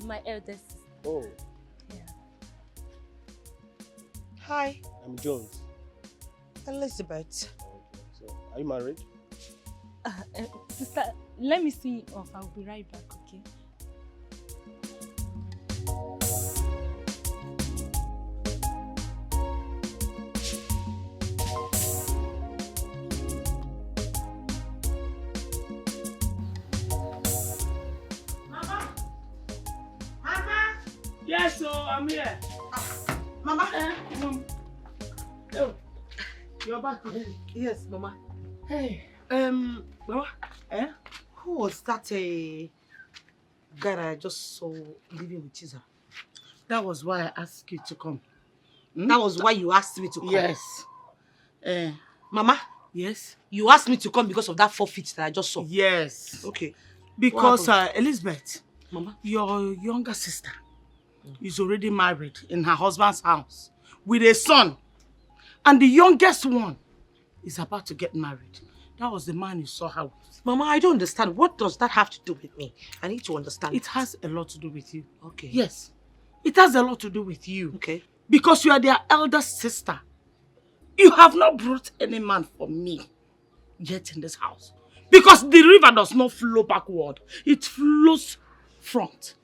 My eldest. Oh. Yeah. Hi. I'm Jones. Elizabeth. Okay. So, are you married? Sister, let me see you off. I'll be right back, okay? Yes, so I'm here. Mama. Oh, you're back. Yes, Mama. Hey. Mama. Who was that guy that I just saw living with Chiza? That was why I asked you to come. That was why you asked me to come? Yes. Mama? Yes? You asked me to come because of that forfeit that I just saw? Yes. Okay. Because, Elizabeth, Mama, your younger sister is already married in her husband's house with a son. And the youngest one is about to get married. That was the man you saw her with. Mama, I don't understand. What does that have to do with me? I need to understand. It has a lot to do with you. Okay. Yes. It has a lot to do with you. Okay. Because you are their elder sister. You have not brought any man for me yet in this house. Because the river does not flow backward. It flows front.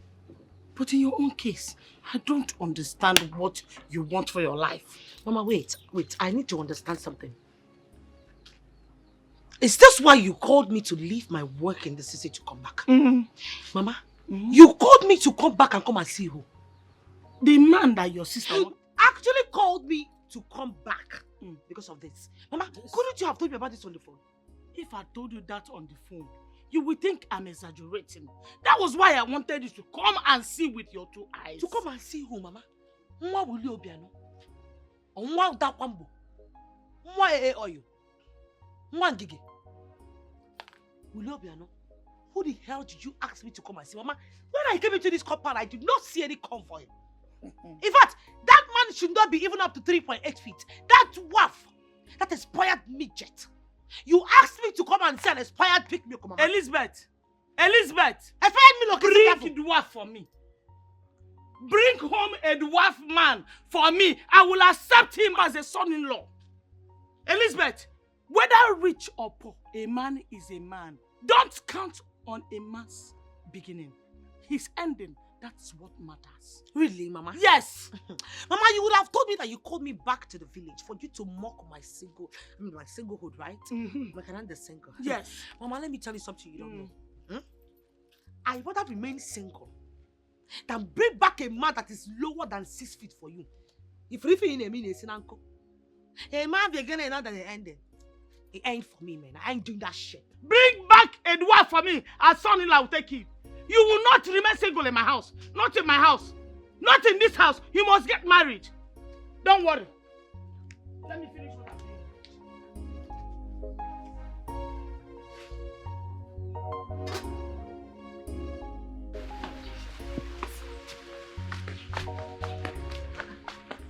But in your own case, I don't understand what you want for your life. Mama, wait. I need to understand something. Is this why you called me to leave my work in the city to come back? Mm-hmm. Mama, you called me to come back and come and see who? The man that your sister actually called me to come back because of this. Mama, couldn't you have told me about this on the phone? If I told you that on the phone, you would think I'm exaggerating. That was why I wanted you to come and see with your two eyes. To come and see who, Mama? Mwa wuli obiano? Mwa dakwambo? Mwa oyo? Mwa ngige? Wuli obiano? Who the hell did you ask me to come and see? Mama, when I came into this compound, I did not see any convoy. In fact, that man should not be even up to 3.8 feet. That dwarf, that expired midget. You asked me to come and see an expired pig milk, Mama. Elizabeth! Expired milk. Bring a dwarf for me. Bring home a dwarf man for me. I will accept him as a son-in-law. Elizabeth, whether rich or poor, a man is a man. Don't count on a man's beginning. His ending, that's what matters. Really, Mama? Yes. Mama, you would have told me that you called me back to the village for you to mock my singlehood, right? Like another single. Yes. Mama, let me tell you something you don't know. I rather remain single than bring back a man that is lower than 6 feet for you. If you in a minute, a man beginning another than ending. It ain't for me, man. I ain't doing that shit. Bring back a dwarf for me. As son-in-law will take him. You will not remain single in my house. Not in my house. Not in this house. You must get married. Don't worry. Let me finish what I'm doing.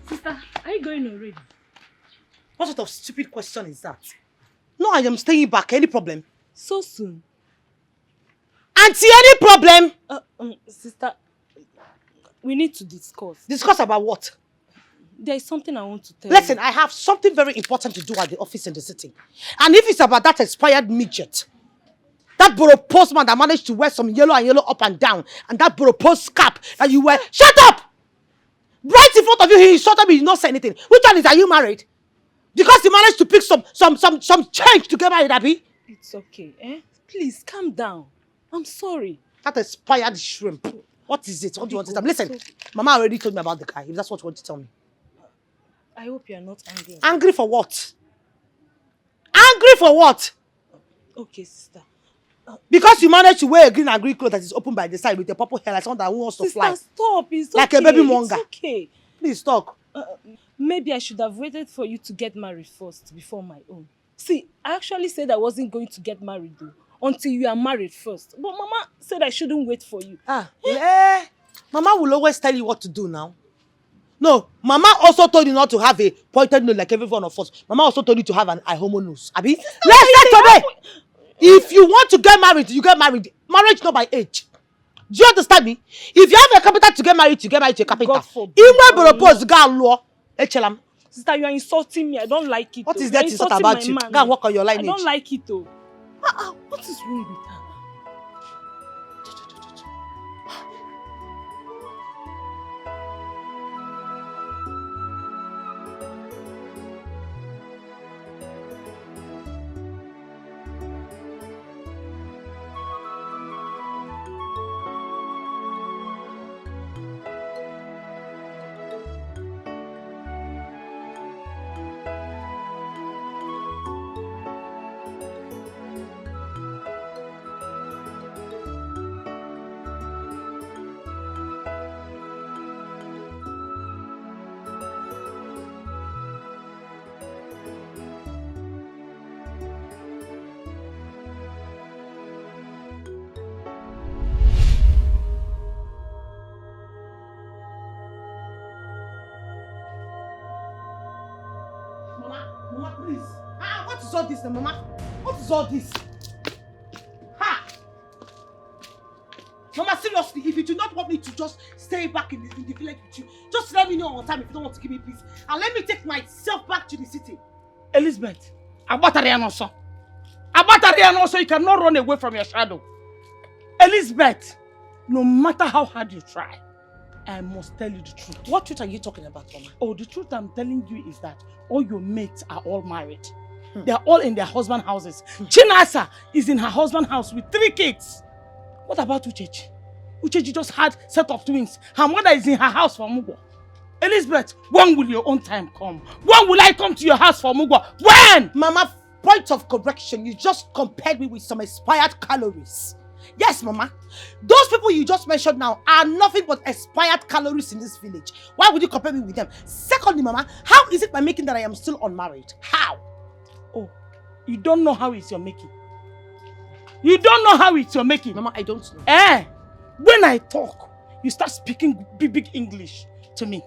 Sister, are you going already? What sort of stupid question is that? No, I am staying back. Any problem? So soon? Auntie, any problem? Sister, we need to discuss. Discuss about what? There is something I want to tell you. Listen, I have something very important to do at the office in the city. And if it's about that expired midget, that borough postman that managed to wear some yellow up and down, and that borough post cap that you wear, shut up! Right in front of you, he insulted me, he did not say anything. Which one is, are you married? Because he managed to pick some change to get married, Abby? It's okay, eh? Please, calm down. I'm sorry. That expired shrimp. What is it? What do you want to tell me? Listen, Mama already told me about the guy, if that's what you want to tell me. I hope you are not angry. Angry for what? Angry for what? Okay, sister. Because you managed to wear a green and green cloth that is open by the side with a purple hair like someone that wants to fly. Sister, stop. It's like okay. A baby monger. It's okay. Please talk. Maybe I should have waited for you to get married first before my own. See, I actually said I wasn't going to get married though, until you are married first. But Mama said I shouldn't wait for you. Mama will always tell you what to do now. No, Mama also told you not to have a pointed nose like every one of us. Mama also told you to have an eye homo nose. Abi? Let's say today. If you want to get married, you get married. Marriage not by age. Do you understand me? If you have a carpenter to get married to a carpenter. God forbid. Even propose go law. Echelam. Sister, you are insulting me. I don't like it. What though. is You are that to insult insulting about my you? man, Go and work on your I lineage. don't like it though. What is wrong with her? Mama, please. What is all this, Mama? What is all this? Ha! Mama, seriously, if you do not want me to just stay back in the village with you, just let me know on time if you don't want to give me peace. And let me take myself back to the city. Elizabeth, Abatarian also, you cannot run away from your shadow. Elizabeth, no matter how hard you try, I must tell you the truth. What truth are you talking about, Mama? Oh, the truth I'm telling you is that all your mates are all married. They are all in their husband houses. Chinasa is in her husband house with 3 kids. What about Uchechi? Uchechi just had set of twins. Her mother is in her house for Mugwa. Elizabeth, when will your own time come? When will I come to your house for Mugwa? When? Mama, point of correction, you just compared me with some expired calories. Yes, Mama. Those people you just mentioned now are nothing but expired calories in this village. Why would you compare me with them? Secondly, Mama, how is it by making that I am still unmarried? How? Oh, you don't know how it's your making. You don't know how it's your making. Mama, I don't know. When I talk, you start speaking big English to me.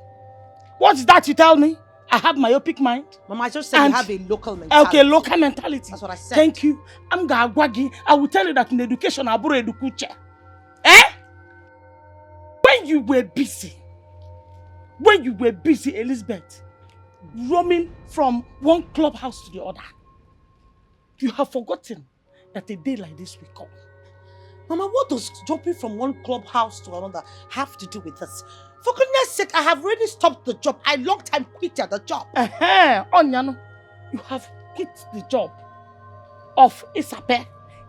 What's that you tell me? I have myopic mind. Mama, I just said you have a local mentality. Okay, local mentality. That's what I said. Thank you. I'm Gagwagi. I will tell you that in education, I borrow edukuche. When you were busy, Elizabeth, roaming from one clubhouse to the other, you have forgotten that a day like this will come. Mama, what does jumping from one clubhouse to another have to do with this? For goodness sake, I have already stopped the job. I long time quit the job. Onyano, you have quit the job of Isape,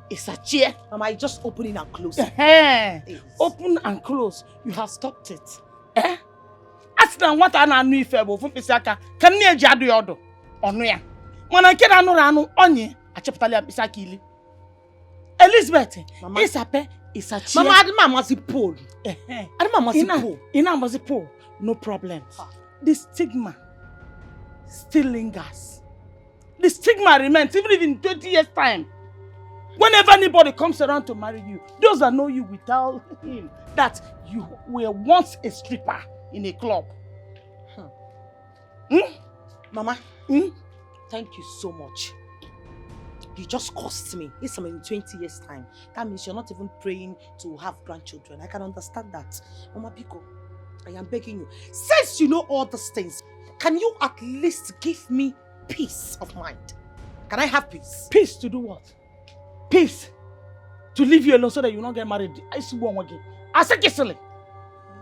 Isachie. Mama, I just opening and closing. Open and close. You have stopped it. Ask them what I know if able for Pisaka. Can you jadu yodo? Onuya. When I get anu onye, I chaptali Pisakili. Elizabeth, Isape, Isachie. Mama, Adama must be poor. Adama must be poor. Ina must be poor. No problem. The stigma still lingers. The stigma remains even if in 20 years' time. Whenever anybody comes around to marry you, those that know you will tell him that you were once a stripper in a club. Mama, thank you so much. You just cost me. It's in 20 years' time. That means you're not even praying to have grandchildren. I can understand that. Mama Biko, I am begging you. Since you know all these things, can you at least give me peace of mind? Can I have peace? Peace to do what? Peace to leave you alone so that you will not get married. I see one again. I say kissing.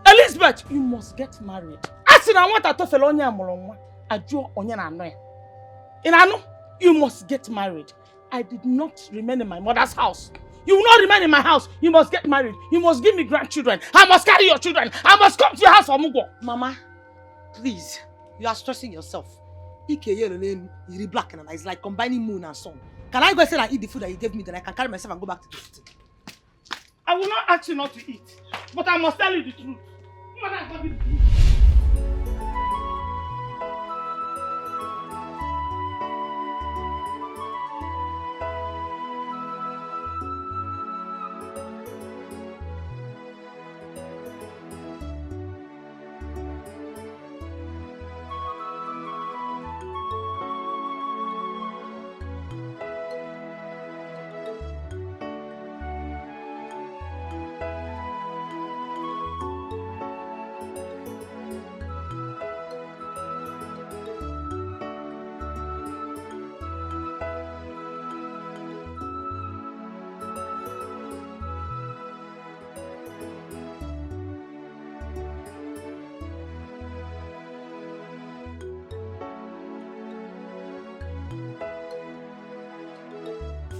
Elizabeth, you must get married. I said I want to tell Onya Molonwa. I draw Onya na Anoya. In Anu, you must get married. I did not remain in my mother's house. You will not remain in my house. You must get married. You must give me grandchildren. I must carry your children. I must come to your house for Mugo. Mama, please, you are stressing yourself. You're black and it's like combining moon and sun. Can I go say and eat the food that you gave me, then I can carry myself and go back to the city? I will not ask you not to eat, but I must tell you the truth.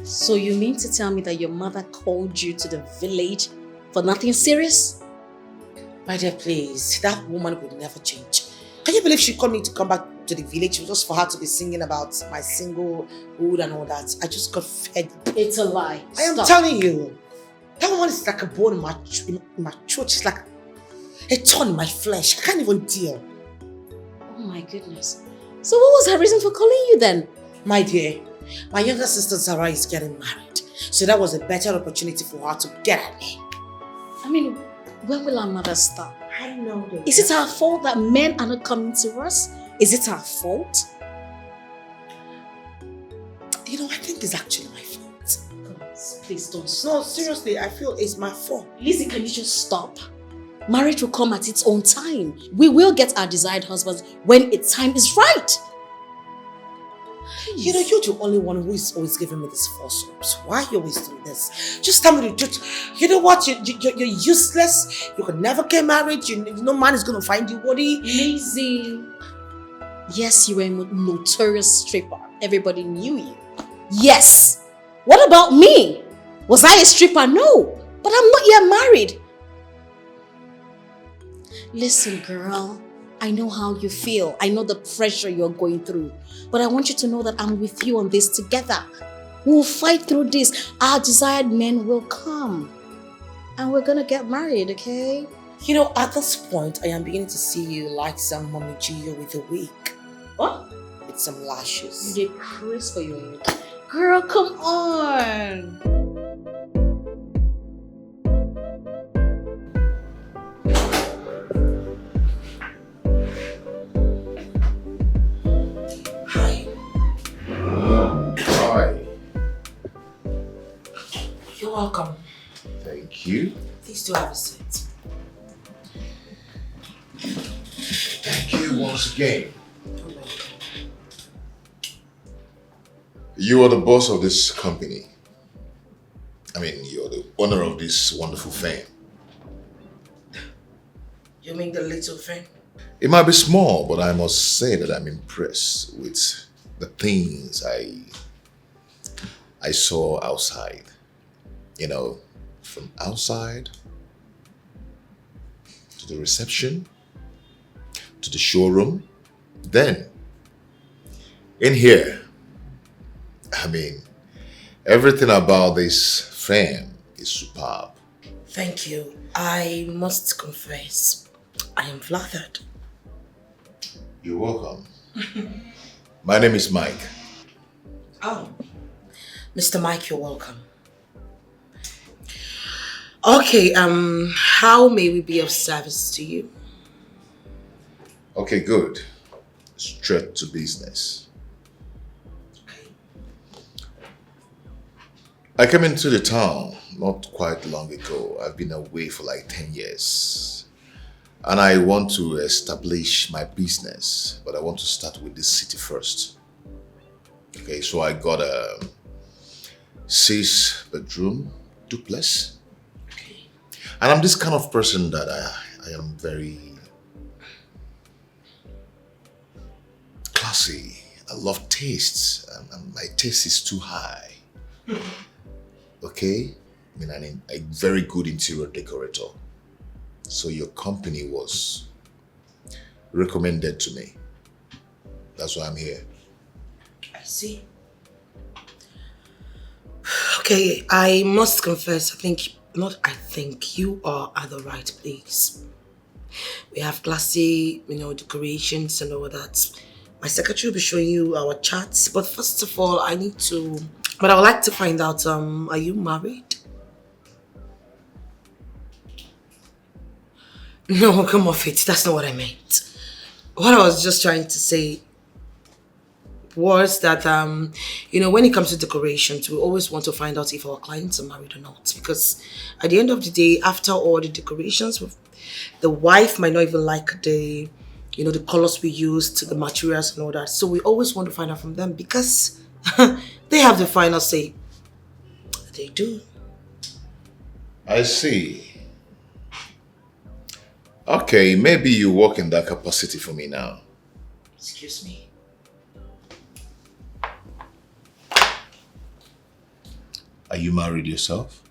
So you mean to tell me that your mother called you to the village for nothing serious? My dear, please. That woman would never change. Can you believe she called me to come back to the village just for her to be singing about my singlehood and all that? I just got fed. It's a lie. I am Stop. telling you. That woman is like a bone in my throat. She's like a thorn in my flesh. I can't even deal. Oh my goodness. So what was her reason for calling you then? My dear, my younger sister Zara is getting married. So that was a better opportunity for her to get at me. I mean, when will our mother stop? I don't know. Is it our fault that men are not coming to us? Is it our fault? You know, I think it's actually my fault. Please don't stop. No, seriously, I feel it's my fault. Lizzie, can you just stop? Marriage will come at its own time. We will get our desired husbands when its time is right. You know, you're the only one who is always giving me this false hopes. Why are you always doing this? Just tell me the truth. You know what? You're useless. You can never get married. No man is going to find you worthy. Lizzie. Yes, you were a notorious stripper. Everybody knew you. Yes. What about me? Was I a stripper? No. But I'm not yet married. Listen, girl. I know how you feel. I know the pressure you're going through. But I want you to know that I'm with you on this together. We'll fight through this. Our desired men will come. And we're gonna get married, okay? You know, at this point, I am beginning to see you like some Mommy Gio with a wig. What? With some lashes. You get Chris for your head. Girl, come on. Hi. Hi. You're welcome. Thank you. Please do have a seat. Thank you once again. You are the boss of this company. I mean, you're the owner of this wonderful firm. You mean the little thing? It might be small, but I must say that I'm impressed with the things I saw outside. You know, from outside to the reception to the showroom, then in here. I mean, everything about this firm is superb. Thank you. I must confess, I am flattered. You're welcome. My name is Mike. Oh, Mr. Mike, you're welcome. Okay, how may we be of service to you? Okay, good. Straight to business. I came into the town not quite long ago. I've been away for like 10 years. And I want to establish my business, but I want to start with this city first. Okay, so I got a 6-bedroom duplex. Okay. And I'm this kind of person that I am very classy. I love tastes, and my taste is too high. Okay? I mean, I'm a very good interior decorator. So your company was recommended to me. That's why I'm here. I see. Okay, I must confess, you are at the right place. We have classy, decorations and all that. My secretary will be showing you our charts, but first of all, I would like to find out, are you married? No, come off it. That's not what I meant. What I was just trying to say was that, when it comes to decorations, we always want to find out if our clients are married or not. Because at the end of the day, after all the decorations, the wife might not even like the colors we used, the materials and all that. So we always want to find out from them because they have the final say. They do. I see. Okay, maybe you work in that capacity for me now. Excuse me. Are you married yourself?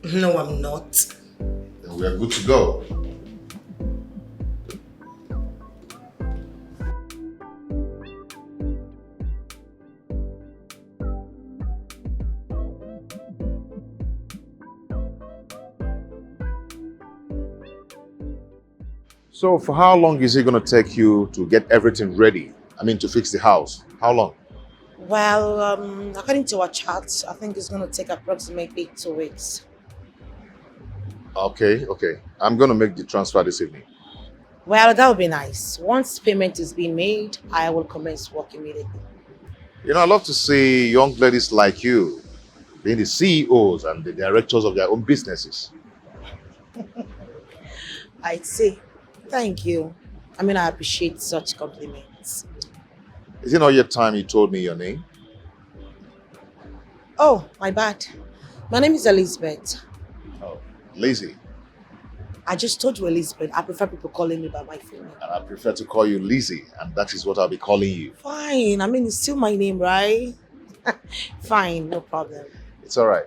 No, I'm not. Then we are good to go. So for how long is it going to take you to get everything ready? I mean, to fix the house. How long? Well, according to our chat, I think it's going to take approximately 2 weeks. Okay. I'm going to make the transfer this evening. Well, that would be nice. Once payment is being made, I will commence work immediately. You know, I love to see young ladies like you being the CEOs and the directors of their own businesses. I'd say, thank you. I mean, I appreciate such compliments. Is it not yet time you told me your name? Oh, my bad. My name is Elizabeth. Oh, Lizzie. I just told you Elizabeth. I prefer people calling me by my full name. And I prefer to call you Lizzie, and that is what I'll be calling you. Fine. I mean, it's still my name, right? Fine, no problem. It's all right.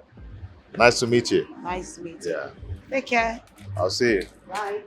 Nice to meet you. Nice to meet you. Yeah. Take care. I'll see you. Bye.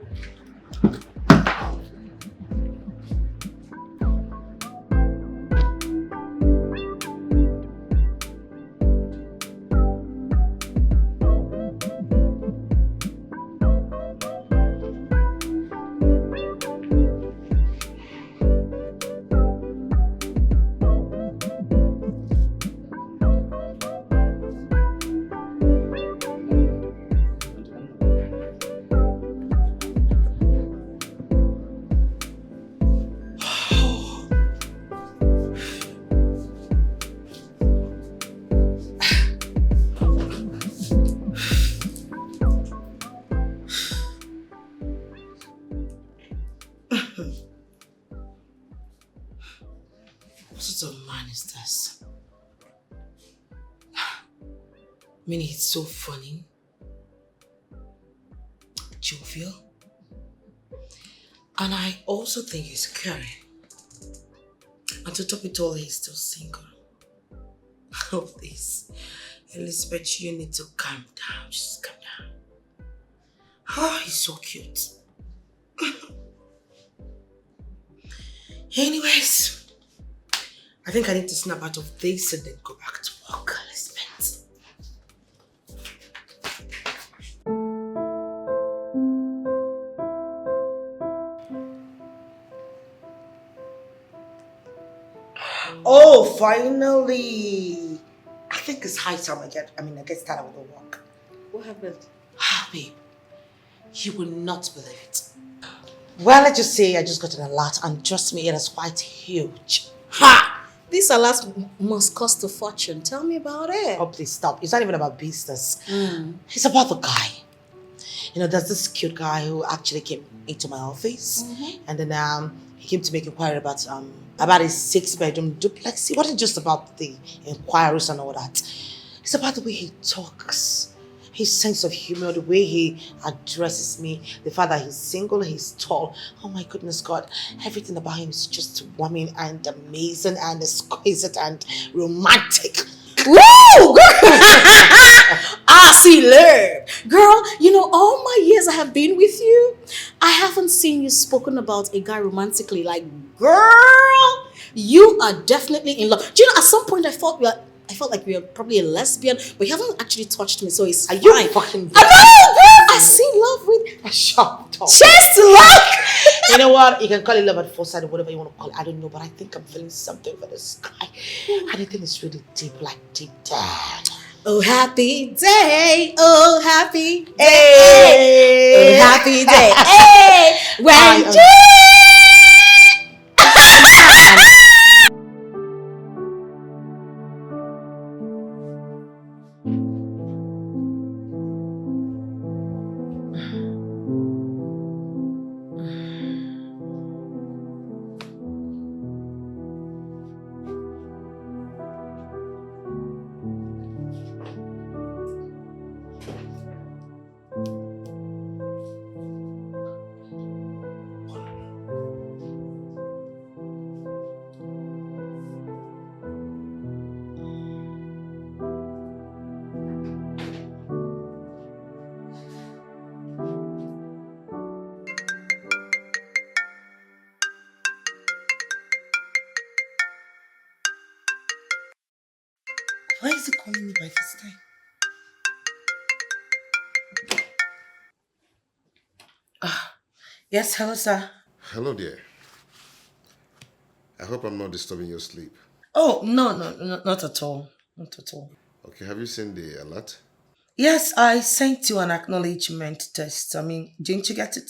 What sort of man is this? I mean, he's so funny, jovial, and I also think he's caring. And to top it all, he's still single. Oh, please, Elizabeth, you need to calm down. Just calm down. Oh, he's so cute. Anyways, I think I need to snap out of this and then go back to work, Elizabeth. Oh, finally! I think it's high time I get started with the work. What happened? Ah, babe, you will not believe it. Well, let's just say I just got an alert, and trust me, it is quite huge. Ha! This alas must cost a fortune. Tell me about it. Oh, please stop. It's not even about business. It's about the guy. You know, there's this cute guy who actually came into my office, and then he came to make inquiry about his 6-bedroom duplex. It wasn't just about the inquiries and all that. It's about the way he talks, his sense of humor, the way he addresses me, the fact that he's single, he's tall. Oh my goodness God, everything about him is just warming and amazing and exquisite and romantic. Woo! I see love. Girl, you know, all my years I have been with you, I haven't seen you spoken about a guy romantically. Like, girl, you are definitely in love. Do you know, at some point I felt like we were probably a lesbian, but you haven't actually touched me, so it's Are fine. you fucking I know, girl! I see love with shut up. chest love. You know what? You can call it love at first sight or whatever you want to call it. I don't know, but I think I'm feeling something for this guy. And I think it's really deep, like deep down. Oh, happy day. Oh, happy day. Hey. Oh, happy day. Hey, when Why is he calling me by this time? Yes, hello, sir. Hello there. I hope I'm not disturbing your sleep. Oh, no, not at all. Not at all. Okay, have you seen the alert? Yes, I sent you an acknowledgement text. I mean, didn't you get it?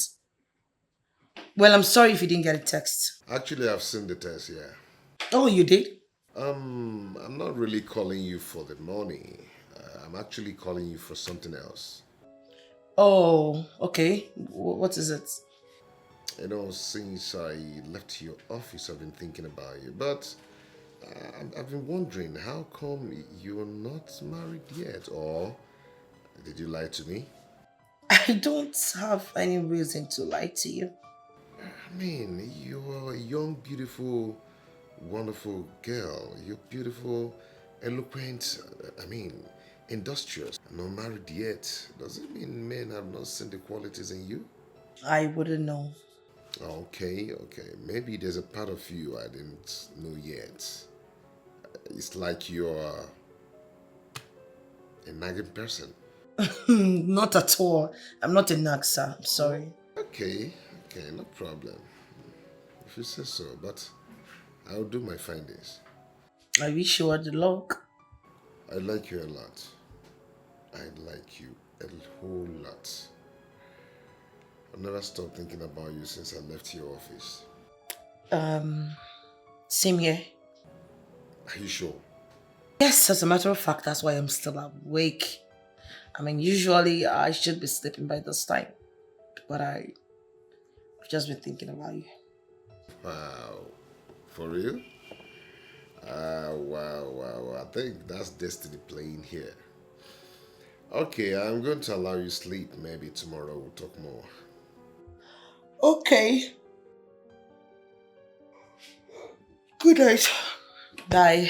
Well, I'm sorry if you didn't get a text. Actually, I've seen the test, yeah. Oh, you did? I'm not really calling you for the money. I'm actually calling you for something else. Oh, okay. What is it? You know, since I left your office, I've been thinking about you. But I've been wondering, how come you're not married yet? Or did you lie to me? I don't have any reason to lie to you. I mean, you're a young, beautiful, wonderful girl. You're beautiful, eloquent, industrious. Not married yet. Does it mean men have not seen the qualities in you? I wouldn't know. Okay. Maybe there's a part of you I didn't know yet. It's like you're a nagging person. Not at all. I'm not a nag, sir. I'm sorry. Okay, no problem. If you say so, but I'll do my findings. I wish you were the luck. I like you a lot. I like you a whole lot. I've never stopped thinking about you since I left your office. Same here. Are you sure? Yes, as a matter of fact, that's why I'm still awake. I mean, usually I should be sleeping by this time, but I've just been thinking about you. Wow. For real? Wow. I think that's destiny playing here. Okay, I'm going to allow you sleep. Maybe tomorrow we'll talk more. Okay. Good night. Bye.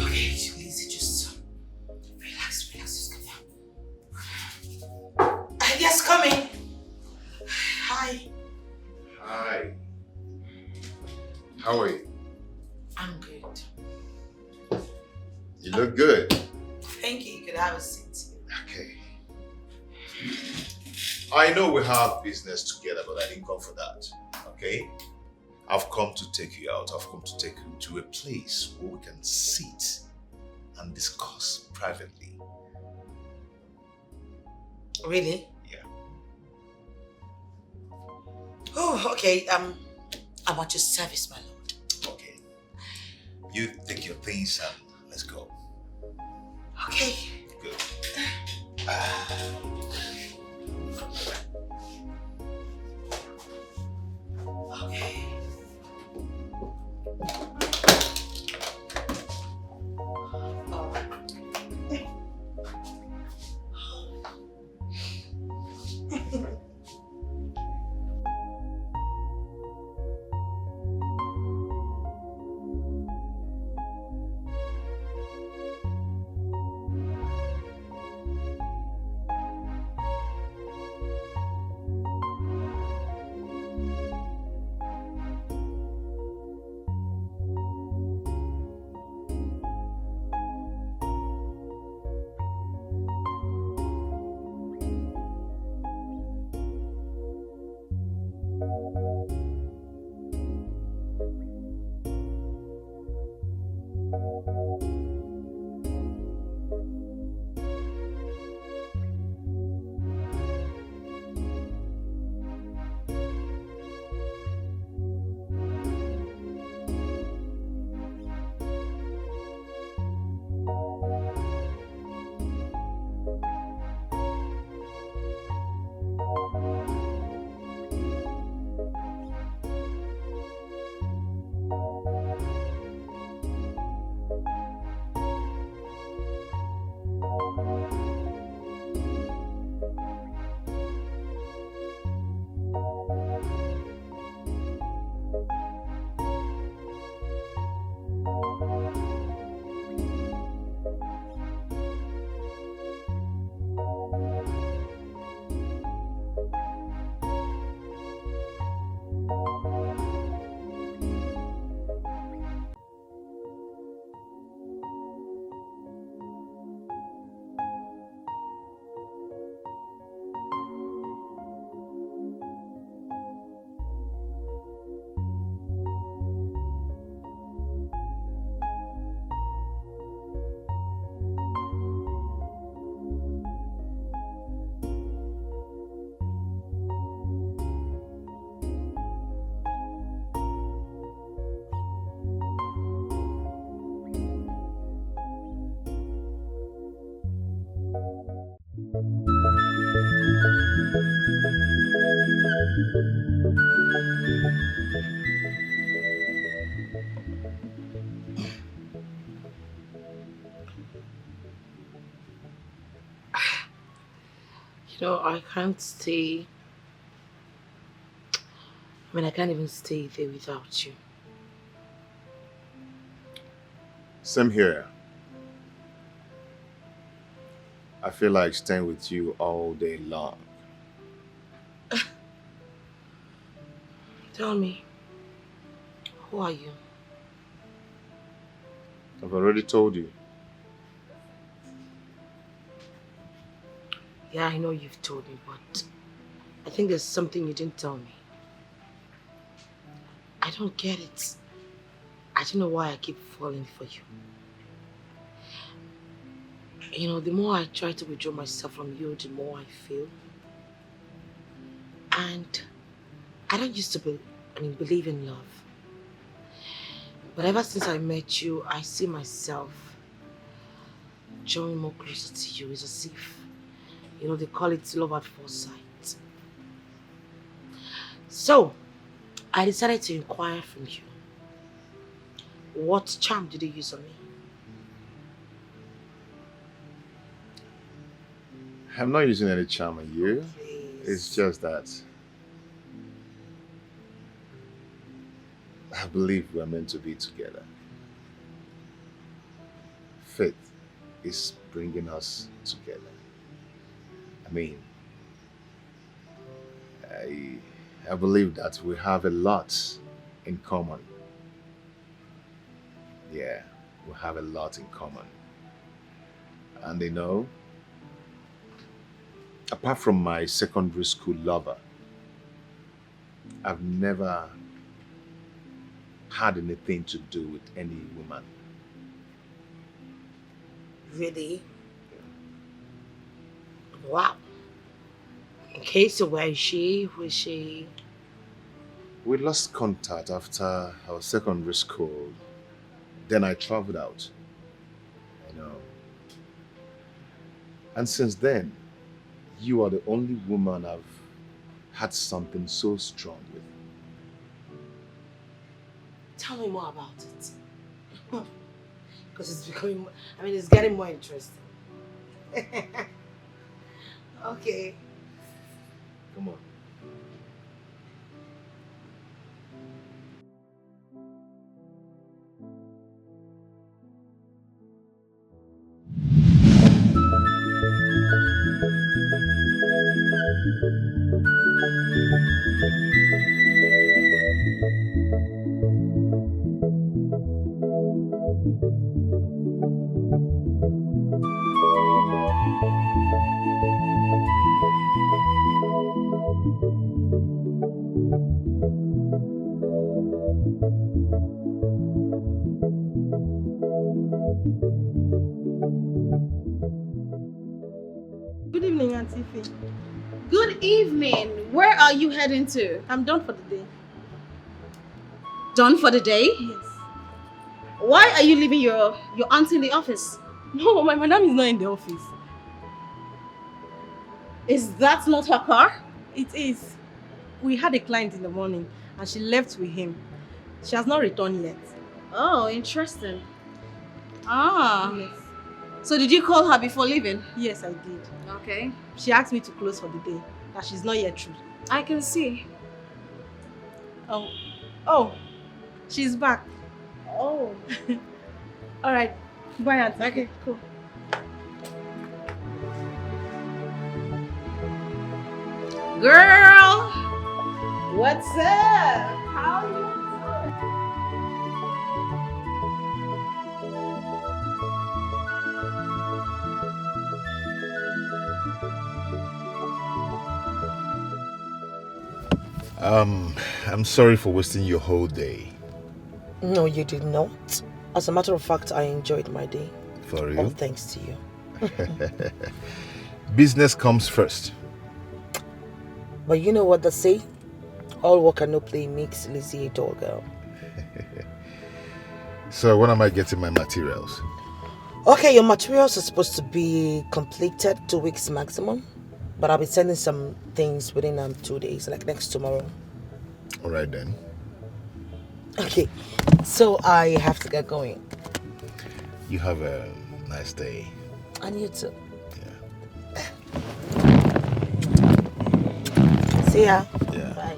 Okay, easy, just relax, just come down. Yes, coming. Hi. Hi. How are you? I'm good. You look good. Thank you. You could have a seat. Okay. I know we have business together, but I didn't come for that. Okay? I've come to take you out. I've come to take you to a place where we can sit and discuss privately. Really? Yeah. Oh, okay. I'm at your service, my lord. Okay. You take your things and let's go. Okay. Good. Okay. I can't stay. I can't even stay there without you. Same here. I feel like staying with you all day long. Tell me, who are you? I've already told you. Yeah, I know you've told me, but I think there's something you didn't tell me. I don't get it. I don't know why I keep falling for you. The more I try to withdraw myself from you, the more I feel. And I don't used to believe in love. But ever since I met you, I see myself drawing more closer to you. It's as if, they call it love at first sight. So, I decided to inquire from you. What charm did you use on me? I'm not using any charm on you. Please. It's just that I believe we're meant to be together. Faith is bringing us together. I believe that we have a lot in common. Yeah, we have a lot in common. And apart from my secondary school lover, I've never had anything to do with any woman. Really? Wow. Okay, so where is she? Who is she? We lost contact after our secondary school. Then I traveled out. And since then, you are the only woman I've had something so strong with. Tell me more about it. Because it's becoming, it's getting more interesting. Okay. Come on. Good evening, Auntie Faye. Good evening. Where are you heading to? I'm done for the day. Done for the day? Yes. Why are you leaving your auntie in the office? No, my madam is not in the office. Is that not her car? It is. We had a client in the morning and she left with him. She has not returned yet. Oh, interesting. Ah. Yes. So did you call her before leaving? Yes, I did. Okay. She asked me to close for the day, that she's not yet through. I can see. Oh, she's back. Oh. All right. Bye, Auntie. Okay, cool. Girl! What's up? How are you? I'm sorry for wasting your whole day. No, you did not. As a matter of fact, I enjoyed my day. For All real? thanks to you. Business comes first. But you know what they say? All work and no play makes Lizzie a dull girl. So when am I getting my materials? Okay, your materials are supposed to be completed 2 weeks maximum. But I'll be sending some things within 2 days, like next tomorrow. All right then. Okay, so I have to get going. You have a nice day. And you too. Yeah. See ya. Yeah. Bye.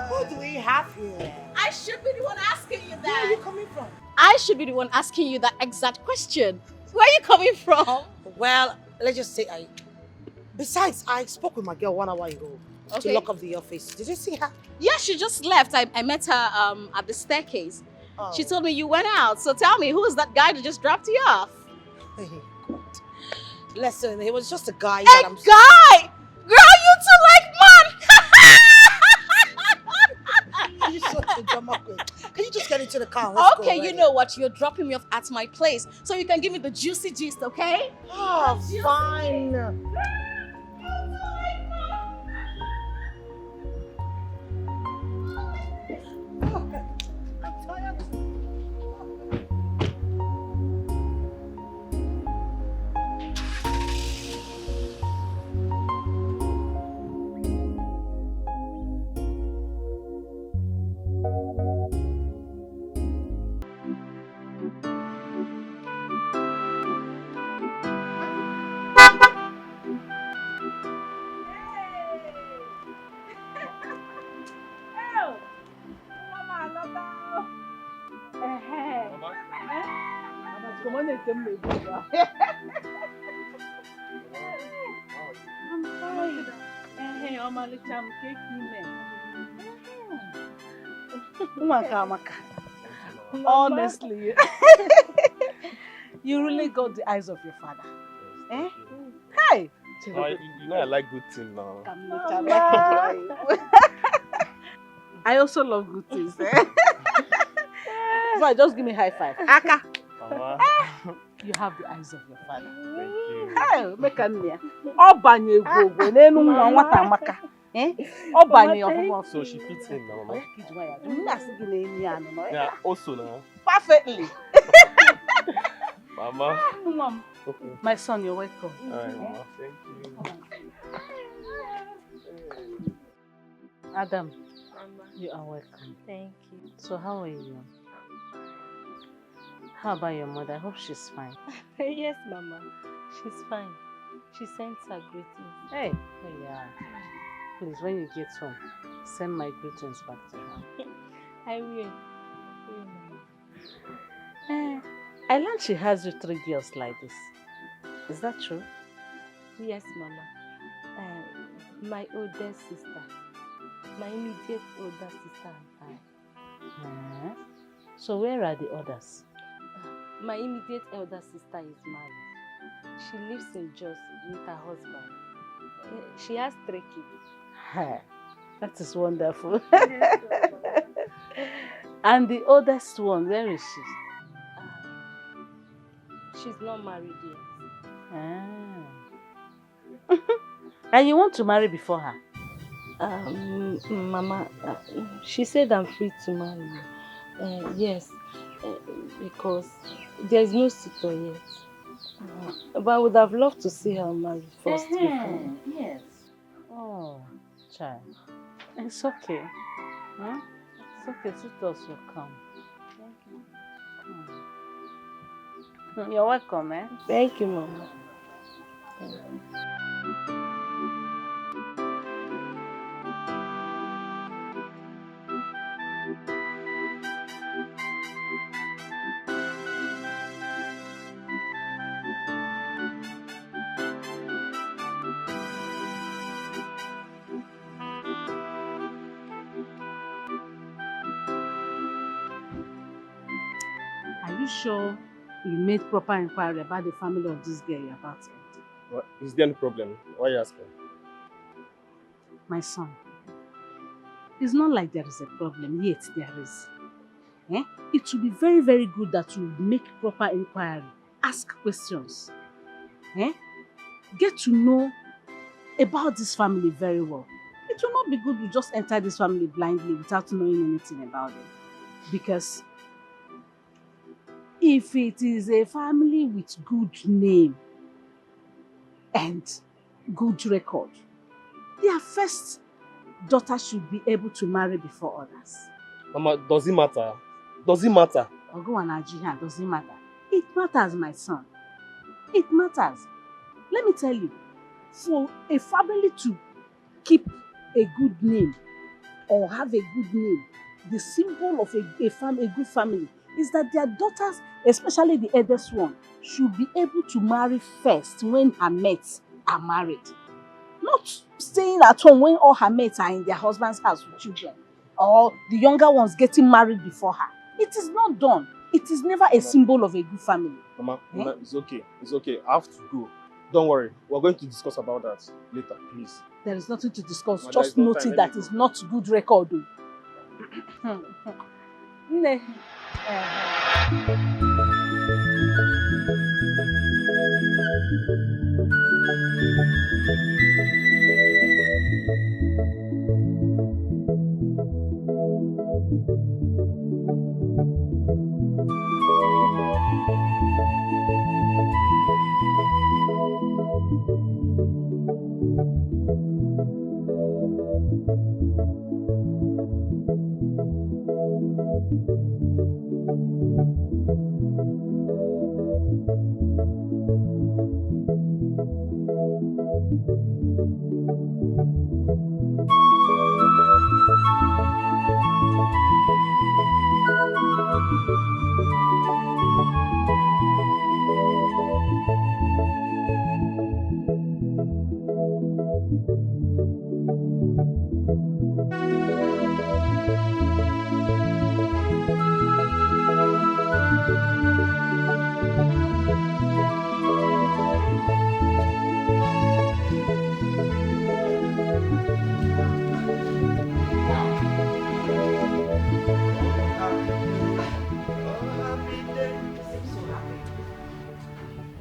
What do we have here? I should be the one asking you Where are that. you coming from? I should be the one asking you that exact question. Where are you coming from? Well, let's just say Besides, I spoke with my girl 1 hour ago to Okay. lock up the office. Did you see her? Yeah, she just left. I met her at the staircase. Oh. She told me you went out. So tell me, who is that guy that just dropped you off? Hey, God. Listen, he was just a guy A that I'm... guy! Girl, you two like man! You're such a drama queen. Can you just get into the car? Let's go Okay, you already. know what? You're dropping me off at my place. So you can give me the juicy gist, okay? Oh, fine. I'm tired. Honestly, you really got the eyes of your father. Eh? Hey! You know I like good things now. I also love good things. Eh? So just give me high five. Aka! Mama, You have the eyes of your father. thank you. Hey, make a near. Obanye gogo, nenu nwa nwata amaka. Eh? Obanye ofufo. So she fits in now, Mama. Yeah. Yeah, also now. Perfectly. Mama. Mom, Okay. my son, you're welcome. Alright, Mama. Thank you. Adam, you are welcome. Thank you. So how are you? How about your mother? I hope she's fine. Yes, Mama. She's fine. She sends her greetings. Hey, yeah. Please, when you get home, send my greetings back to her. I will. Mama. I learned she has you 3 girls like this. Is that true? Yes, Mama. My oldest sister. My immediate older sister and I. So where are the others? My immediate elder sister is married. She lives in Jos with her husband. She has 3 kids. That is wonderful. And the oldest one, where is she? She's not married yet. And you want to marry before her? Mama, she said I'm free to marry you. Yes, because there's no suitor yet. But I would have loved to see her married first before. Yes. Oh, child. It's okay. Huh? It's okay, suitors will come. You're welcome, eh? Thank you, Mama. Are you sure you made proper inquiry about the family of this girl you're about to? What? Is there any problem? Why are you asking? My son, It's not like there is a problem, yet there is. Eh? It would be very, very good that you make proper inquiry, ask questions. Eh? Get to know about this family very well. It will not be good to just enter this family blindly without knowing anything about them. Because if it is a family with good name and good record, their first daughter should be able to marry before others. Mama, does it matter? Does it matter? Ogo and Nigeria doesn't matter. It matters, my son. It matters. Let me tell you, for a family to keep a good name or have a good name, the symbol of a good family is that their daughters, especially the eldest one, should be able to marry first when her mates are married. Not staying at home when all her mates are in their husband's house with children, or the younger ones getting married before her. It is not done. It is never a symbol of a good family. Mama, Mama, it's okay. It's okay. I have to go. Don't worry. We're going to discuss about that later, please. There is nothing to discuss. Mama, Just note it that it's not good record. Nne.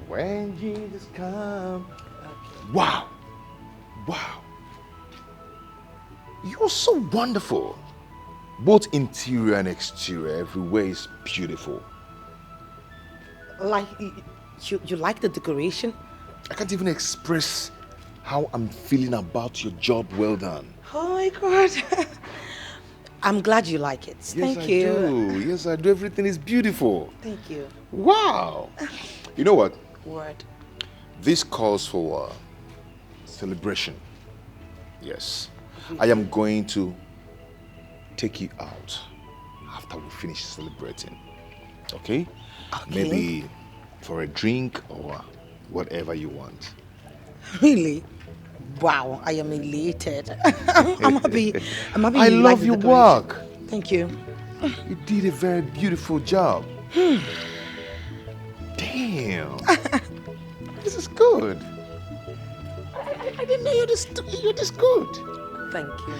When Jesus comes. Wow. Wow. You're so wonderful. Both interior and exterior, everywhere is beautiful. Like, you like the decoration? I can't even express how I'm feeling about your job well done. Oh my God. I'm glad you like it. Thank you. Yes, I do. Everything is beautiful. Thank you. Wow. You know what? Word. This calls for celebration. Yes. I am going to take you out after we finish celebrating. Okay? Okay. Maybe for a drink or whatever you want. Really? Wow, I am elated. I'm happy. I'm happy. I you like love the your decoration. work. Thank you. You did a very beautiful job. Damn. This is good. I didn't know you're this good. Thank you.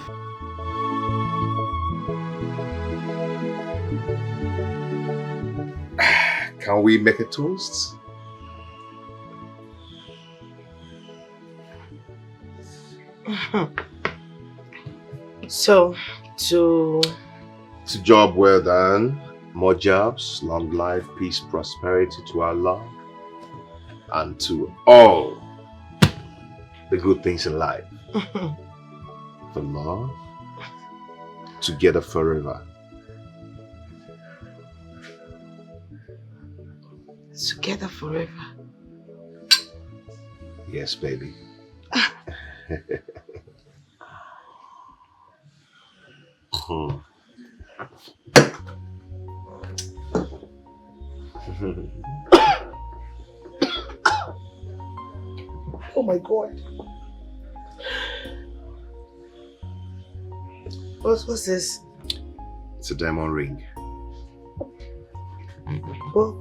Can we make a toast? So, to job well done, more jobs, long life, peace, prosperity to our love, and to all the good things in life. For love, together forever. together forever. Yes, baby. Oh my God. What's this? It's a diamond ring. Oh.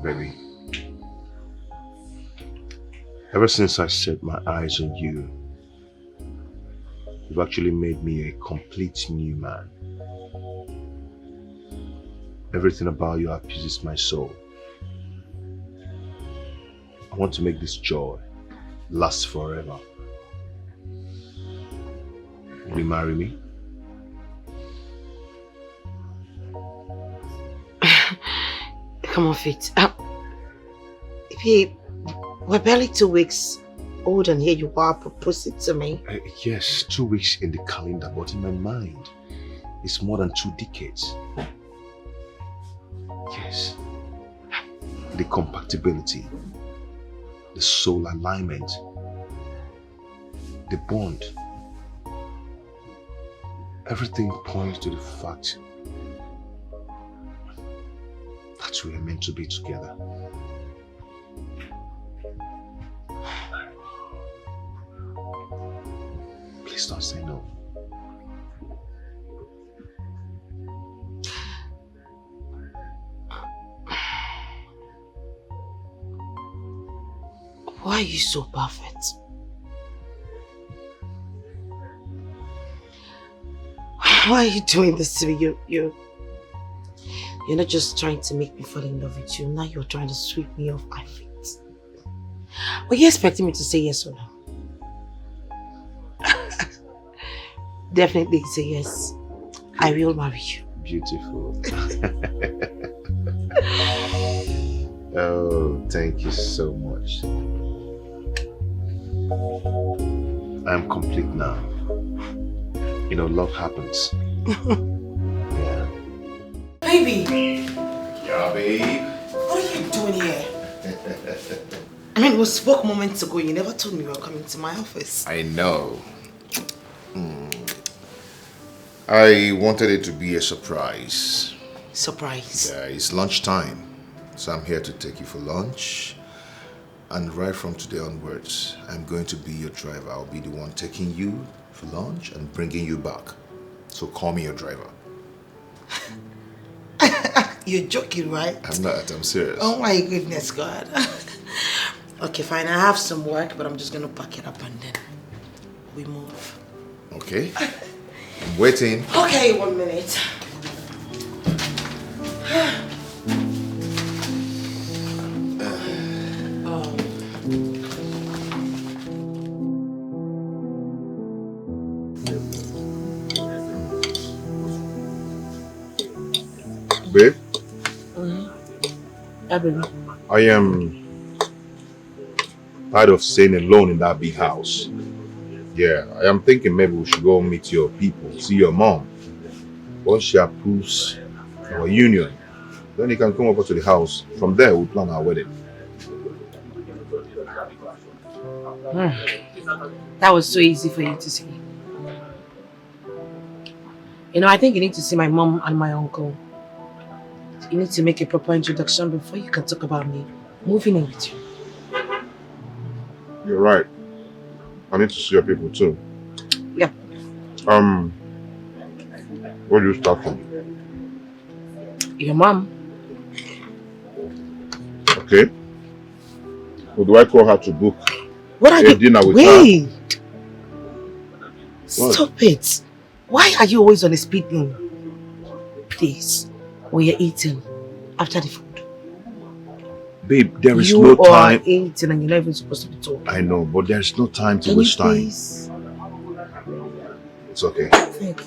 Baby. Ever since I set my eyes on you, You've actually made me a complete new man. Everything about you appeases my soul. I want to make this joy last forever. Will you marry me? Come on, Faith. Babe, we're barely 2 weeks old and here you are proposing to me. Yes, 2 weeks in the calendar, but in my mind, it's more than 2 decades. Yes. The compatibility, the soul alignment, the bond. Everything points to the fact that we are meant to be together. Please don't say no. Why are you so perfect? Why are you doing this to me? You're not just trying to make me fall in love with you. Now you're trying to sweep me off my feet. Were you expecting me to say yes or no? Definitely say yes. I will marry you. Beautiful. Oh, thank you so much. I'm complete now. You know, love happens. Yeah. Baby! Yeah, babe. What are you doing here? I mean, we spoke moments ago. You never told me you were coming to my office. I know. I wanted it to be a surprise. Surprise? Yeah, it's lunchtime. So I'm here to take you for lunch. And right from today onwards, I'm going to be your driver. I'll be the one taking you for lunch and bringing you back. So call me your driver. You're joking, right? I'm not, I'm serious. Oh my goodness, God. Okay, fine. I have some work, but I'm just going to pack it up and then we move. Okay. I'm waiting. Okay, 1 minute. Babe? Yeah, baby. I am tired of staying alone in that big house. Yeah, I am thinking maybe we should go meet your people, see your mom. Once she approves our union, then you can come over to the house. From there, we'll plan our wedding. That was so easy for you to say. You know, I think you need to see my mom and my uncle. You need to make a proper introduction before you can talk about me moving in with you. You're right. I need to see your people too. Yeah. Where do you start from? Your mom. Okay. Or do I call her to book What are a you? dinner with Wait. her? Stop it. Why are you always on a speed limit? Please. When you're eating after the food. Babe, there is you no are time. eating and you're not even supposed to be talking. I know, but there's no time to Can waste you time. please? It's okay. Thank you.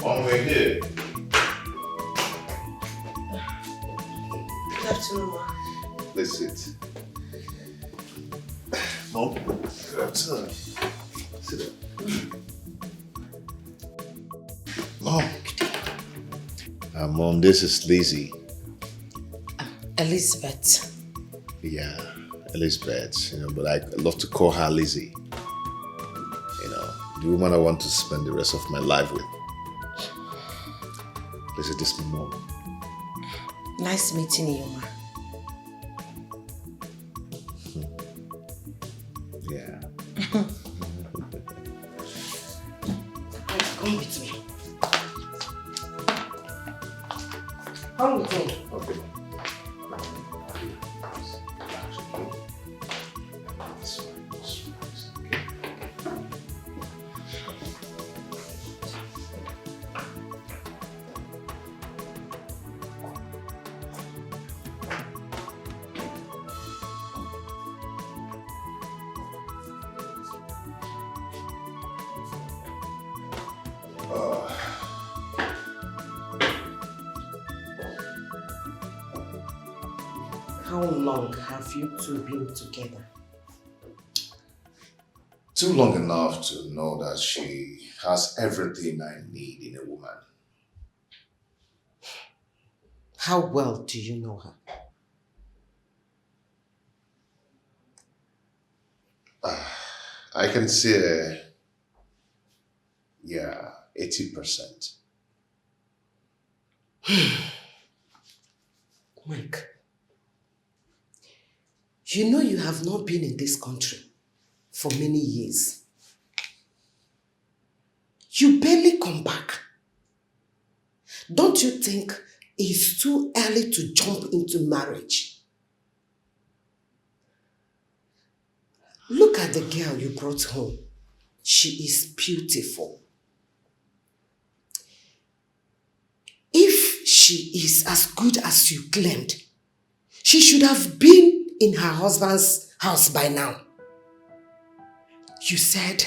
On way here. Good afternoon, Ma. Let's sit. Mom, good afternoon. Sit down. Mom. Mom, this is Lizzie. Elizabeth. Yeah, Elizabeth, but I love to call her Lizzie. The woman I want to spend the rest of my life with. Lizzie, this is my mom. Nice meeting you, ma. Yeah. Come with me. Come with me. Okay. How long have you two been together? Too long enough to know that she has everything I need in a woman. How well do you know her? I can say, 80%. Mike, you know you have not been in this country for many years. You barely come back. Don't you think it's too early to jump into marriage? Look at the girl you brought home. She is beautiful. If she is as good as you claimed, she should have been in her husband's house by now. You said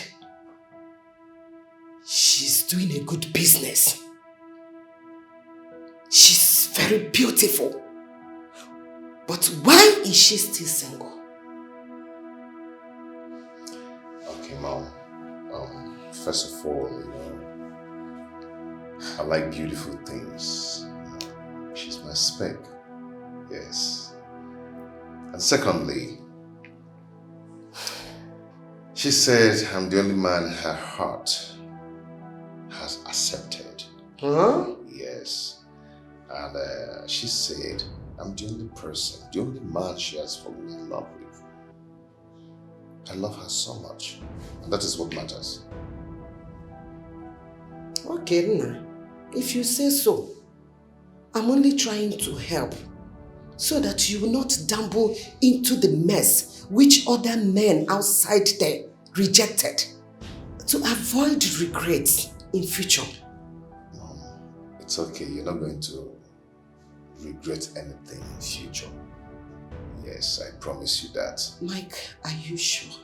she's doing a good business. She's very beautiful. But why is she still single? Okay, Mom. First of all, I like beautiful things. She's my spec. Yes. And secondly, she said I'm the only man her heart has accepted. Huh? Yes. And she said I'm the only person, the only man she has fallen in love with. I love her so much. And that is what matters. Okay, Nna. If you say so, I'm only trying to help so that you will not stumble into the mess which other men outside there rejected, to avoid regrets in future. Mom, it's okay. You're not going to regret anything in future. Yes, I promise you that. Mike, are you sure?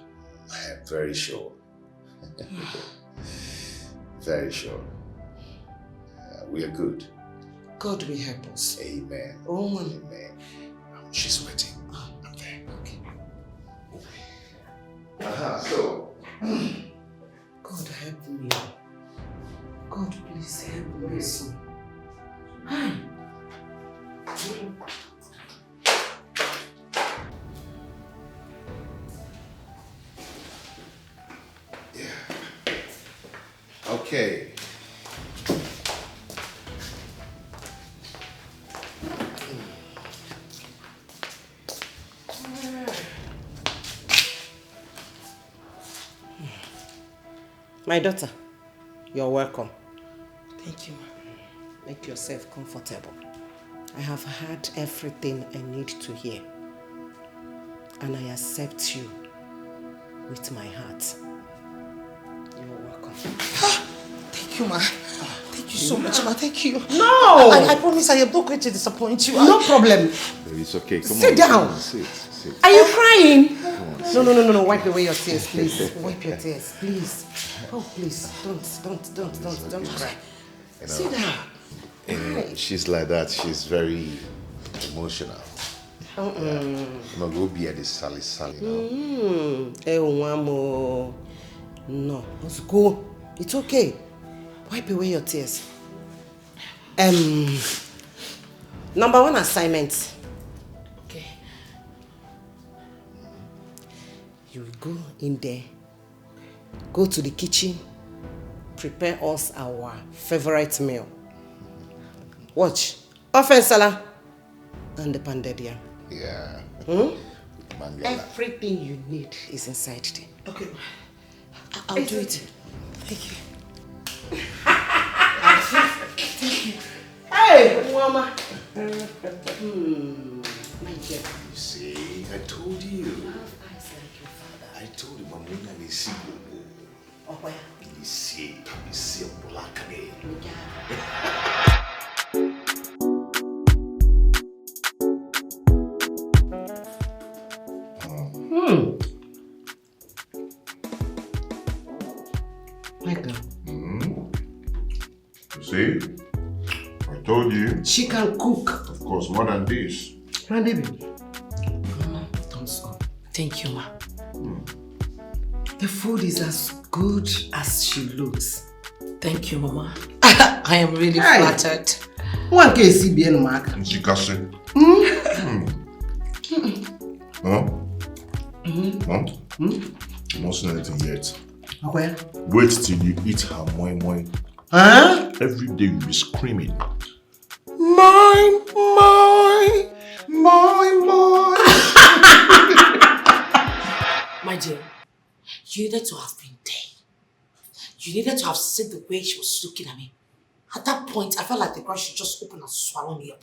I am very sure. Very sure. We are good. God will help us. Amen. Oh, Amen. She's waiting. I'm there. Okay. So. God help me. God, please help me. Yeah. Okay. My daughter, you're welcome. Thank you, ma. Make yourself comfortable. I have heard everything I need to hear. And I accept you with my heart. You're welcome. Thank you, ma. Thank you so much, ma. Thank you. No! I promise I am not going to disappoint you. No problem. Baby, it's okay. Come Sit on. down. Come on, sit. Are you crying? Come on, No. Wipe away your tears, please. Wipe your tears, please. Oh, please. Don't cry. Sit down. She's like that. She's very emotional. I'm gonna go be at the Sally, No, let's go. It's okay. Wipe away your tears. Number 1 assignment. Okay. You go in there, go to the kitchen, prepare us our favorite meal. Watch. Offensala and the pounded yam. Yeah. Mangala. Everything you need is inside there. Okay. I'll do it. Thank you. Hey, Mama. My dear. You see, I told you. You have eyes like your father. I told you, Mamuna, they see you. Oh, where? You see, Bolakane. Michael. You see, I told you. She can cook. Of course, more than this. My baby. Mama, thumbs up. Thank you, ma. The food is as good as she looks. Thank you, Mama. I am really flattered. One case CBN mark. Nchikase. Huh? Huh? I'm not saying anything yet. Okay. Wait till you eat her moi moi. Huh? Every day you'll be screaming. Moi, moi, moi, moi. My dear, you needed to have been there. You needed to have seen the way she was looking at me. At that point, I felt like the ground should just open and swallow me up.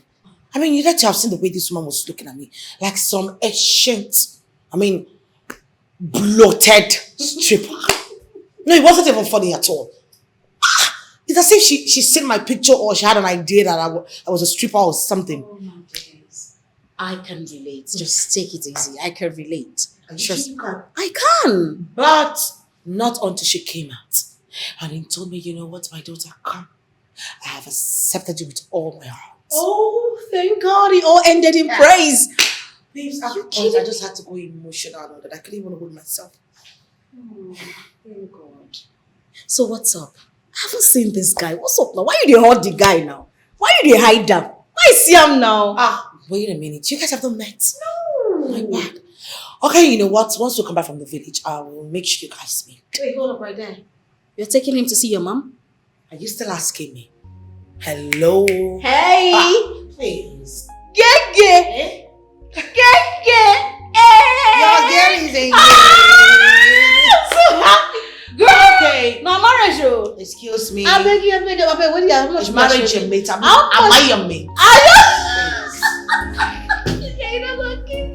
I mean, you needed to have seen the way this woman was looking at me. Like some ancient, bloated stripper. No, it wasn't even funny at all. It's as if she seen my picture or she had an idea that I was a stripper or something. Oh my days. I can relate. Just take it easy. I can relate. I can. But not until she came out. And he told me, you know what, my daughter, come. I have accepted you with all my heart. Oh, thank God. It all ended in praise. Babes, Are you I kidding just had to go emotional and all that. I couldn't even hold myself. Oh, thank God. So what's up? I haven't seen this guy. What's up now? Why you dey hide the guy now? Why you dey hide him? Why see him now? Wait a minute. You guys have not met? No. My bad. Okay, you know what? Once you come back from the village, I will make sure you guys meet. Wait, hold up right there. You're taking him to see your mom? Are you still asking me? Hello? Hey! Please. Gege! Gege! Your girl is engaged. I'm so happy! Girl! Okay. No, marriage, oh. Excuse me. I beg you, what do you have? How much Marriage your mate. Am How I your mate? Yeah, you don't go kill me.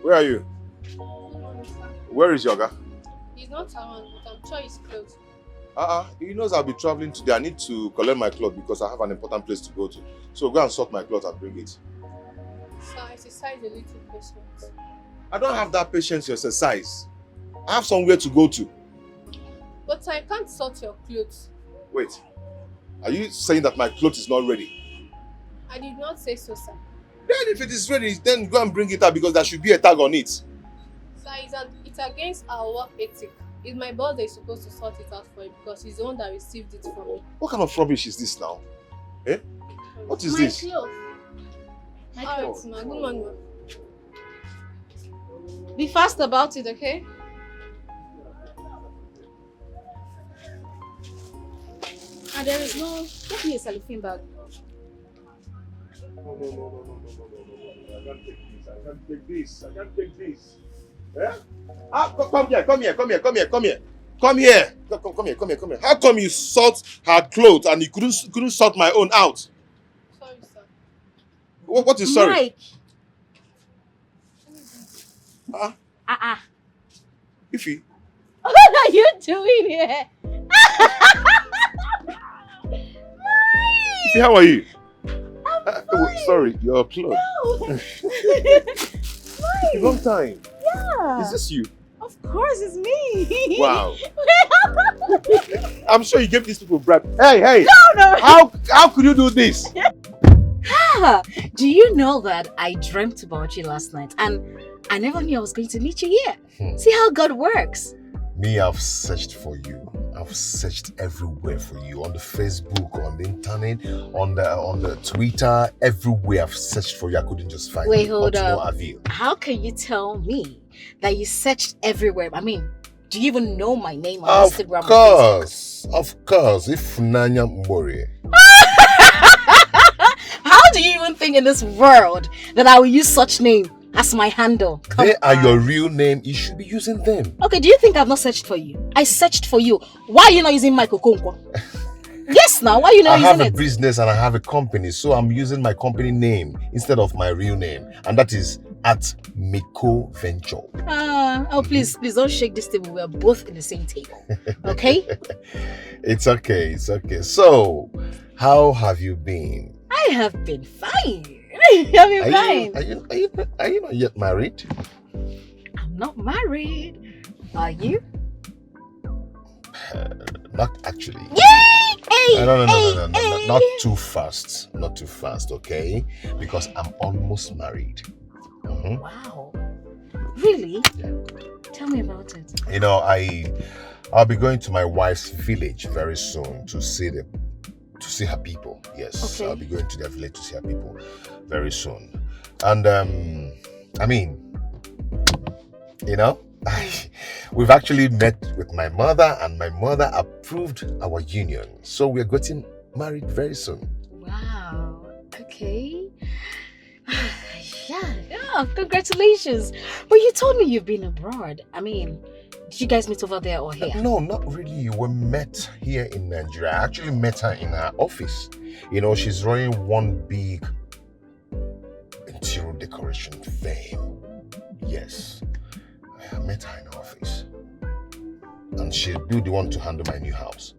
Where are you? Where is Yoga? He's not around, but I'm sure he's close. He knows I'll be traveling today. I need to collect my clothes because I have an important place to go to. So go and sort my clothes and bring it. So I exercise a little patience. I don't have that patience to exercise. I have somewhere to go to. But I can't sort your clothes. Wait. Are you saying that my clothes is not ready? I did not say so, sir. Then if it is ready, then go and bring it out because there should be a tag on it. Sir, it's against our work ethic. It's my boss that is supposed to sort it out for you because he's the one that received it from me. What kind of rubbish is this now? Eh? What is this? Clothes. Alright, ma. Good morning, ma. Be fast about it, okay? And there is no... Get me a cellophane bag. No. I can't take this. I can't take this. Eh? Come here. Come here. How come you sort her clothes and you couldn't sort my own out? Sorry, sir. What is sorry? Mike. Ify, What are you doing here? Ify, how are you? Sorry, your clothes. Long time. Yeah. Is this you? Of course, it's me. Wow. I'm sure you gave these people bribe. Hey! No. How could you do this? Do you know that I dreamt about you last night and I never knew I was going to meet you here? See how God works. Me, I've searched for you. I've searched everywhere for you. On the Facebook, on the internet, on the Twitter, everywhere I've searched for you. I couldn't just find you. Wait, hold No up. avail. How can you tell me that you searched everywhere? I mean, do you even know my name on Instagram? Of course. If Nanya Mbori. How do you even think in this world that I will use such name as my handle? They are your real name. You should be using them. Okay, do you think I've not searched for you? I searched for you. Why are you not using my Kokonkwo? Yes, now, why are you not I using have it? a business and I have a company, so I'm using my company name instead of my real name, and that is at Miko Venture. Please don't shake this table. We're both in the same table. Okay? It's okay. So, how have you been? I have been fine. I've been fine. Are you not yet married? I'm not married. Are you? Not actually. Yay! Hey! No. Hey! Not too fast. Not too fast, okay? Because I'm almost married. Wow. Really? Yeah. Tell me about it. You know, I'll be going to my wife's village very soon to see her people. Yes, Okay. I'll be going to their village to see her people very soon. And I mean, you know, we've actually met with my mother, and my mother approved our union. So we're getting married very soon. Wow. Okay. Yeah, congratulations. But you told me you've been abroad. I mean, did you guys meet over there or here? No, not really. We met here in Nigeria. I actually met her in her office. You know, she's running one big interior decoration firm. Yes. I met her in her office. And she'll be the one to handle my new house.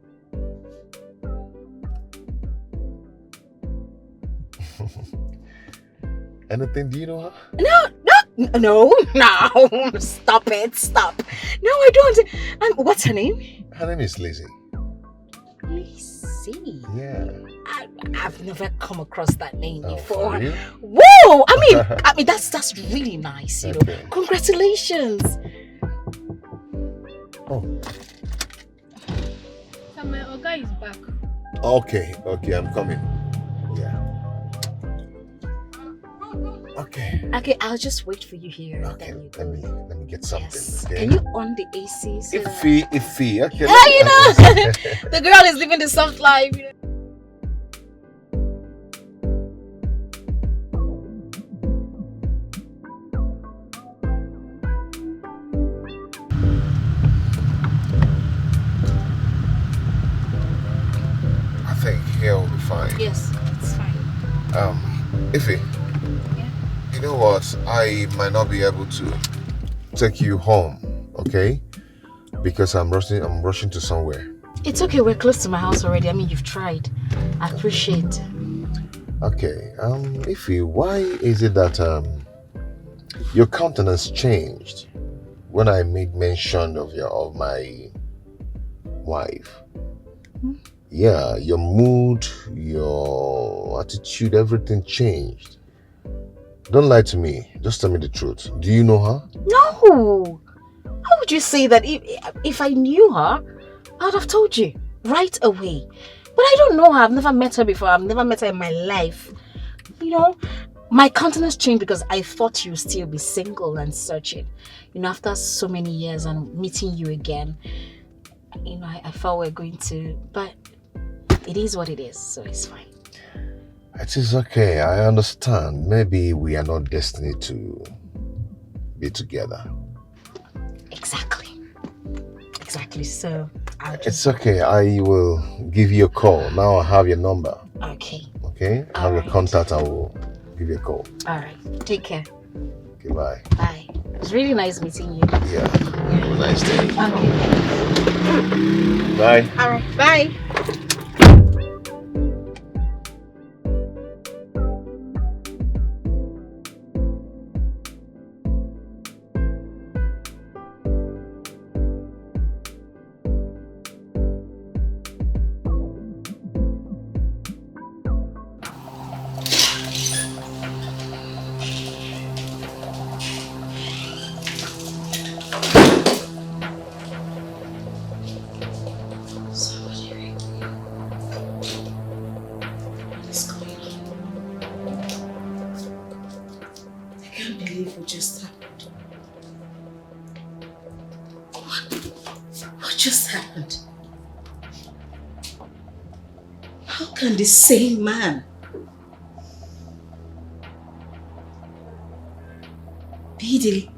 Anything? Do you know her? No. Stop it. No, I don't. What's her name? Her name is Lizzie. Lizzie. Yeah. I've never come across that name before. For real? Whoa! I mean that's really nice. You know. Okay. Congratulations. Oh. So my Oga is back. Okay, I'm coming. Yeah. Okay, I'll just wait for you here. Okay, let me get something. Yes. Okay. Can you on the AC? So Iffy. Okay. yeah, you know, the girl is living the soft life. You know? I think here will be fine. Yes, it's fine. Iffy. Yeah. You know what? I might not be able to take you home, okay? Because I'm rushing to somewhere. It's okay. We're close to my house already. I mean, you've tried. I appreciate. Okay. Iffy, why is it that your countenance changed when I made mention of my wife? Yeah, your mood, your attitude, everything changed. Don't lie to me. Just tell me the truth. Do you know her? No. How would you say that? If I knew her, I would have told you right away. But I don't know her. I've never met her before. I've never met her in my life. You know, my countenance changed because I thought you'd still be single and searching. You know, after so many years and meeting you again, you know, I thought we're going to, but it is what it is, so it's fine. It is okay. I understand. Maybe we are not destined to be together. Exactly. So It's okay. I will give you a call. Now I have your number. Okay. Okay? I have your contact. I will give you a call. All right. Take care. Okay, bye. Bye. It's really nice meeting you. Yeah. Have a nice day. Okay. Bye. All right. Bye. What just happened? What just happened? How can the same man be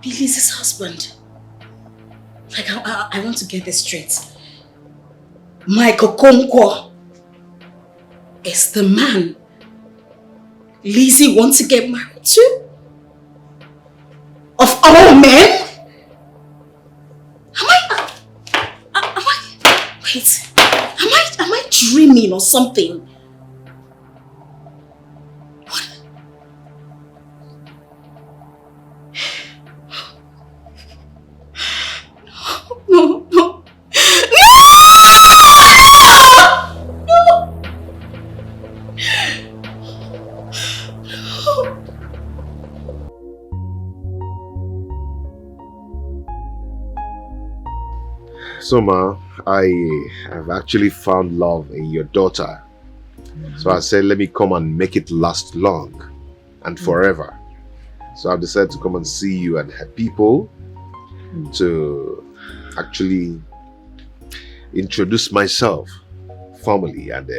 Liz's husband? Like, I want to get this straight. Michael Konkwo is the man Lizzie wants to get married to? Of all men? Wait, am I dreaming or something? What? No. So, Ma, I have actually found love in your daughter. So I said, let me come and make it last long and forever. So I've decided to come and see you and her people to actually introduce myself formally and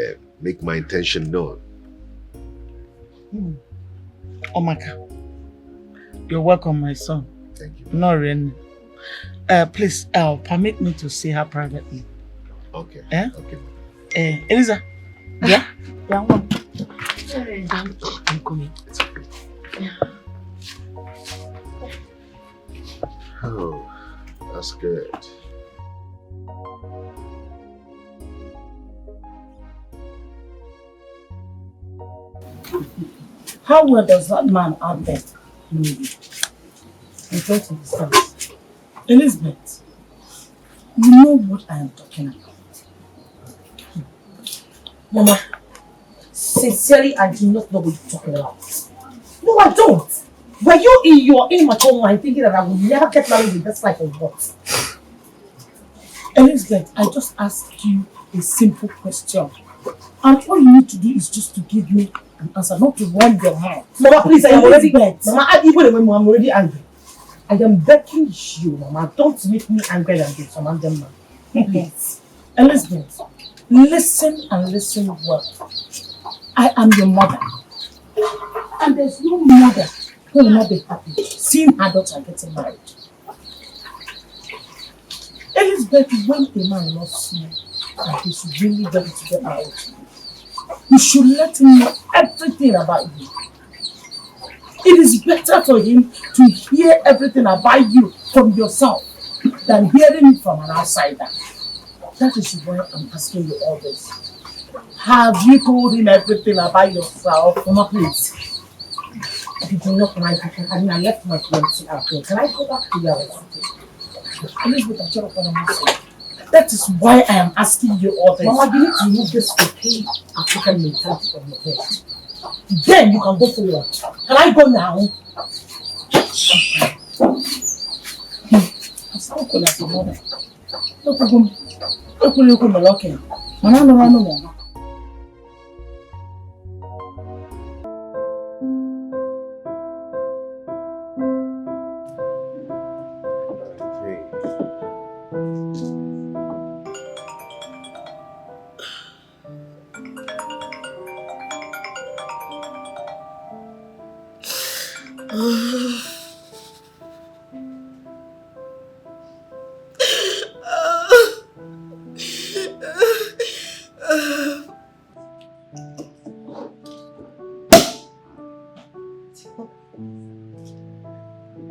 make my intention known. Omaka, you're welcome, my son. Thank you. Noreen. Please, permit me to see her privately. Okay. Okay. Eliza. Yeah? Yeah, I'm coming. Oh, that's good. How well does that man out there know you? I'm trying to discuss. Elizabeth, you know what I am talking about. Mama, sincerely, I do not know what you're talking about. No, I don't. Were you in your immature mind thinking that I would never get married in this life or what? Elizabeth, I just asked you a simple question. And all you need to do is just to give me an answer, not to run your mouth. Mama, please, I am already bent. Mama, even when I'm already angry. I am begging you, Mama, don't make me angry than this, Mama. Please. Elizabeth, listen and listen well. I am your mother. And there's no mother who will not be happy seeing her daughter getting married. Elizabeth, when a man loves you and he's really ready to get married to you, you should let him know everything about you. It is better for him to hear everything about you from yourself than hearing it from an outsider. That is why I'm asking you all this. Have you told him everything about yourself? Mama, please. If you do not mind, I left my fiancé out here. Can I go back to your house? Elizabeth, I'm sure what I'm saying. That is why I am asking you all this. Mama, you need to remove this okay African mentality from your head. Then you can go forward. Can I go now? I'm sorry for that, mother. No problem. No problem. No.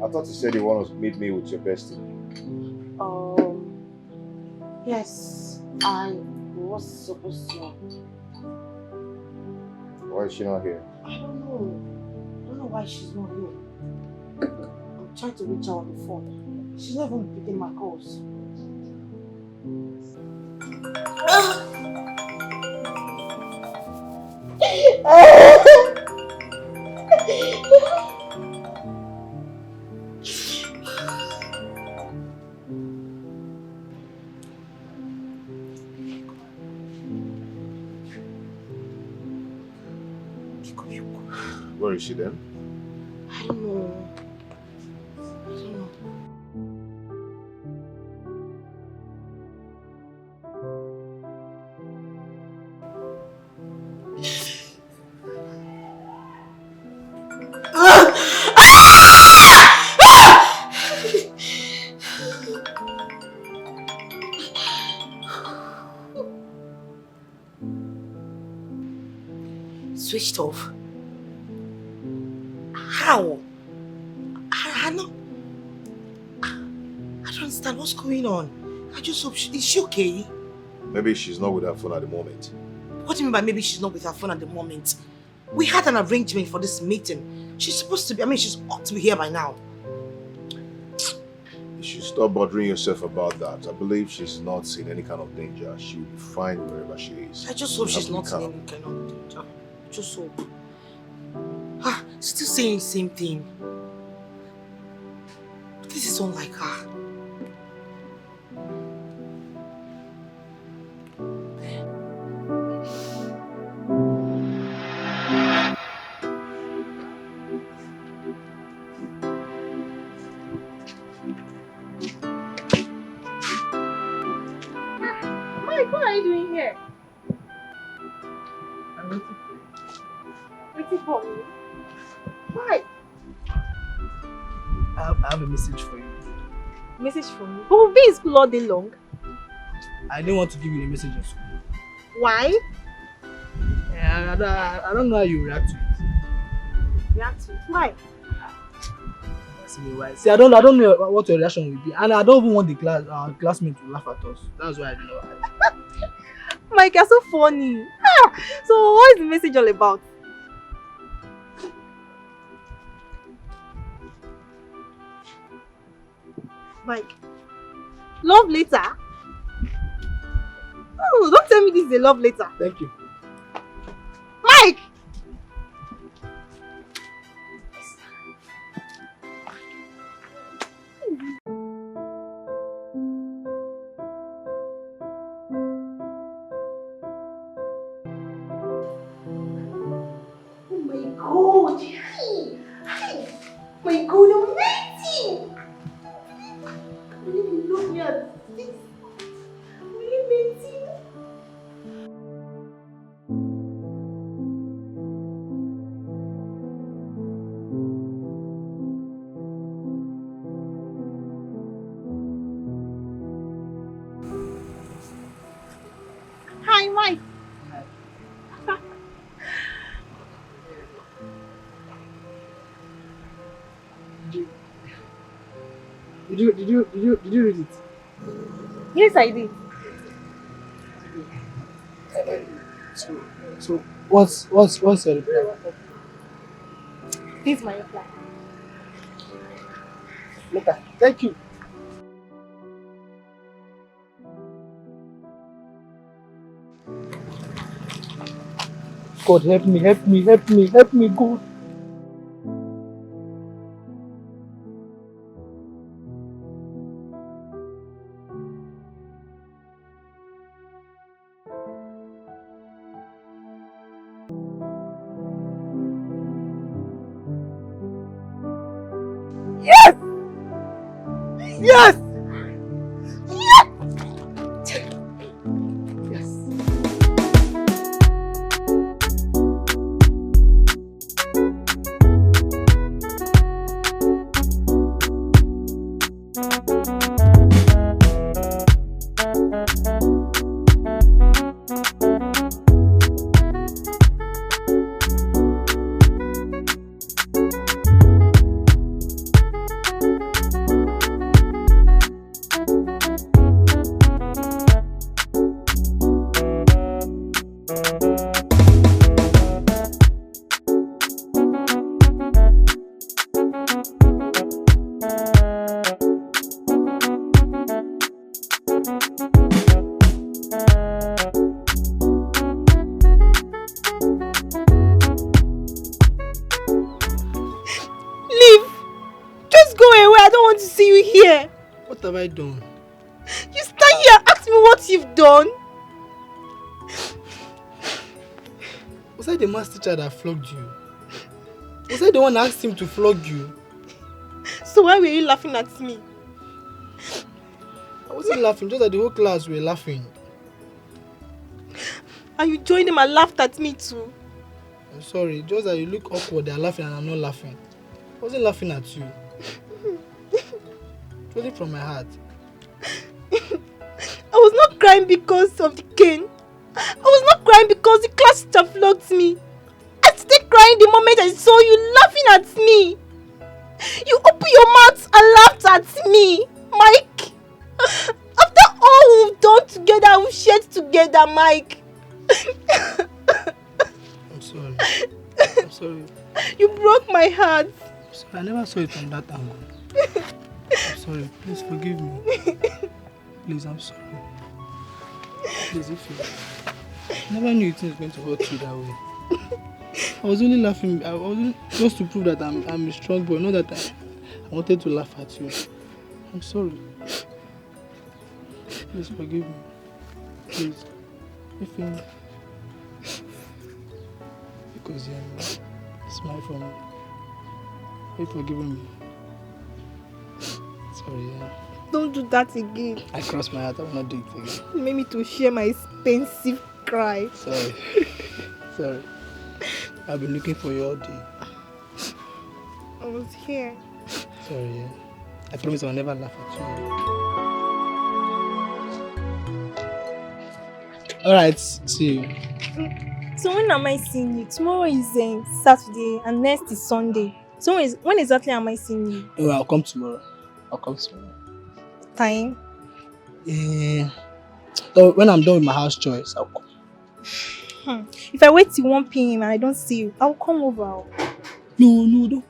I thought you said you want to meet me with your bestie. Yes, I was supposed to. Why is she not here? I don't know. I don't know why she's not here. I'm trying to reach her on the phone. She's not even picking my calls. Where is she then? I don't know. I don't know. Switched off. How? I don't understand what's going on. I just hope is she okay? Maybe she's not with her phone at the moment. What do you mean by maybe she's not with her phone at the moment? We had an arrangement for this meeting. She's supposed to be, she's ought to be here by now. You should stop bothering yourself about that. I believe she's not in any kind of danger. She'll be fine wherever she is. I just hope she's not in any kind of danger. Just hope. Still saying the same thing. But this is unlike her. Mike, what are you doing here? I'm waiting for you. Waiting for me? Why? I have a message for you. Message from me? But we'll be in school all day long. I didn't want to give you the message in school. Why? I don't know how you react to it. React to it? Why? See, I don't know what your reaction will be, and I don't even want the classmates to laugh at us. That's why I don't know. Mike, you're so funny. So what is the message all about? Mike, love letter? Oh, don't tell me this is a love letter. Thank you. Mike! Oh my god! Hi! Hi! My god, amazing! I really love you at this. Really amazing. Hi, Mike. Did you read it? Yes, I did. So what's your reply? This is my reply. Later. Thank you. God help me, God. Yes! Yes! see you here. What have I done? You stand here and ask me what you've done. Was I the math teacher that flogged you? Was I the one that asked him to flog you? So why were you laughing at me? I wasn't laughing, just that the whole class were laughing. And you joined them and laughed at me too. I'm sorry, just that you look awkward, they're laughing and I'm not laughing. I wasn't laughing at you. It wasn't from my heart. I was not crying because of the cane. I was not crying because the class teacher flogged me. I started crying the moment I saw you laughing at me. You opened your mouth and laughed at me, Mike. After all we've done together, we've shared together, Mike. I'm sorry. I'm sorry. You broke my heart. I'm sorry. I never saw it from that angle. I'm sorry. Please forgive me. Please, I'm sorry. Please, if you... I never knew it was going to hurt you that way. I was only laughing. I was just to prove that I'm a strong boy. Not that I wanted to laugh at you. I'm sorry. Please forgive me. Please. If you... Because smile for me. Are you forgiving me? Sorry, yeah. Don't do that again. I crossed my heart. I will not do it again. You made me to share my expensive cry. Sorry. Sorry. I've been looking for you all day. I was here. Sorry, yeah. I promise I'll never laugh at you. Alright, see you. So when am I seeing you? Tomorrow is Saturday and next is Sunday. So when exactly am I seeing you? Oh, I'll come tomorrow. Time? So when I'm done with my house chores, I'll come. If I wait till 1 p.m. and I don't see you, I'll come over. No, don't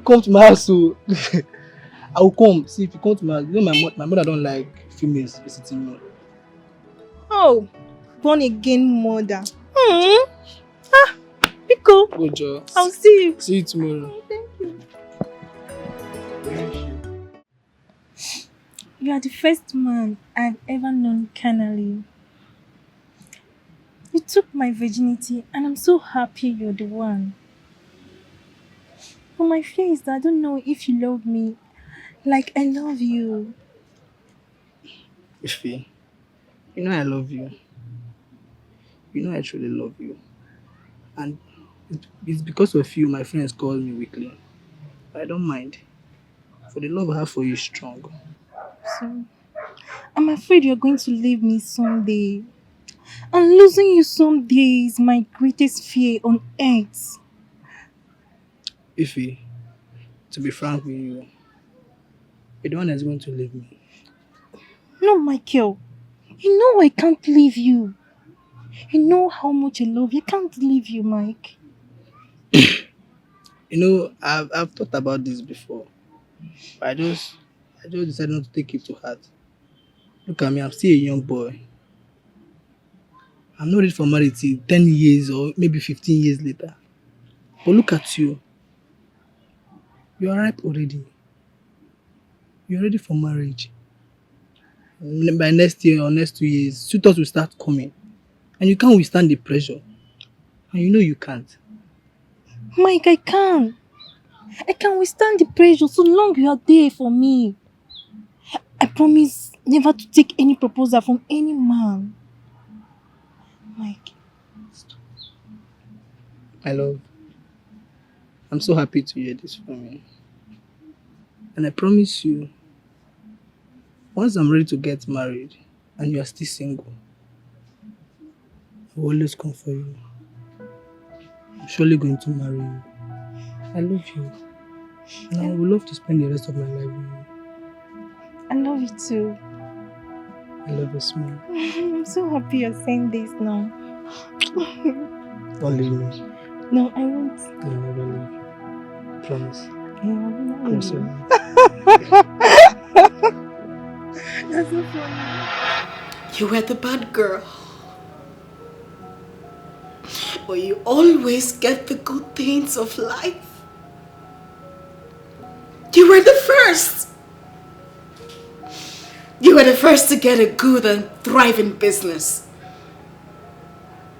come to my house. So I will come. See, if you come to my house, you know my mother don't like females visiting me. Oh, born again mother. Pico. Good job. I'll see you. See you tomorrow. Thank you. You are the first man I've ever known carnally. You took my virginity and I'm so happy you're the one. But my fear is that I don't know if you love me like I love you. Ife, you know I love you. You know I truly love you. And it's because of you my friends call me weakling. I don't mind. For the love I have for you is strong. So, I'm afraid you're going to leave me someday. And losing you someday is my greatest fear on earth. Ife, to be frank with you, you're the one that's going to leave me. No, Michael. You know I can't leave you. You know how much I love you. I can't leave you, Mike. You know, I've thought about this before. But I just decided not to take it to heart. Look at me, I'm still a young boy. I'm not ready for marriage till 10 years or maybe 15 years later. But look at you. You are ripe already. You're ready for marriage. By next year or next 2 years, suitors will start coming. And you can't withstand the pressure. And you know you can't. Mike, I can. I can withstand the pressure so long you are there for me. I promise never to take any proposal from any man. Mike. My love, I'm so happy to hear this from you. And I promise you, once I'm ready to get married and you are still single, I will always come for you. I'm surely going to marry you. I love you. And I would love to spend the rest of my life with you. I love you too. I love your smile. I'm so happy you're saying this now. Don't leave me. No, I won't. I'll never leave you. Promise. Yeah, Promise you. That's so funny. You were the bad girl. But you always get the good things of life. You were the first. You were the first to get a good and thriving business.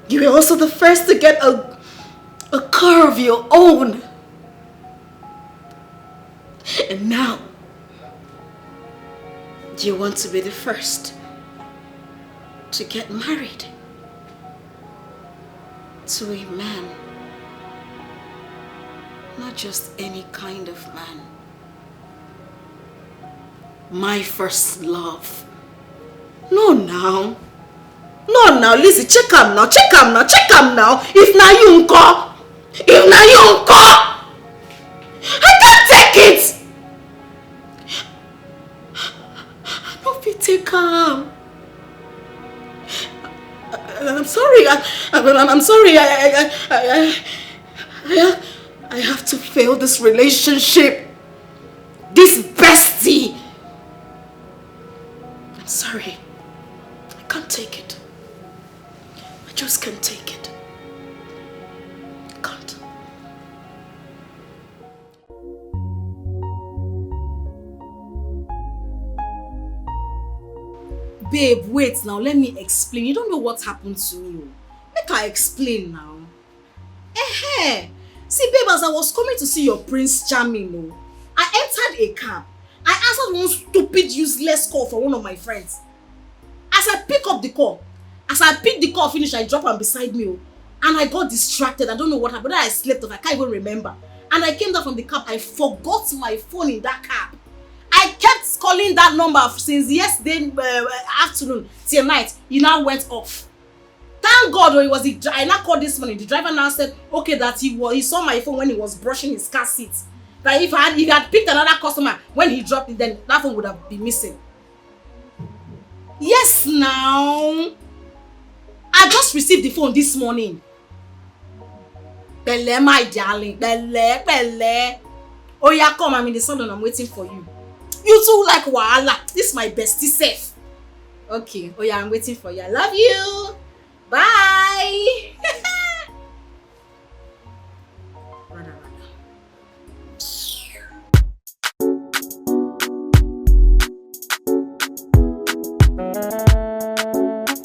You were also the first to get a car of your own. And now, you want to be the first to get married to a man. Not just any kind of man. My first love. No now. No now, Lizzie, check am now. If na you nko. I can't take it. I don't fit take am. I'm sorry. I'm sorry. I have to fail this relationship. This bestie. I'm sorry. I can't take it. I just can't take it. I can't. Babe, wait now. Let me explain. You don't know what happened to me. Make I explain now. See, babe, as I was coming to see your Prince Charming, I entered a cab. I answered one stupid, useless call from one of my friends. As I picked the call, finish, I dropped am beside me, and I got distracted. I don't know what happened. I slept off. I can't even remember. And I came down from the cab. I forgot my phone in that cab. I kept calling that number since yesterday afternoon till night. It now went off. Thank God, I now called this morning. The driver now said, okay, that he saw my phone when he was brushing his car seat. That if he had picked another customer when he dropped it, then that phone would have been missing. Yes, now. I just received the phone this morning. Bele, my darling. Bele. Oh yeah, come, I'm in the salon. I'm waiting for you. You too like wahala. This is my bestie safe. Okay. Oh yeah, I'm waiting for you. I love you. Bye.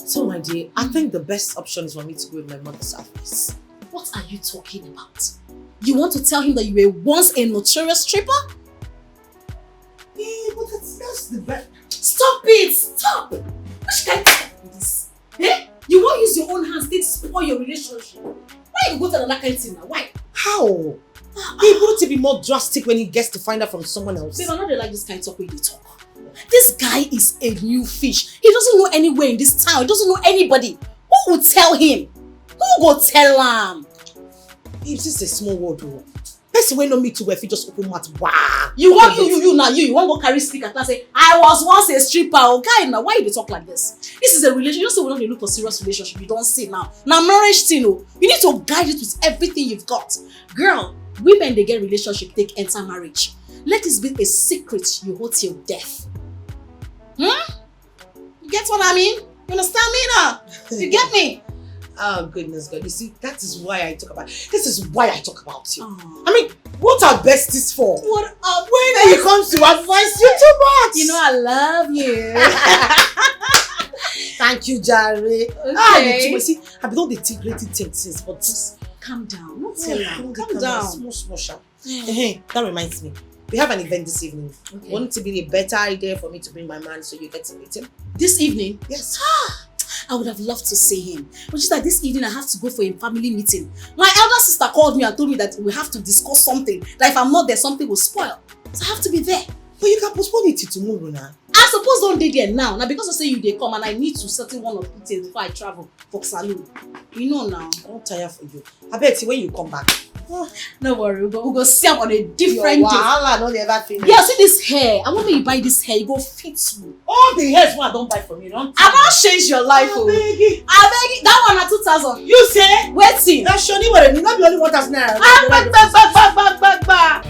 So my dear, I think the best option is for me to go with my mother's advice. What are you talking about? You want to tell him that you were once a notorious stripper? Yeah, but that's the best. Stop it! Stop! Which kind of stuff is this? Eh? You won't use your own hands to spoil your relationship. Why you go to another kind of thing now? Why? How? He wouldn't it be more drastic when he gets to find out from someone else? Babe, I'm not really like this kind of talk when they talk. This guy is a new fish. He doesn't know anywhere in this town. He doesn't know anybody. Who will tell him? Who will tell him? It's just a small world though. Person wey no meet to if he just open mouth. Wow. You want you want to go carry speaker and say, I was once a stripper. Okay, now why you talk like this? This is a relationship. You don't say we don't look for serious relationship. You don't see now. Now marriage thing, you need to guide it with everything you've got. Girl, women they get relationship, they enter marriage. Let this be a secret you hold till death. You get what I mean? You understand me now? You get me? Oh goodness God! You see, this is why I talk about you. I mean, what are besties for? What are when he comes to advise you too much? You know I love you. Thank you, Jare. Okay. You see, I've been all the integrated things, but just calm down. Not tell him. Calm down. Small sharp. Hey, that reminds me. We have an event this evening. Okay. Wouldn't it be a better idea for me to bring my man so you get to meet him? This evening? Yes. I would have loved to see him. But just like this evening, I have to go for a family meeting. My elder sister called me and told me that we have to discuss something. That if I'm not there, something will spoil. So I have to be there. But you can postpone it till tomorrow now. I suppose don't dey there now. Now because I say you they come and I need to settle one or two things before I travel for saloon. You know now. I don't tire for you. I bet when you come back. No worry, we'll go see him on a different day. Wahala no ever finish. Yeah, see this hair. I want me to buy this hair. You go fit you. All the hairs I don't buy from you. Don't. I don't change your life. I beg you. That one at 2,000. You say? Waiting. That's surely what it not be only 1,000 naira. Back.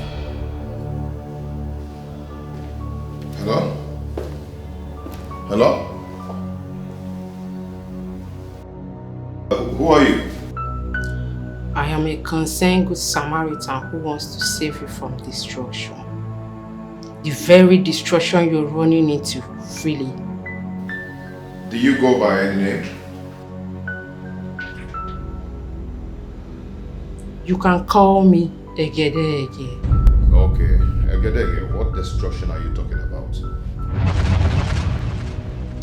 Hello? Hello? Who are you? I am a concerned good Samaritan who wants to save you from destruction. The very destruction you're running into freely. Do you go by any name? You can call me Egedege. Okay, Egedege, what destruction are you talking about?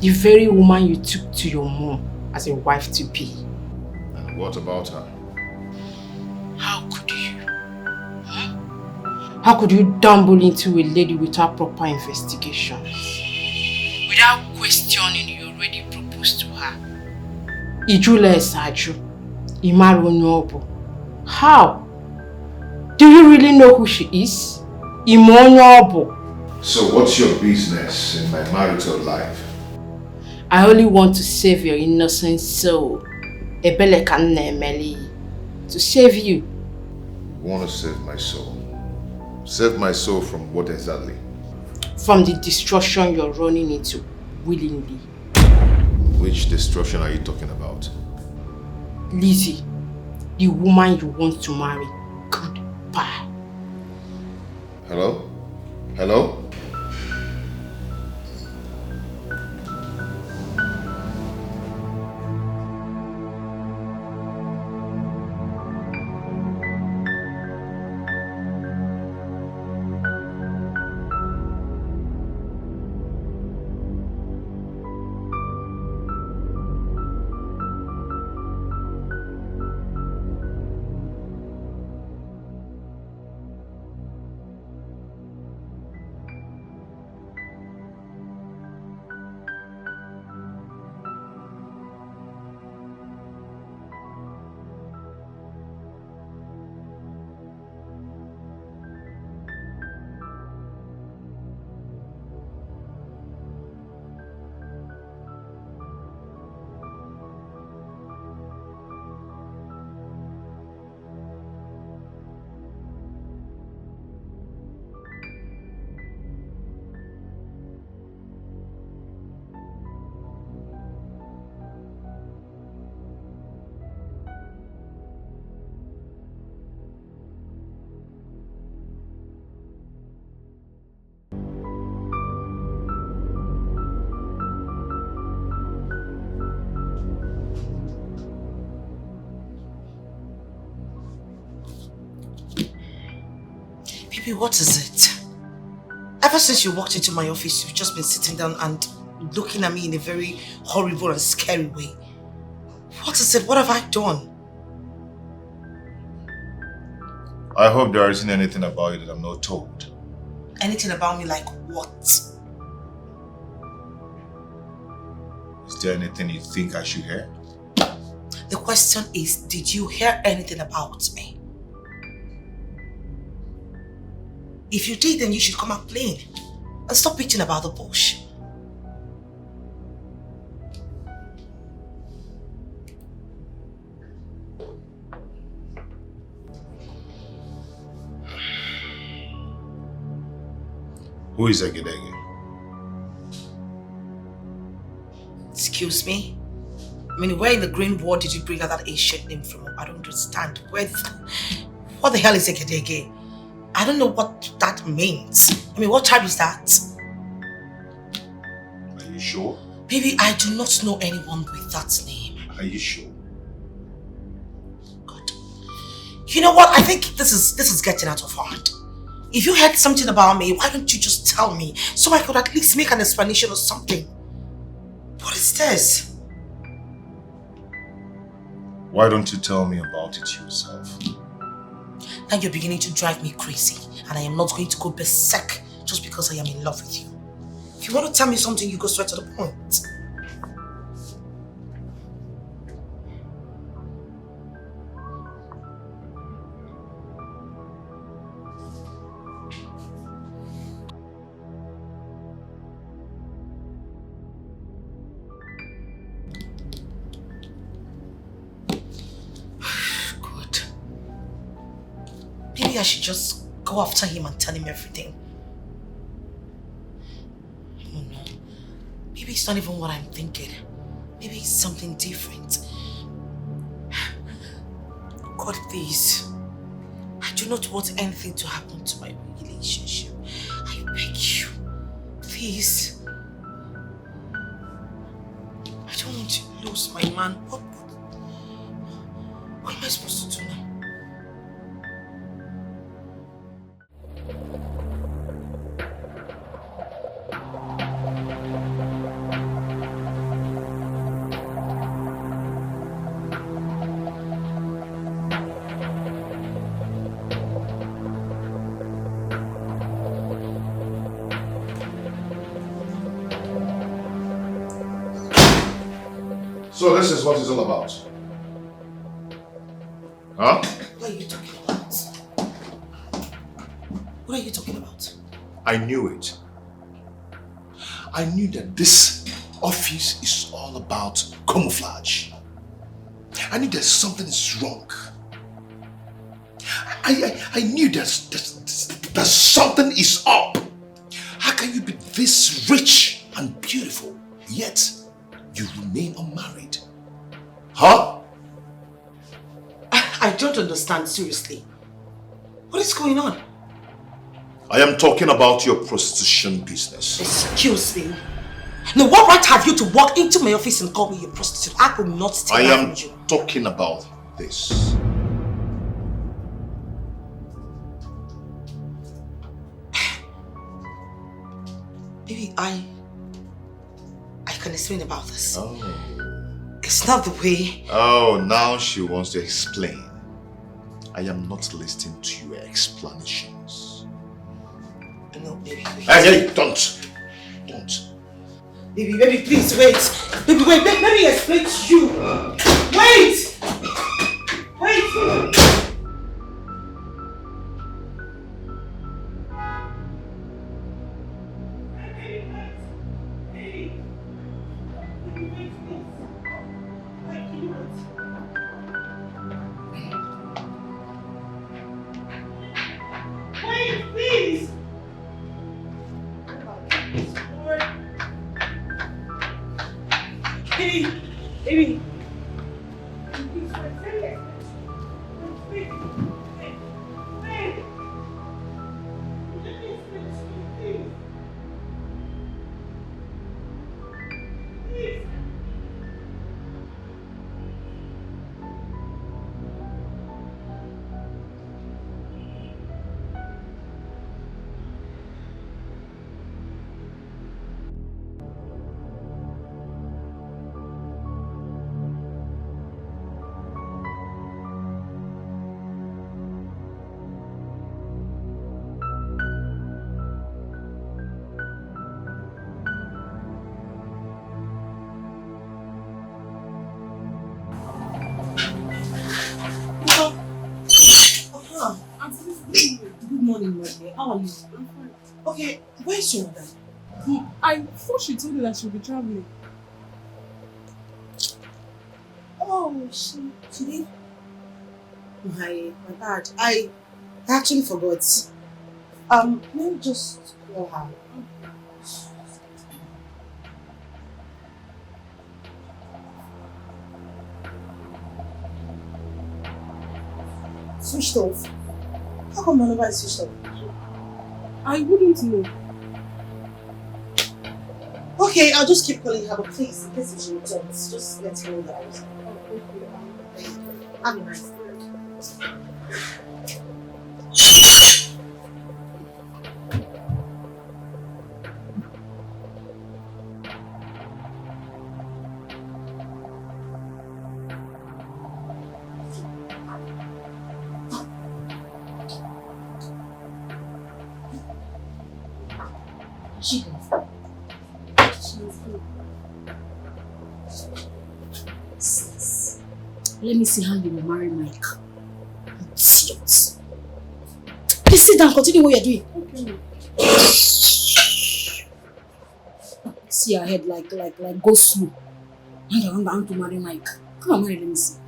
The very woman you took to your mom as a wife-to-be. And what about her? How could you? How could you dumble into a lady without proper investigations? Without questioning, you already proposed to her. Ijule Esaju, Imaru Nobu. How? Do you really know who she is? Imonyobo. So what's your business in my marital life? I only want to save your innocent soul. Ebele Kanemeli. To save you. You want to save my soul? Save my soul from what exactly? From the destruction you're running into willingly. Which destruction are you talking about? Lizzie, the woman you want to marry. Goodbye. Hello? Hello? Baby, what is it? Ever since you walked into my office, you've just been sitting down and looking at me in a very horrible and scary way. What is it? What have I done? I hope there isn't anything about you that I'm not told. Anything about me like what? Is there anything you think I should hear? The question is, did you hear anything about me? If you did, then you should come out plain and stop bitching about the bush. Who is Egedege? Excuse me? I mean, where in the green world did you bring out that ancient name from? I don't understand. What the hell is Egedege? I don't know what that means. I mean, what tribe is that? Are you sure? Baby, I do not know anyone with that name. Are you sure? God. You know what? I think this is getting out of hand. If you heard something about me, why don't you just tell me so I could at least make an explanation or something? What is this? Why don't you tell me about it yourself? Now you're beginning to drive me crazy, and I am not going to go berserk just because I am in love with you. If you want to tell me something, you go straight to the point. Maybe I should just go after him and tell him everything. I don't know. Maybe it's not even what I'm thinking. Maybe it's something different. God, please. I do not want anything to happen to my relationship. I beg you. Please. I don't want to lose my man. What am I supposed to do now? So this is what it's all about. Huh? What are you talking about? What are you talking about? I knew it. I knew that this office is all about camouflage. I knew that something is wrong. I knew that something is up. How can you be this rich and beautiful, yet you remain unmarried? Huh? I don't understand, seriously. What is going on? I am talking about your prostitution business. Excuse me. Now, what right have you to walk into my office and call me a prostitute? I could not stay I am with you. talking about this. Baby, I can explain about this. Oh. It's not the way. Oh, now she wants to explain. I am not listening to your explanations. No, baby, wait. Hey, don't. Baby, please, wait. Baby, wait, let me explain to you. Wait! Good morning, my dear. How are you? I'm fine. Okay, where's your mother? I thought she told you that she'll be traveling. Oh, she did? My bad. I actually forgot. Let me just call her. Switched off. How come my number is switched off? I wouldn't know. Okay, I'll just keep calling her, but please, in case she returns, just let her know that I was. Have a nice day. Let me see how you will marry Mike. Idiot. Please sit down, continue what you're doing. Okay. See your head like go slow. I'm going to marry Mike. Come on, marry, let me see.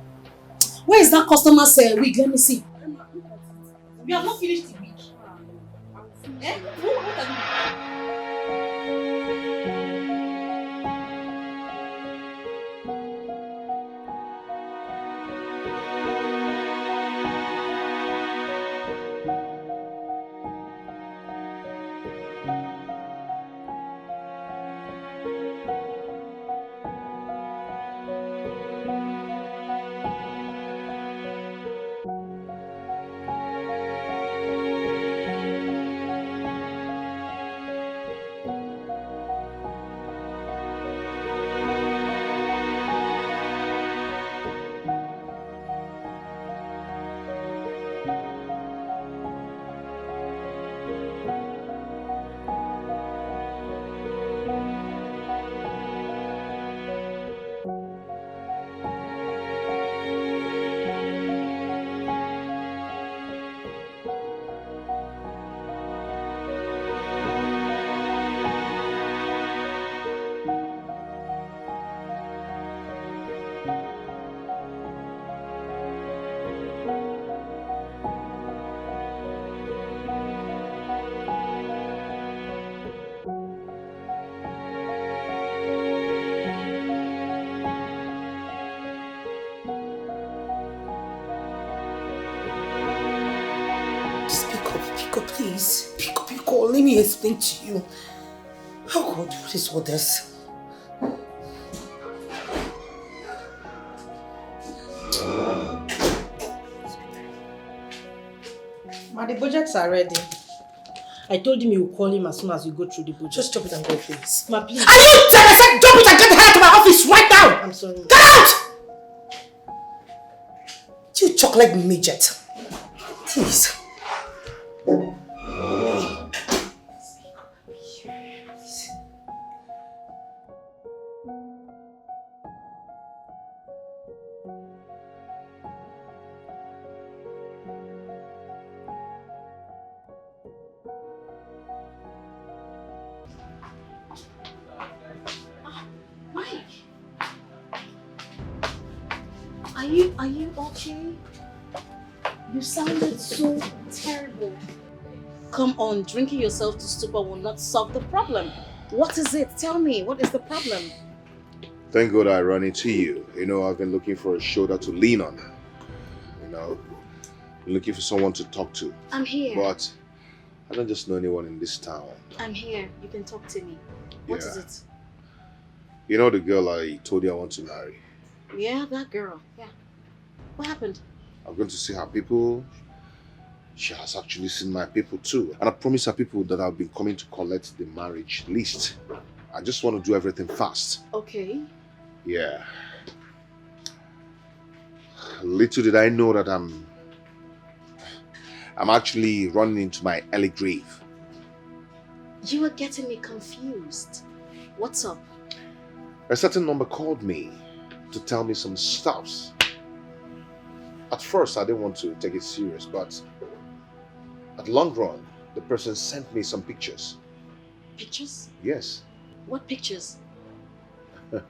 Where is that customer's wig? Let me see. We have not finished the wig. Eh? What are you? Pico, please. Pico, let me explain to you. Oh God, what is all this? Ma, the budgets are ready. I told him you will call him as soon as you go through the budget. Just drop it and go, please. Ma, please. Are you dead? I said drop it and get the hell out of my office right now! I'm sorry. Get out! You chocolate midget. Please. Are you okay? You sounded so terrible. Come on, drinking yourself to stupor will not solve the problem. What is it? Tell me, what is the problem? Thank God I ran into you. You know, I've been looking for a shoulder to lean on. You know, looking for someone to talk to. I'm here. But I don't just know anyone in this town. I'm here. You can talk to me. What is it? You know the girl I told you I want to marry? Yeah, that girl. Yeah. What happened? I'm going to see her people. She has actually seen my people too. And I promised her people that I've been coming to collect the marriage list. I just want to do everything fast. Okay. Yeah. Little did I know that I'm actually running into my early grave. You are getting me confused. What's up? A certain number called me to tell me some stuffs. At first, I didn't want to take it serious, but at long run, the person sent me some pictures. Pictures? Yes. What pictures? Can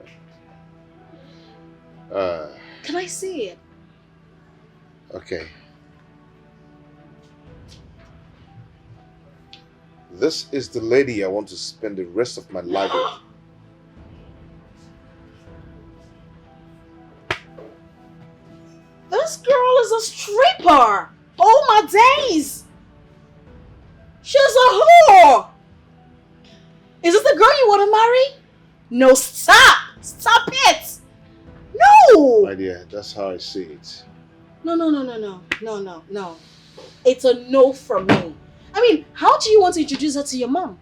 I see it? Okay. This is the lady I want to spend the rest of my life with. This girl is a stripper! Oh my days! She's a whore! Is this the girl you want to marry? No, stop! Stop it! No! My dear, that's how I see it. No. It's a no from me. I mean, how do you want to introduce her to your mom?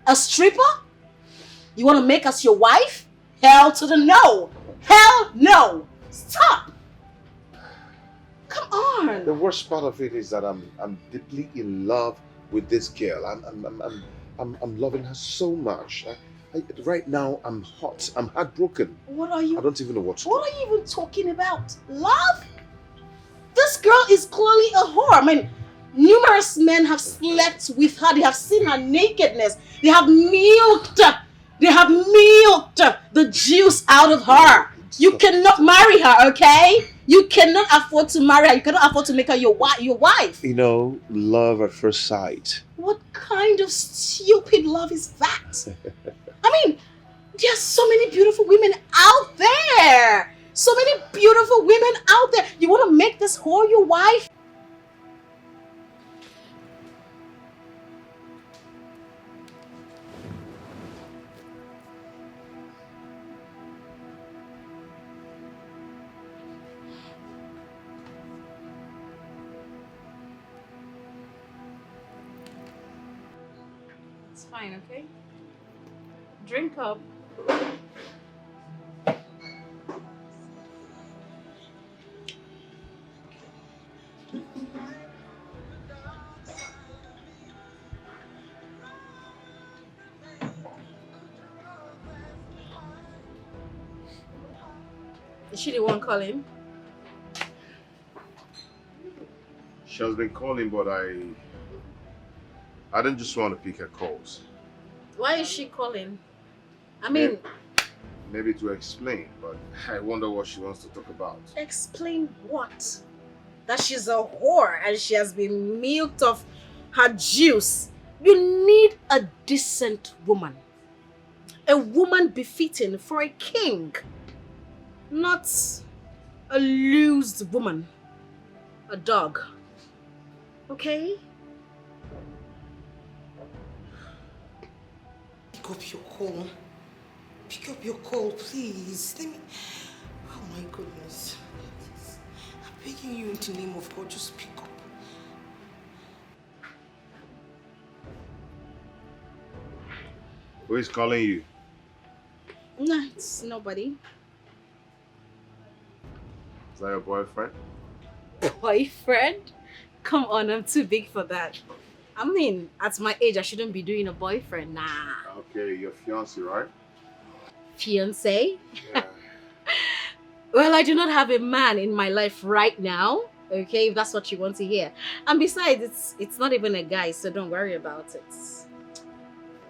A stripper? You want to make us your wife? Hell to the no! Hell no! Stop! Come on! The worst part of it is that I'm deeply in love with this girl. I'm loving her so much. Right now, I'm hot. I'm heartbroken. What are you? I don't even know what to do. What are you even talking about? Love? This girl is clearly a whore. I mean, numerous men have slept with her. They have seen her nakedness. They have milked the juice out of her. You cannot marry her, okay? You cannot afford to marry her. You cannot afford to make her your wife. You know, love at first sight. What kind of stupid love is that? I mean, there are so many beautiful women out there. So many beautiful women out there. You want to make this whore your wife? It's fine, okay? Drink up. Is she the one calling? She has been calling, but I didn't just want to pick her calls. Why is she calling? I mean, Maybe to explain, but I wonder what she wants to talk about. explain what? That she's a whore and she has been milked of her juice. You need a decent woman. A woman befitting for a king. Not a loose woman. A dog. Okay? Pick up your call. Pick up your call, please. Let me... Oh my goodness. Please. I'm begging you in the name of God, just pick up. Who is calling you? No, it's nobody. Is that your boyfriend? Boyfriend? Come on, I'm too big for that. I mean, at my age, I shouldn't be doing a boyfriend. Nah. Okay, your fiancé, right? Fiancé? Yeah. Well, I do not have a man in my life right now. Okay, if that's what you want to hear. And besides, it's not even a guy, so don't worry about it.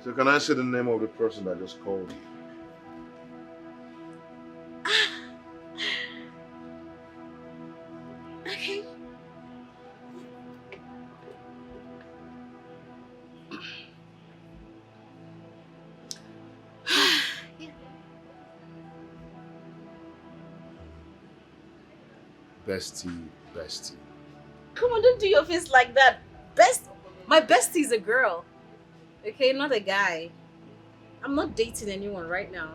So can I say the name of the person that just called you? Okay. Bestie. Come on, don't do your face like that. My bestie is a girl. Okay, not a guy. I'm not dating anyone right now.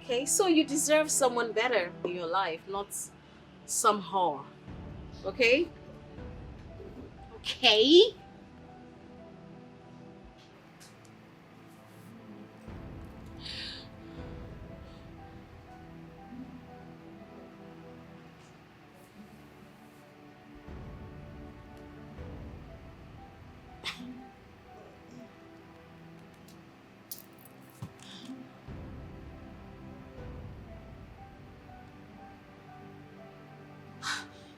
Okay, so you deserve someone better in your life, not some whore. Okay? Okay?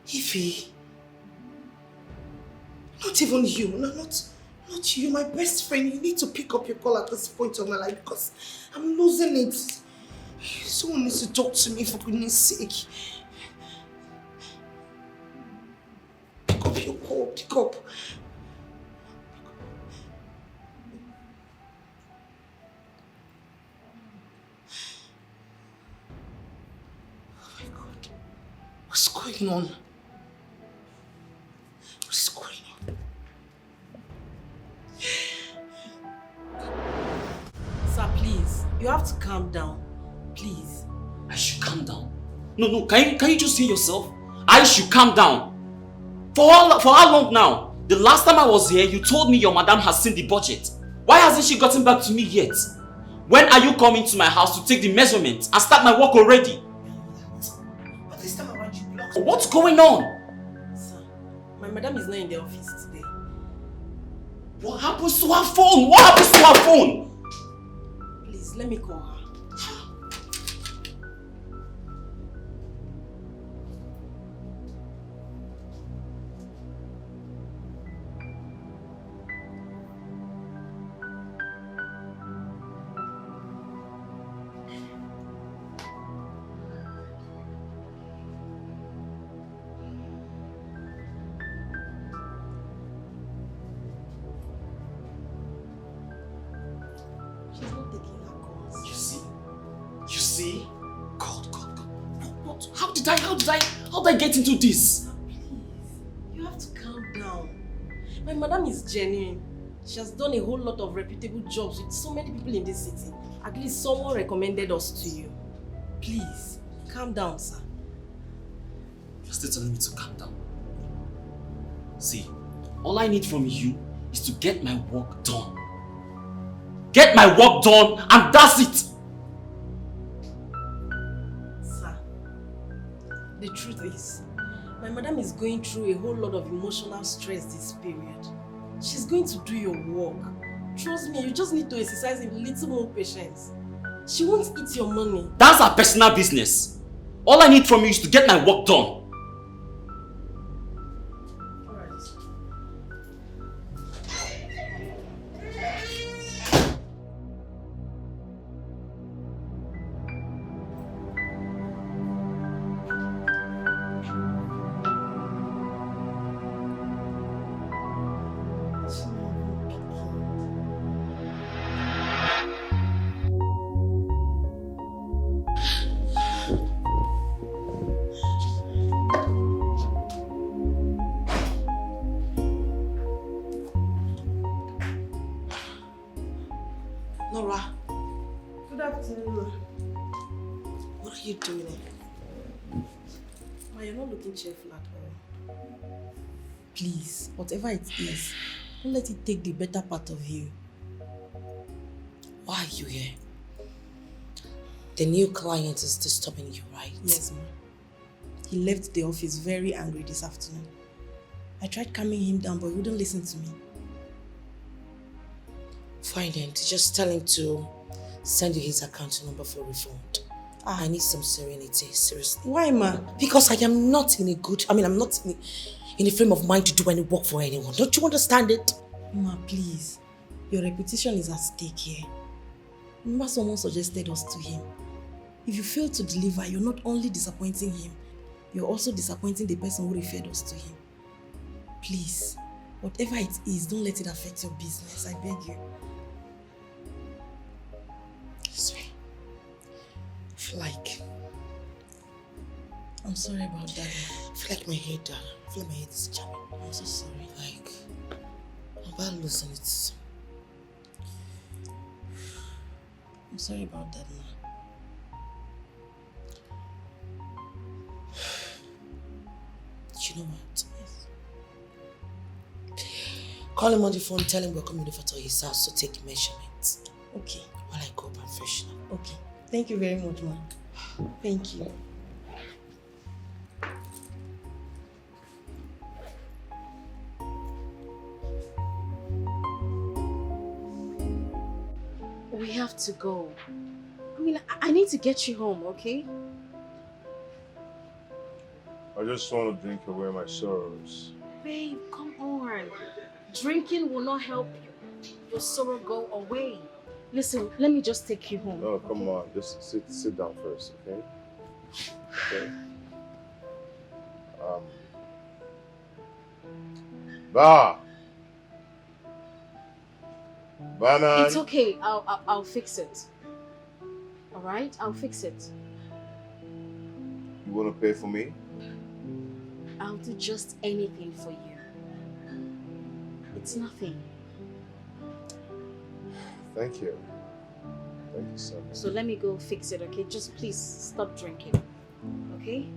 Ify, not even you, not you, my best friend. You need to pick up your call at this point of my life because I'm losing it. Someone needs to talk to me for goodness sake. Pick up your call, pick up. Oh my God, what's going on? What's going on? Sir, please, you have to calm down. Please. I should calm down. No, can you just hear yourself? I should calm down. For how long now? The last time I was here, you told me your madam has seen the budget. Why hasn't she gotten back to me yet? When are you coming to my house to take the measurements and start my work already? But this time around you blocked. What's going on? Sir, my madam is not in the office today. What happens to her phone? What happens to her phone? Please, let me call her. She's not taking her calls. You see? God. What? How did I get into this? Please, you have to calm down. My madam is genuine. She has done a whole lot of reputable jobs with so many people in this city. At least someone recommended us to you. Please, calm down, sir. You're still telling me to calm down. See, all I need from you is to get my work done. Get my work done and that's it. Sir, the truth is, my madam is going through a whole lot of emotional stress this period. She's going to do your work. Trust me, you just need to exercise a little more patience. She won't eat your money. That's her personal business. All I need from you is to get my work done. Nora, Good afternoon. what are you doing? Ma, you're not looking cheerful at all. Please, whatever it is, don't let it take the better part of you. Why are you here? The new client is disturbing you, right? Yes, ma'am. He left the office very angry this afternoon. I tried calming him down, but he wouldn't listen to me. Fine then, just tell him to send you his account number for refund. I need some serenity, seriously. Why, ma? Because I am not in a good, I'm not in a frame of mind to do any work for anyone. Don't you understand it? Ma, please. Your reputation is at stake here. Remember someone suggested us to him. If you fail to deliver, you're not only disappointing him, you're also disappointing the person who referred us to him. Please, whatever it is, don't let it affect your business. I beg you. Sorry. I feel like... I'm sorry about that. I feel like my head is jamming. I'm so sorry. Like, I'm about losing it. I'm sorry about that, ma. You know what? Yes. Call him on the phone, tell him we're coming over to his house to take measurements. Okay. While I go up and freshen up. Okay. Thank you very much, ma. Thank you. We have to go. I need to get you home, okay? I just want to drink away my sorrows. Babe, come on. Drinking will not help your sorrow go away. Listen, let me just take you home. No, come on. Just sit down first, okay? Okay. Banana. It's okay. I'll fix it. All right? I'll fix it. You want to pay for me? I'll do just anything for you. It's nothing. Thank you. Thank you so much. So let me go fix it, okay? Just please stop drinking. Okay?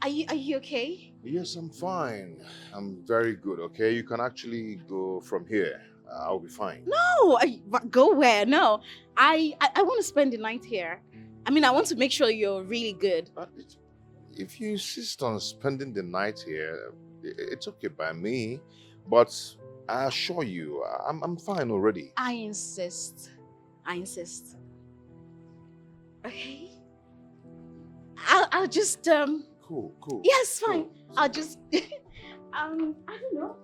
Are you okay? Yes, I'm fine. I'm very good, okay? You can actually go from here. I'll be fine. No, go where? No, I want to spend the night here. I want to make sure you're really good. If you insist on spending the night here, it's okay by me. But I assure you, I'm fine already. I insist. Okay? I'll just Cool. Yes, fine. I'll just I don't know.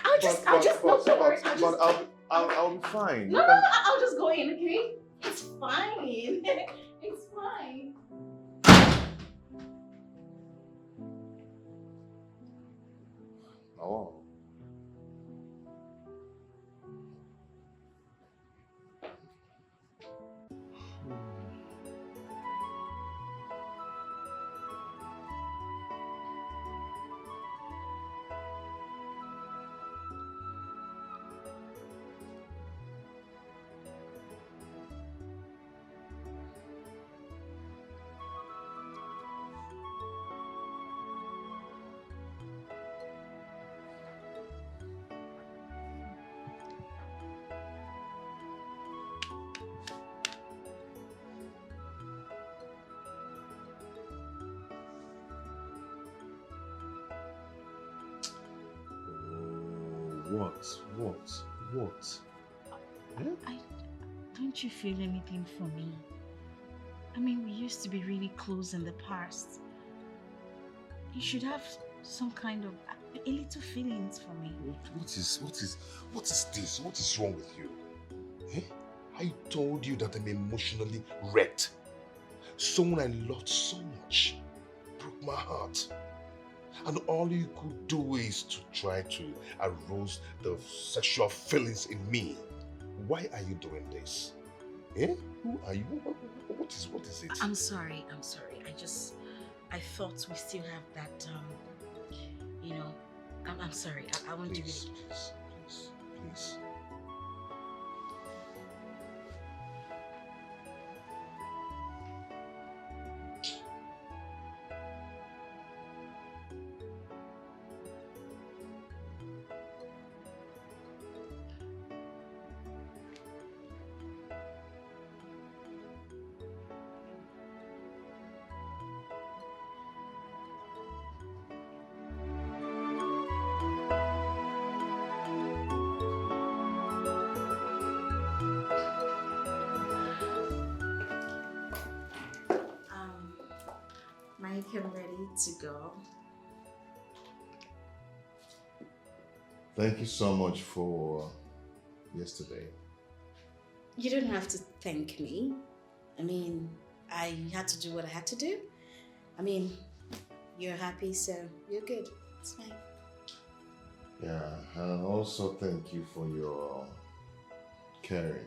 I'll just no, don't worry. I'll be fine. No, I'll just go in, okay? It's fine. It's fine. Oh. What? Don't you feel anything for me? I mean, we used to be really close in the past. You should have some kind of a little feelings for me. What is this? What is wrong with you? Eh? I told you that I'm emotionally wrecked. Someone I loved so much broke my heart. And all you could do is to try to arouse the sexual feelings in me. Why are you doing this? Eh? Who are you? What is it? I'm sorry. I thought we still have that, I'm sorry. I won't do it. Please. Mike, I'm ready to go. Thank you so much for yesterday. You don't have to thank me. I mean, I had to do what I had to do. I mean, you're happy, so you're good. It's fine. Yeah, and also thank you for your caring.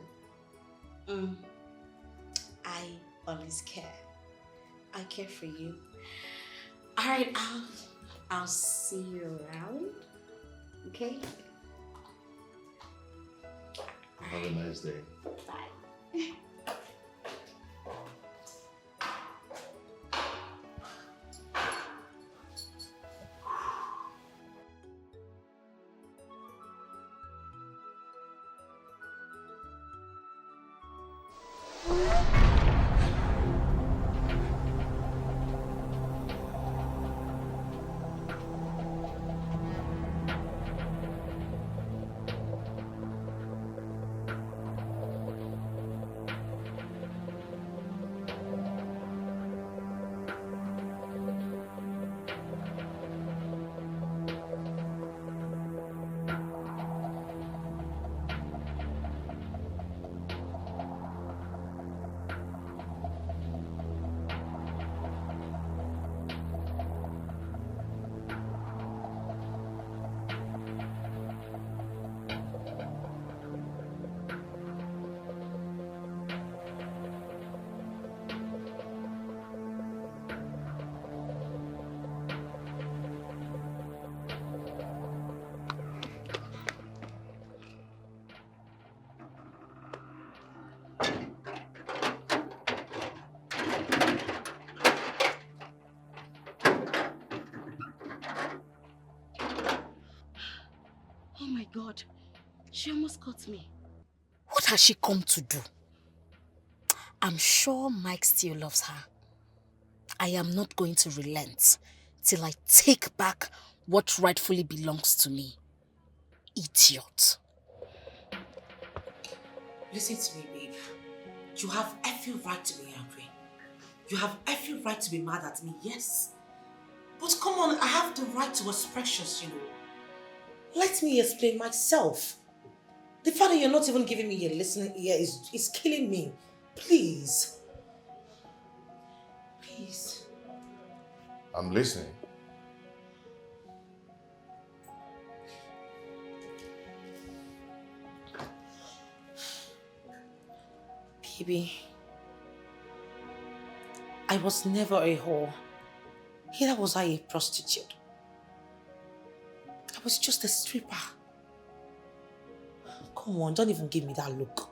I always care. I care for you. All right, I'll see you around. Okay? Have a nice day. Bye. Oh my God, she almost caught me. What has she come to do? I'm sure Mike still loves her. I am not going to relent till I take back what rightfully belongs to me. Idiot. Listen to me, babe. You have every right to be angry. You have every right to be mad at me, yes. But come on, I have the right to expressions, you know. Let me explain myself. The fact that you're not even giving me a listening ear is killing me. Please. Please. I'm listening. Baby, I was never a whore. Neither was I a prostitute. I was just a stripper. Come on, don't even give me that look.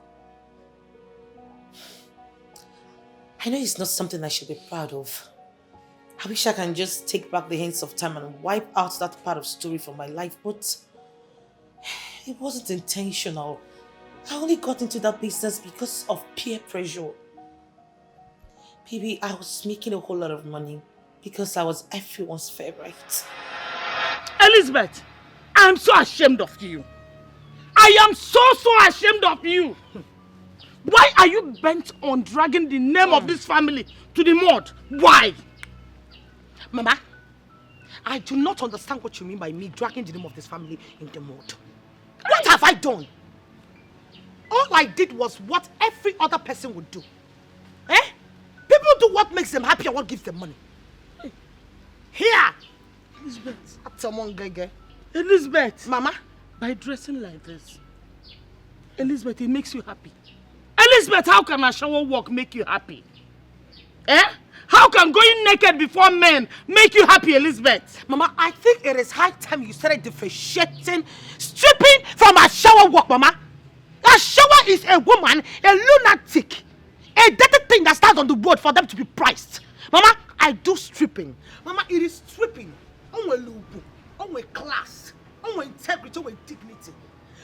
I know it's not something I should be proud of. I wish I can just take back the hands of time and wipe out that part of story from my life, but it wasn't intentional. I only got into that business because of peer pressure. Baby, I was making a whole lot of money because I was everyone's favorite. Elizabeth, I'm so ashamed of you. I am so ashamed of you. Why are you bent on dragging the name of this family to the mud? Why? Mama, I do not understand what you mean by me dragging the name of this family in the mud. What have I done? All I did was what every other person would do. Eh? People do what makes them happy and what gives them money. Here! Elizabeth. That's someone gege. Elizabeth. Mama. By dressing like this, Elizabeth, it makes you happy. Elizabeth, how can a shower walk make you happy? Eh? How can going naked before men make you happy, Elizabeth? Mama, I think it is high time you started differentiating stripping from a shower walk, Mama. A shower is a woman, a lunatic, a dirty thing that stands on the road for them to be priced. Mama, I do stripping. Mama, it is stripping. On a lubu, on a class, on integrity, on dignity.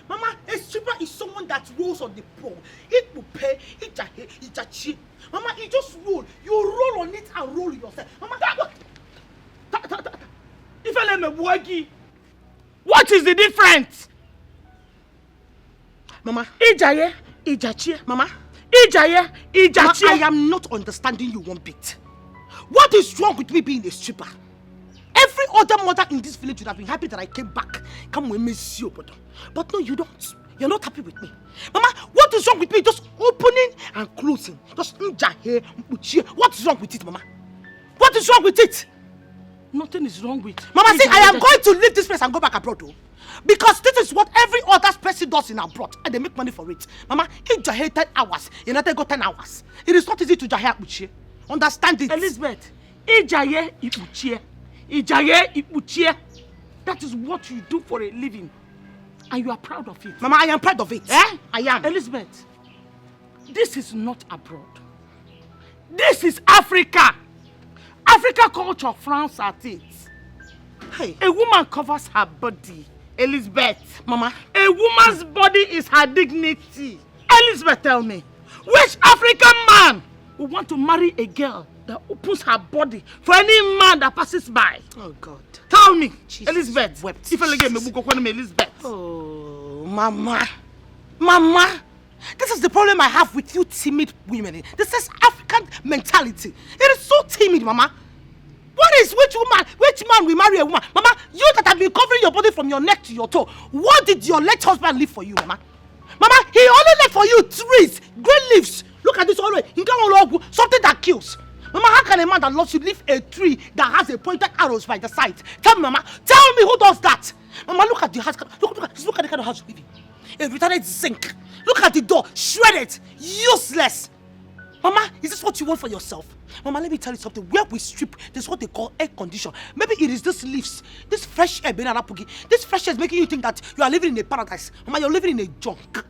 Mama, a stripper is someone that rolls on the pole. It will pay, it's a cheap. Mama, it just roll. You roll on it and roll yourself. Mama, if I let me work, what is the difference? Mama, Ijaye, Ijachi. Mama, Ijaye, Ijachi. Mama, I am not understanding you one bit. What is wrong with me being a stripper? Every other mother in this village would have been happy that I came back. Come with me, see, but no, you don't. You're not happy with me. Mama, what is wrong with me? Just opening and closing. Just njahe, mpuchie. What is wrong with it, Mama? What is wrong with it? Nothing is wrong with it. Mama, see, I am going to leave this place and go back abroad, though. Because this is what every other person does in abroad, and they make money for it. Mama, if jahe 10 hours, United got 10 hours. It is not easy to jahe mpuchie. Understand it. Elizabeth, ijaye ipuchie. Ijaye ipuchie. That is what you do for a living. And you are proud of it. Mama, I am proud of it. Eh? I am. Elizabeth, this is not abroad. This is Africa. Africa culture frowns at it. Hey. A woman covers her body. Elizabeth. Mama. A woman's body is her dignity. Elizabeth, tell me, which African man would want to marry a girl that opens her body for any man that passes by? Oh God. Tell me, Jesus Elizabeth. wept. If I get me, Elizabeth. Oh, Mama. Mama. This is the problem I have with you timid women. This is African mentality. It is so timid, Mama. Which man will marry a woman? Mama, you that have been covering your body from your neck to your toe, what did your late husband leave for you, Mama? Mama, he only left for you trees, green leaves. Look at this always. Something that kills. Mama, how can a man that loves you leave a tree that has a pointed arrows by the side? Tell me, Mama. Tell me who does that. Mama, look at the house. Look at the kind of house you live in. A retarded zinc. Look at the door. Shredded. Useless. Mama, is this what you want for yourself? Mama, let me tell you something. Where we strip, there's what they call air condition. Maybe it is this leaves, this fresh air, this fresh air is making you think that you are living in a paradise. Mama, you're living in a junk.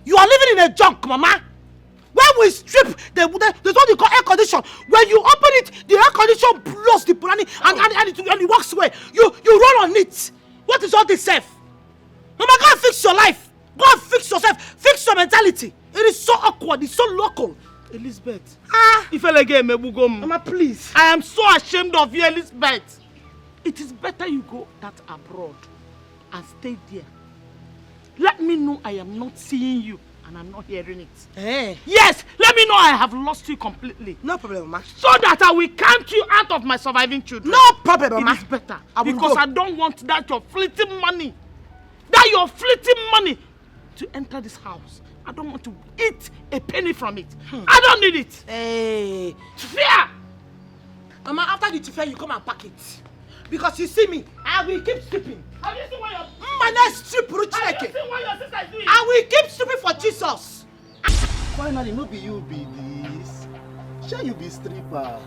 You are living in a junk, Mama. When we strip, there's what they call air condition. When you open it, the air condition blows the planning and it walks away. You roll on it. What is all this self? Mama, go and fix your life. Go and fix yourself. Fix your mentality. It is so awkward. It's so local. Elizabeth. If I get me, Mama, please. I am so ashamed of you, Elizabeth. It is better you go that abroad and stay there. Let me know I am not seeing you and I'm not hearing it. Eh? Yes, let me know I have lost you completely. No problem, Mama. So that I will count you out of my surviving children. No problem, Mama. It is better. I will Because go. I don't want that your fleeting money. That your fleeting money to enter this house. I don't want to eat a penny from it. I don't need it. Hey. Fear! Mama, after the fair, you come and pack it. Because you see me, I will keep stripping. Have you seen what your... My next strip, Have you seen what your sister is doing? I will keep stripping for Jesus. Finally, no be you be this. Sure you be stripper.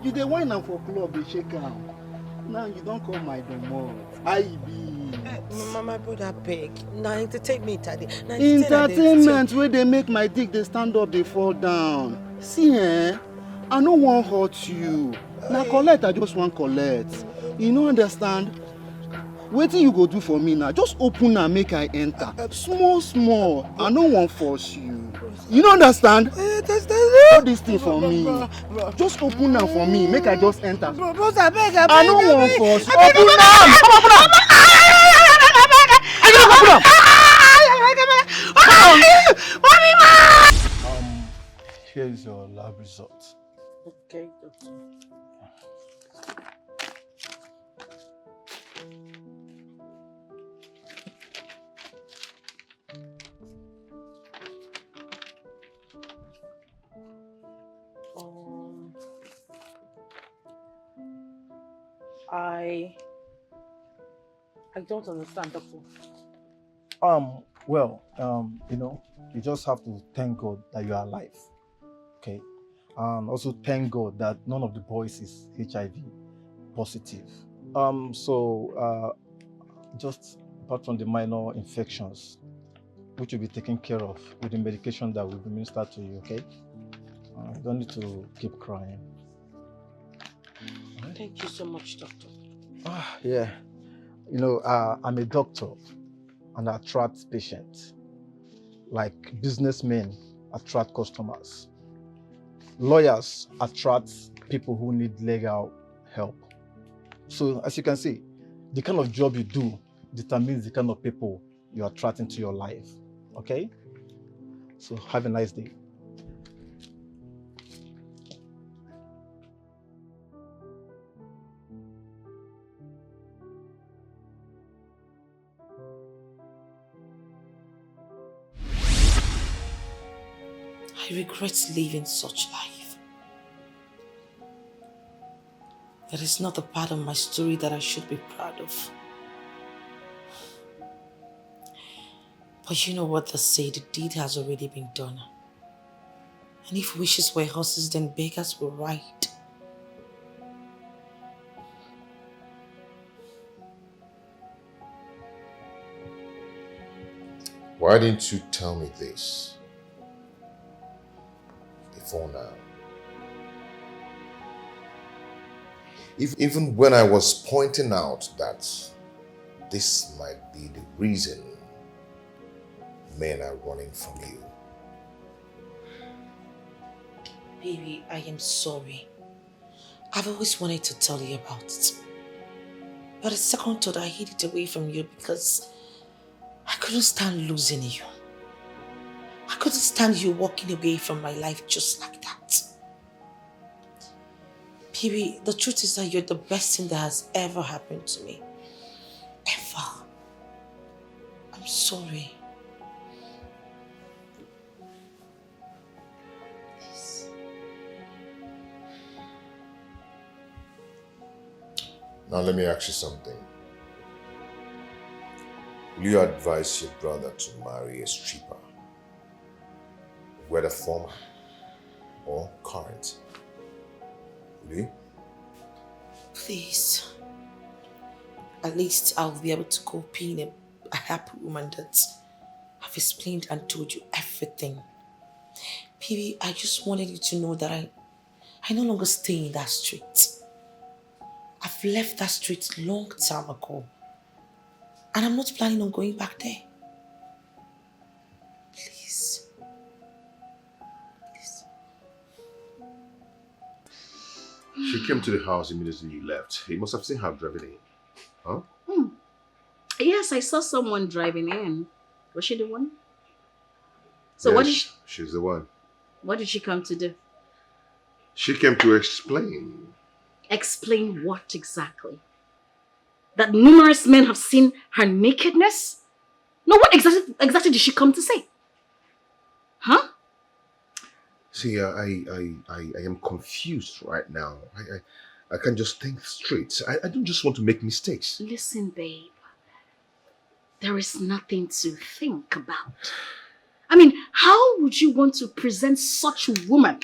You dey wine am for club, dey shake am. Now you don't call my domot. I be. Mama, my brother beg. Now entertainment today. Entertainment where they make my dick they stand up, they fall down. See I no wan hurt you. Now collect, I just want collect. You no understand? Wetin you go do for me now? Just open and make I enter. Small, small. I no wan force you. You no understand? All this thing for me. Just open now for me. Make I just enter. I no wan force. Open now. Here is your lab result. Okay, doctor. I don't understand, doctor. Well, you know, you just have to thank God that you are alive. Okay? And also thank God that none of the boys is HIV positive. Just apart from the minor infections, which will be taken care of with the medication that will be administered to you, okay? You don't need to keep crying. Thank you so much, doctor. Yeah. You know, I'm a doctor and I attract patients. Like businessmen attract customers. Lawyers attract people who need legal help. So as you can see, the kind of job you do determines the kind of people you attract into your life. Okay? So have a nice day. I regret living such life. That is not the part of my story that I should be proud of. But you know what they say, the deed has already been done. And if wishes were horses, then beggars will ride. Why didn't you tell me this before now? Even when I was pointing out that this might be the reason men are running from you. Baby, I am sorry. I've always wanted to tell you about it. But the second thought I hid it away from you because I couldn't stand losing you. I couldn't stand you walking away from my life just like that. Baby, the truth is that you're the best thing that has ever happened to me. Ever. I'm sorry. Please. Now let me ask you something. Will you advise your brother to marry a stripper? Whether former or current? Will you? Please. At least I'll be able to go being a happy woman that I've explained and told you everything. Baby, I just wanted you to know that I no longer stay in that street. I've left that street long time ago. And I'm not planning on going back there. Please. Please. She came to the house immediately you left. You must have seen her driving in. Huh? Yes, I saw someone driving in. Was she the one? So Yes, she's the one. what did she come to do? She came to explain. Explain what exactly? That numerous men have seen her nakedness? No, what exactly did she come to say? Huh? See, I am confused right now. I can't just think straight. I don't just want to make mistakes. Listen, babe. There is nothing to think about. I mean, how would you want to present such a woman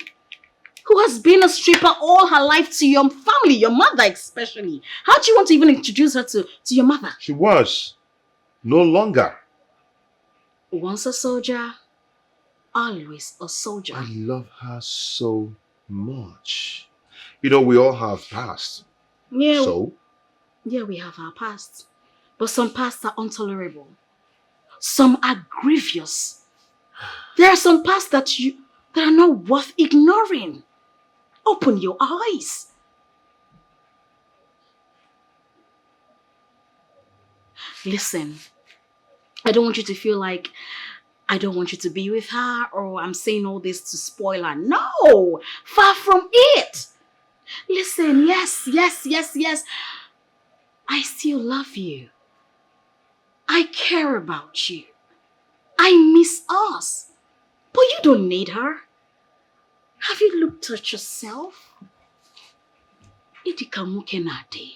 who has been a stripper all her life to your family, your mother especially? How do you want to even introduce her to your mother? She was. No longer. Once a soldier, always a soldier. I love her so much. You know, we all have past. Yeah. So? Yeah, we have our past. But some pasts are intolerable. Some are grievous. There are some pasts that are not worth ignoring. Open your eyes. Listen, I don't want you to feel like I don't want you to be with her or I'm saying all this to spoil her. No, far from it. Listen, yes. I still love you. I care about you. I miss us. But you don't need her. Have you looked at yourself? Idikamukenate.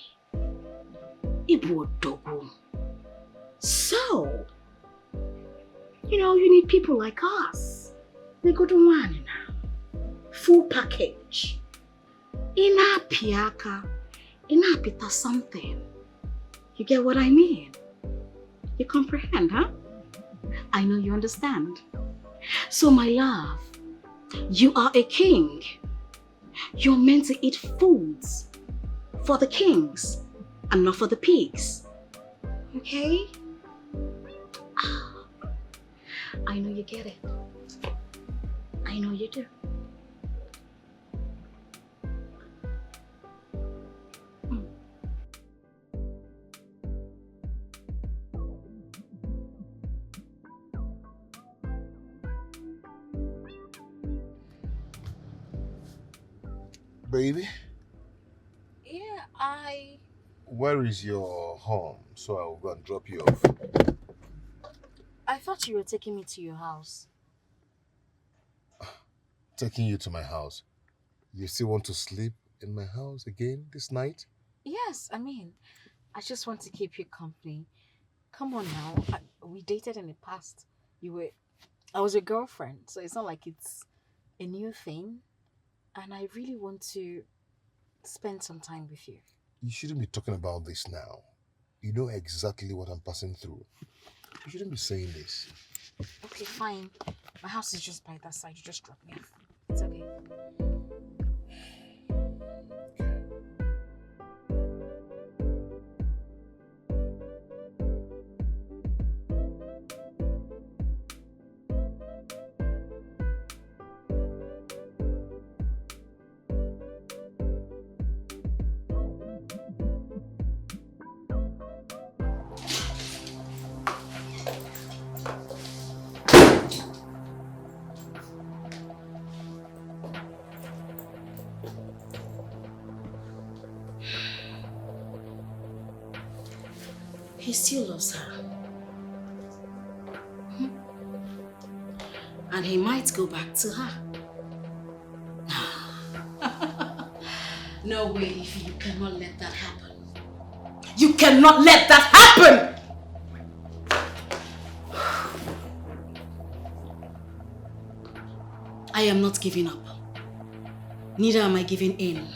Ibuodogu. So, you need people like us. They go to one now. Full package. Ina piaka. Ina pita something. You get what I mean? You comprehend, huh? I know you understand. So, my love, you are a king. You're meant to eat foods for the kings and not for the pigs. Okay? I know you get it. I know you do. Baby, Yeah, where is your home? So I'll go and drop you off. I thought you were taking me to your house. Taking you to my house. You still want to sleep in my house again this night? Yes, I just want to keep you company. Come on now. We dated in the past. I was your girlfriend, so it's not like it's a new thing. And I really want to spend some time with you. You shouldn't be talking about this now. You know exactly what I'm passing through. You shouldn't be saying this. Okay, fine. My house is just by that side. You just drop me off. It's okay. He still loves her. And he might go back to her. No way, you cannot let that happen. You cannot let that happen! I am not giving up. Neither am I giving in.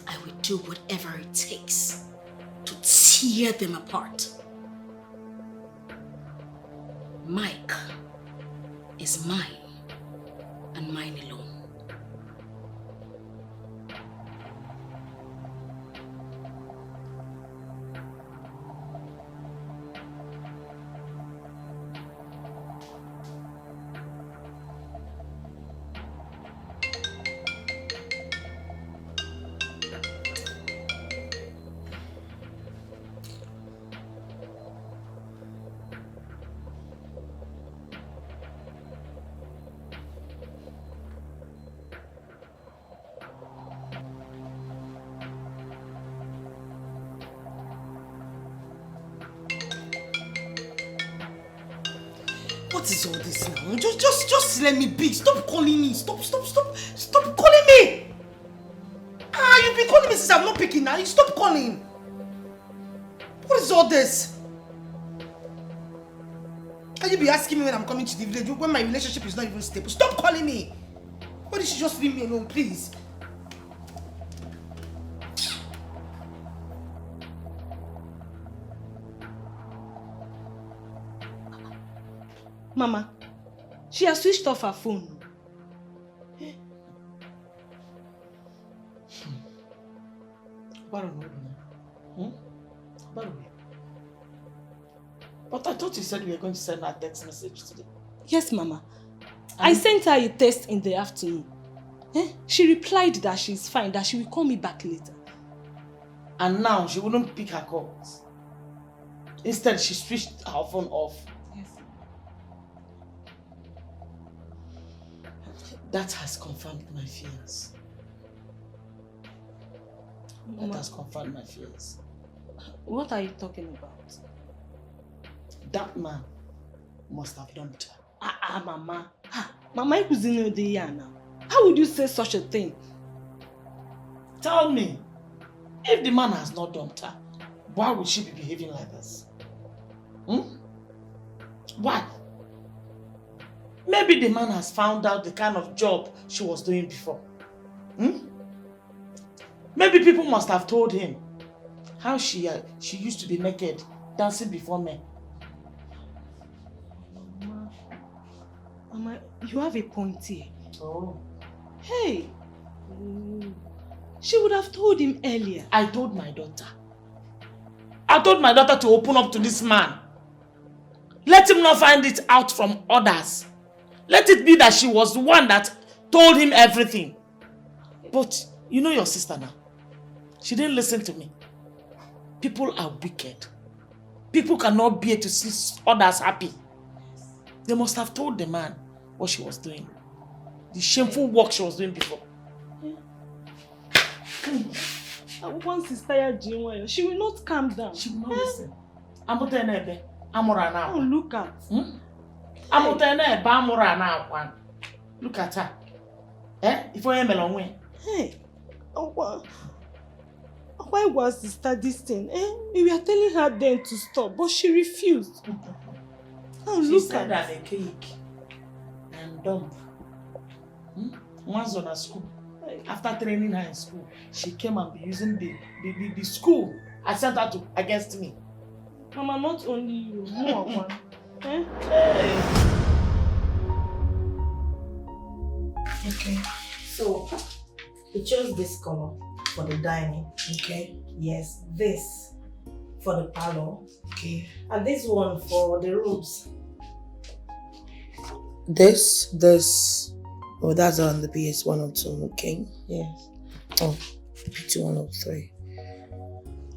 I will do whatever it takes to tear them apart. Mike is mine and mine alone. What is all this now? Just let me be. Stop calling me. Stop calling me. You've been calling me since I'm not picking now. You stop calling. What is all this? Can you be asking me when I'm coming to the village when my relationship is not even stable? Stop calling me. Why did you just leave me alone, please? Mama, she has switched off her phone. But I thought you said we were going to send her a text message today. Yes, Mama. I sent her a text in the afternoon. She replied that she's fine, that she will call me back later. And now she wouldn't pick her calls. Instead, she switched her phone off. Yes. That has confirmed my fears. Mama, that has confirmed my fears. What are you talking about? That man must have dumped her. Mama. Mama, you couldn't know the year now. How would you say such a thing? Tell me, if the man has not dumped her, why would she be behaving like this? Why? Maybe the man has found out the kind of job she was doing before. Maybe people must have told him how she used to be naked, dancing before men. Mama, you have a point here. Oh. Hey! She would have told him earlier. I told my daughter. I told my daughter to open up to this man. Let him not find it out from others. Let it be that she was the one that told him everything. But you know your sister now. She didn't listen to me. People are wicked. People cannot bear to see others happy. They must have told the man what she was doing. The shameful work she was doing before. Once he's tired, she will not calm down. She will not listen. Oh, look at. Look at her. If I am alone. Hey. Why was sister this thing? We were telling her then to stop, but she refused. She said that a cake and dump. Once on a school. After training her in school, she came and be using the school I sent her to against me. Mama, not only you, more one. Okay. So we chose this color for the dining. Okay. Yes, this for the parlor. Okay. And this one for the rooms. This. Oh, that's on the PS 102, okay? Yes. Oh, P2 103.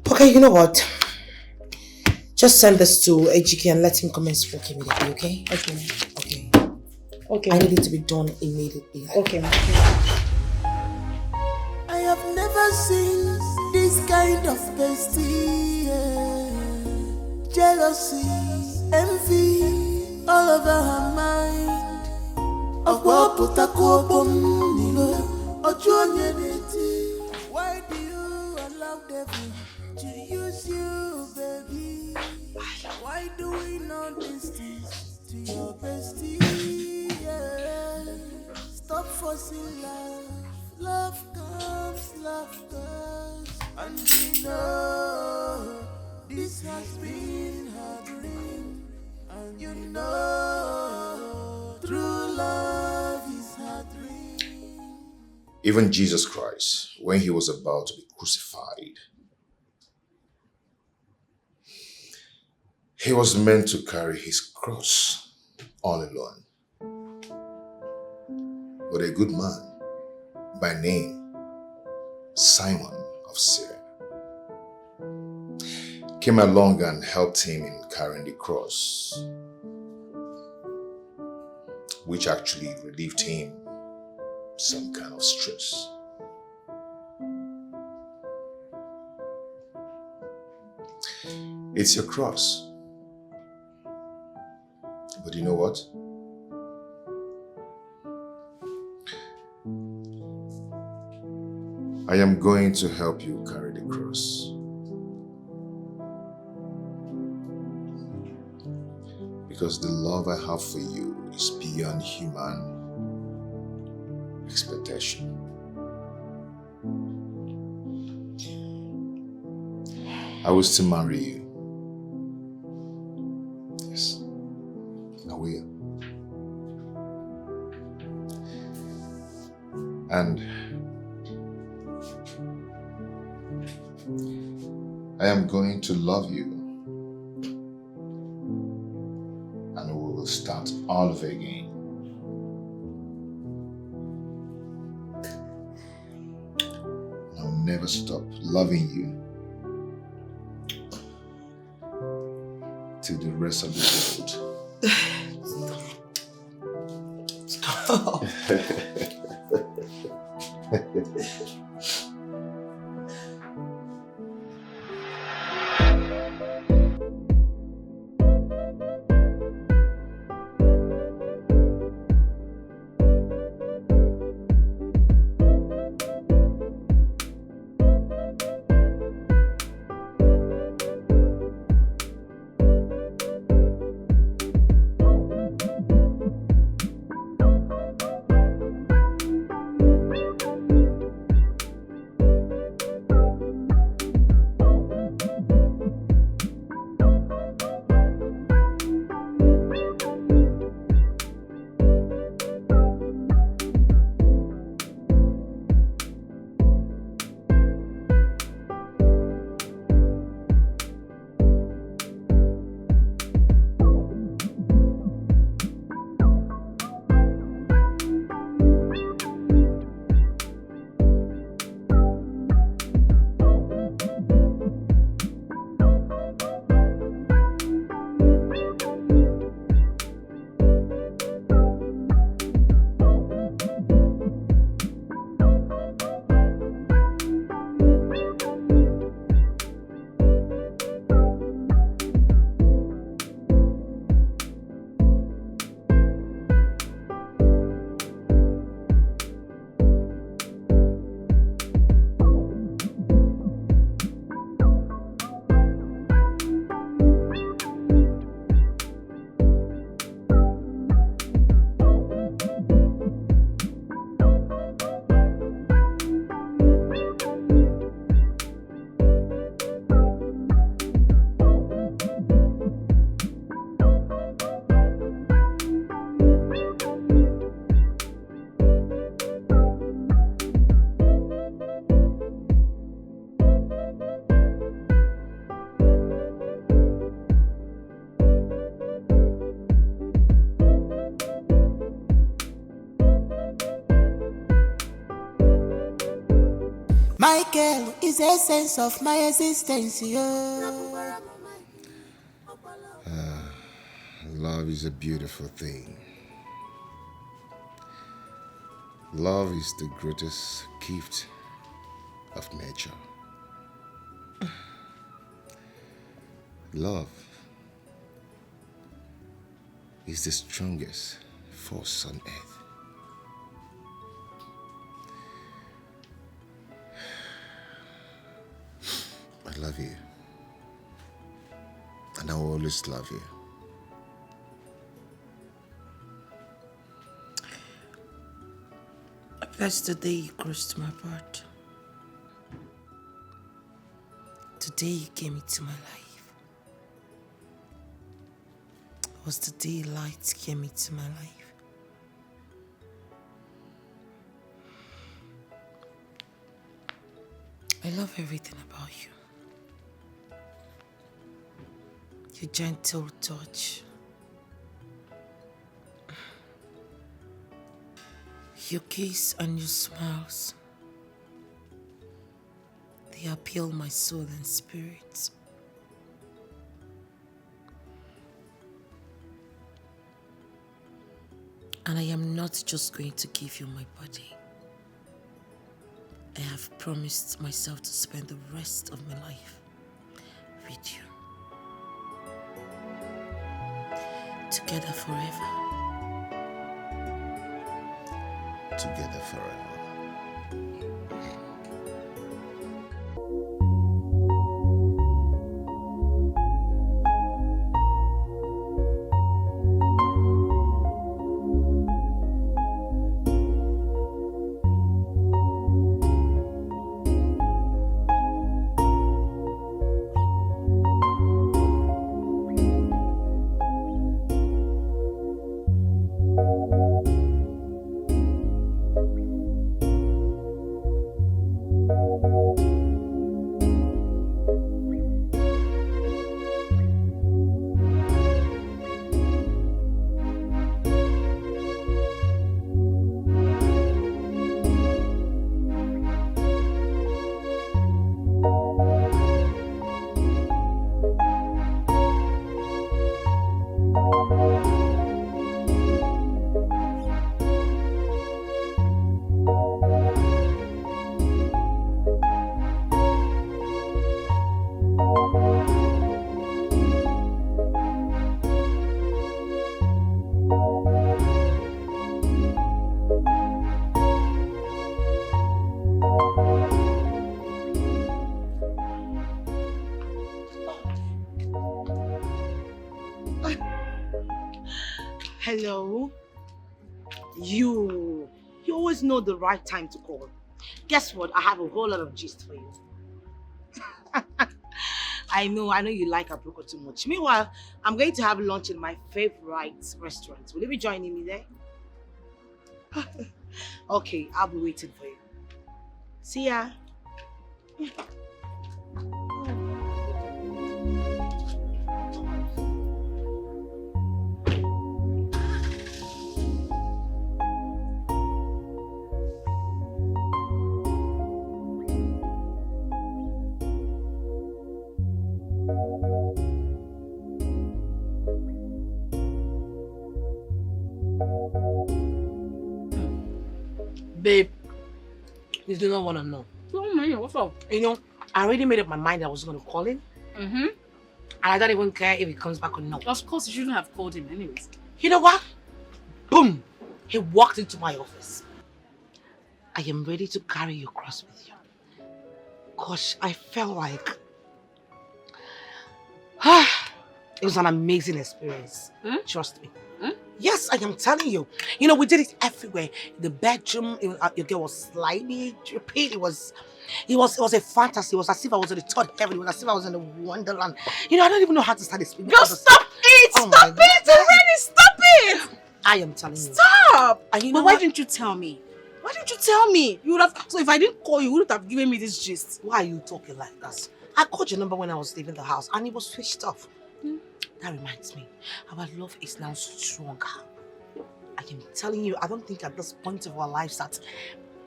Okay, you know what? Just send this to AGK and let him come and speak immediately, okay? Okay. Okay. Okay. I need it to be done immediately. Okay. I have never seen this kind of bestie. Yeah. Jealousy, envy, all over her mind. Why do you allow devil to use you, baby? Why do we know this things to your bestie? Yeah. Stop forcing love. Love comes, love goes. And you know this has been her dream. And you know true love is her dream. Even Jesus Christ, when he was about to be crucified, he was meant to carry his cross all alone. But a good man by name Simon of Syria came along and helped him in carrying the cross, which actually relieved him some kind of stress. It's your cross, but But you know what? I am going to help you carry the cross. Because the love I have for you is beyond human expectation. I will still marry you. Yes, I will. And I am going to love you. And we will start all over again. I'll never stop loving you till the rest of the world. Stop. Michael is the essence of my existence, yo. Love is a beautiful thing. Love is the greatest gift of nature. Love is the strongest force on earth. I love you. And I will always love you. That's the day you crossed my path. The day you came into my life. It was the day light came into my life. I love everything about you. Your gentle touch. Your kiss and your smiles. They appeal my soul and spirit. And I am not just going to give you my body. I have promised myself to spend the rest of my life with you. To Together forever. Together forever. Hello? You always know the right time to call. Guess what? I have a whole lot of gist for you. I know you like Abroko too much. Meanwhile, I'm going to have lunch in my favorite restaurant. Will you be joining me there? Okay, I'll be waiting for you. See ya. Babe, you do not want to know. What's up? You know, I already made up my mind I was going to call him. And I don't even care if he comes back or not. Of course, you shouldn't have called him anyways. You know what? Boom! He walked into my office. I am ready to carry you across with you. Gosh, I felt like... it was an amazing experience. Trust me. Yes, I am telling you. You know, we did it everywhere. The bedroom, your girl was slimy, repeat. It was a fantasy. It was as if I was in the third heaven. It was as if I was in the wonderland. You know, I don't even know how to start this. Girl, stop it! Oh Stop it already! Stop it! I am telling you. Stop! And you know But why what? didn't you tell me? Why didn't you tell me? You would have. So if I didn't call you, you wouldn't have given me this gist. Why are you talking like that? I called your number when I was leaving the house and it was switched off. That reminds me, our love is now stronger. I am telling you, I don't think at this point of our lives that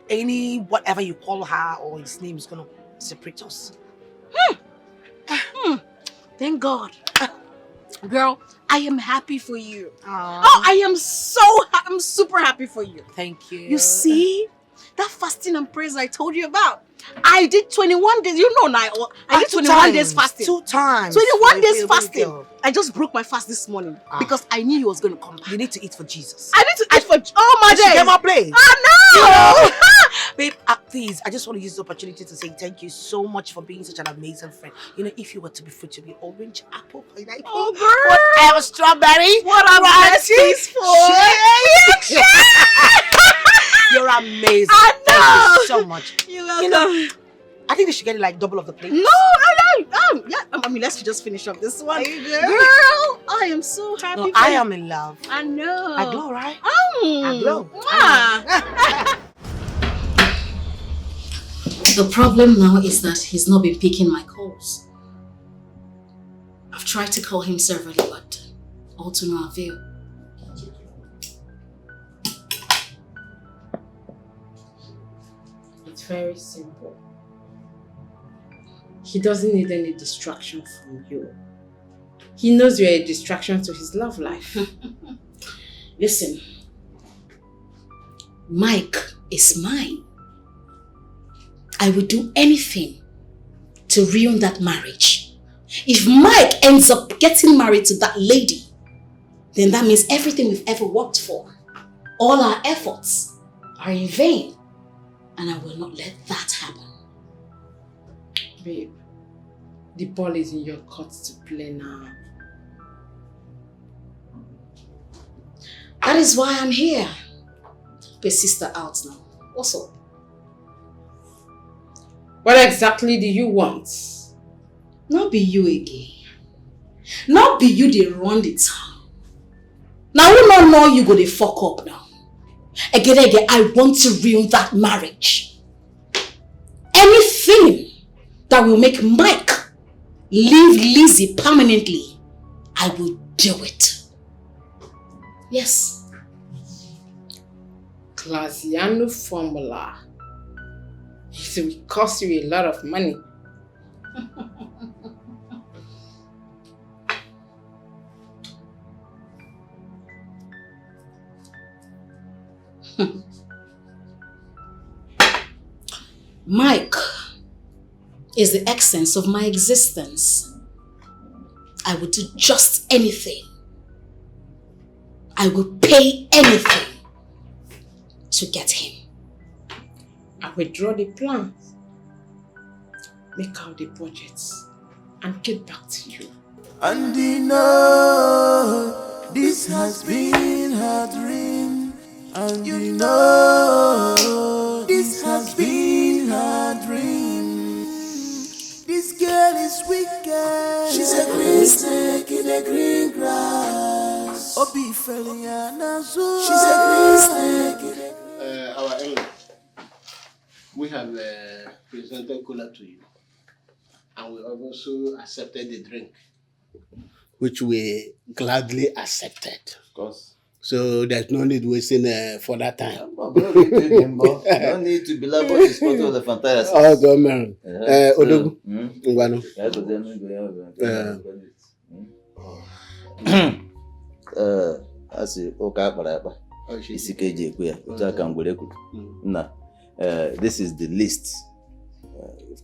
any whatever you call her or his name is gonna separate us. Thank God. Girl, I am happy for you. Aww. Oh, I'm super happy for you. Thank you. You see, that fasting and prayers I told you about. I did 21 days. You know now. I did 21 days fasting. 2 times. 21 days fasting. I just broke my fast this morning because I knew he was going to come back. You need to eat for Jesus. I need to eat for... Oh my days. Never play. Oh no! Babe, please, I just want to use the opportunity to say thank you so much for being such an amazing friend. You know, if you were to be fruit, to be orange, apple, pineapple, oh, girl. whatever, strawberry, what I'm asking for. You're amazing. I know. Thank you so much. You're welcome. You know, I think they should get it like double of the plate. No. Yeah. I mean, let's just finish up this one. Girl, I am so happy. No, I am in love. I know. I glow, right? I glow. The problem now is that he's not been picking my calls. I've tried to call him several, but all to no avail. It's very simple. He doesn't need any distraction from you. He knows you're a distraction to his love life. Listen, Mike is mine. I will do anything to ruin that marriage. If Mike ends up getting married to that lady, then that means everything we've ever worked for, all our efforts are in vain. And I will not let that happen. Babe, the ball is in your court to play now. That is why I'm here. Help a sister out now. What's up? What exactly do you want? Not be you again. Not be you they run the town. Now we don't know you go to fuck up now. Again, I want to ruin that marriage. Anything that will make Mike leave Lizzie permanently, I will do it. Yes. Classiano formula. It will cost you a lot of money. Mike is the essence of my existence. I would do just anything. I would pay anything to get him. I will draw the plans, make out the budgets, and get back to you. And you know, this has been her dream. And you know, this has been her dream. This girl is wicked. She's a green snake in the green grass. Obi Feliana. She's a green snake in the Our elder, we have presented cola to you, and we have also accepted the drink, which we gladly accepted. Of course. So there's no need wasting further time. No need to belabor this photo of the fantasy. Oh, God, man. Odogu. Asi oka akpara isi ka eji ekwu ya otu aka ngwere kwuru na this is the list,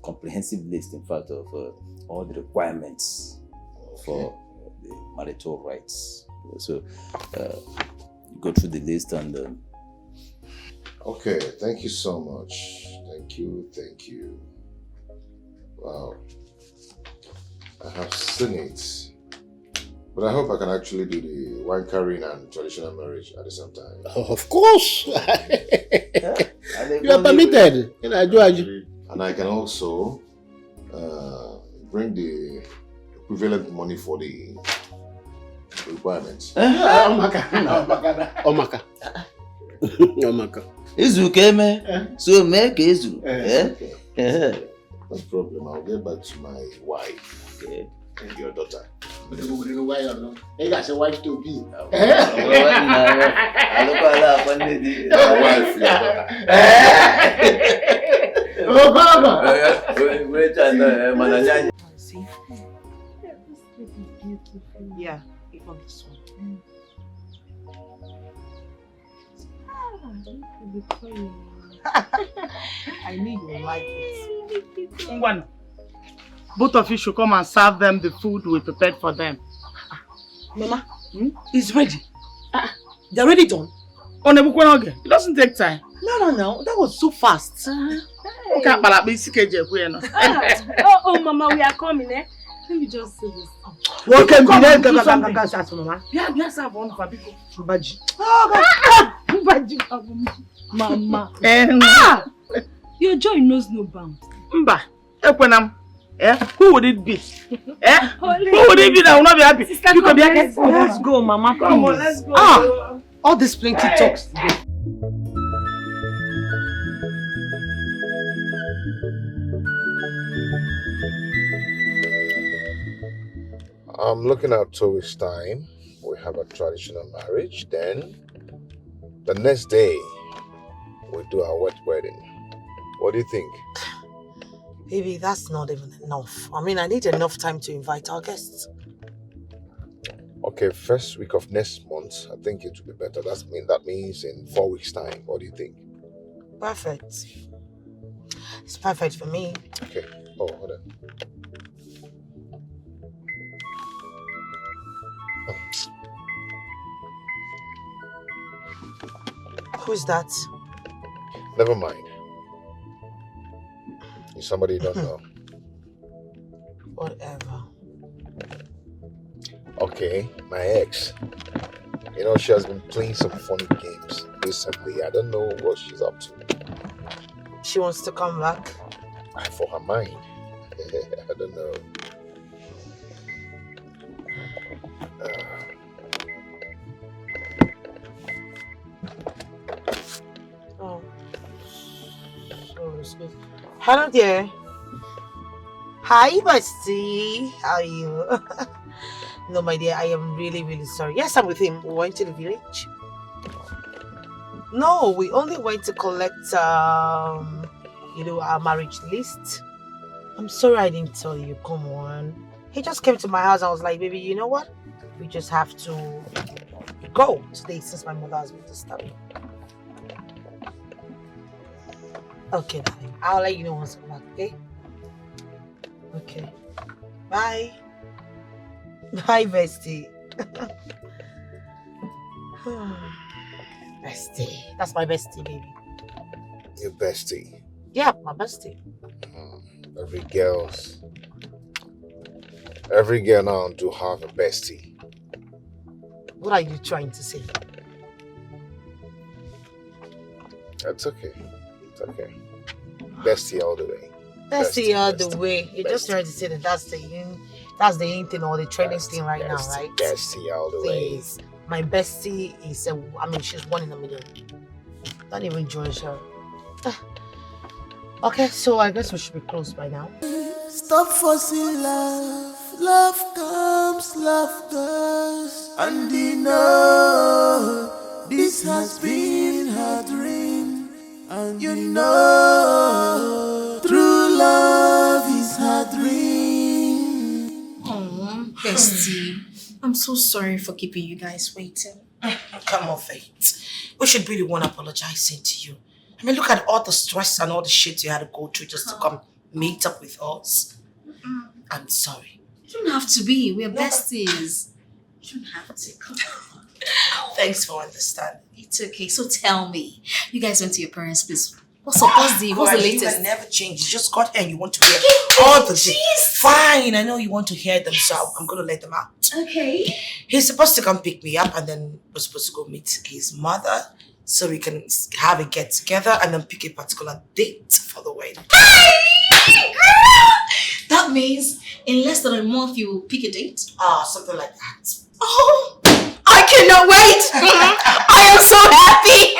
comprehensive list in fact of all the requirements for the marital rights. So go through the list and okay, thank you so much. Thank you. Wow, I have seen it. But I hope I can actually do the wine carrying and traditional marriage at the same time. Oh, of course. You are permitted. And I can also bring the equivalent money for the requirements. Omaka. Izu keme, so make Izu. No problem. I'll get back to my wife. Okay. And your daughter. Why or not? Hey, that's a wife to be. My wife, Yeah, even this one. I knew you would like it. One. Both of you should come and serve them the food we prepared for them. Mama, it's ready. They're already done. It doesn't take time. No. That was so fast. Okay, oh, Mama, we are coming, eh? Let me just say this. Welcome, Mama. Your joy knows no bounds. Who would it be? Who would it be that will not be happy? Let's go, Mama. Come on, let's go. All this plenty talks today. I'm looking at 2 weeks' time. We have a traditional marriage. Then, the next day, we do our wet wedding. What do you think? Baby, that's not even enough. I mean, I need enough time to invite our guests. Okay, first week of next month, I think it will be better. That means in 4 weeks' time. What do you think? Perfect. It's perfect for me. Okay. Oh, hold on. Who's that? Never mind. It's somebody you don't know. Whatever. Okay, my ex. You know, she has been playing some funny games recently. I don't know what she's up to. She wants to come back? For her mind. I don't know. Oh. So excuse. Hello there. Hi, Bestie. How are you? No, my dear, I am really, really sorry. Yes, I'm with him. We went to the village. No, we only went to collect, our marriage list. I'm sorry I didn't tell you. Come on. He just came to my house. I was like, baby, you know what? We just have to go today since my mother has been disturbing. Okay, darling. I'll let you know once I'm back, okay? Okay. Bye. Bye, Bestie. Bestie. That's my bestie, baby. Your bestie. Yeah, my bestie. Every girl now do have a bestie. What are you trying to say? That's okay. It's okay. Bestie all the way. Bestie all the way. You're just trying to say that that's the in thing or the trending thing right now, right? Bestie all the Please. My bestie is she's one in the middle. Don't even judge her. Okay, so I guess we should be close by now. Stop forcing love. Love comes, love goes. And you know this has been her dream. And you know true love is her dream. Oh, Bestie. I'm so sorry for keeping you guys waiting. Come on, Faith. We should be the one apologizing to you. I mean, look at all the stress and all the shit you had to go through just to come meet up with us. I'm sorry. You don't have to be. We're besties. You don't have to. Come on. Thanks for understanding. It's okay. So tell me, you guys went to your parents' place. What's the latest? You can never change. You just got here and you want to hear all the things. Fine, I know you want to hear them, so I'm going to let them out. Okay. He's supposed to come pick me up and then we're supposed to go meet his mother so we can have a get together and then pick a particular date for the wedding. That means in less than a month you will pick a date? Something like that. Oh, I cannot wait. I am so happy.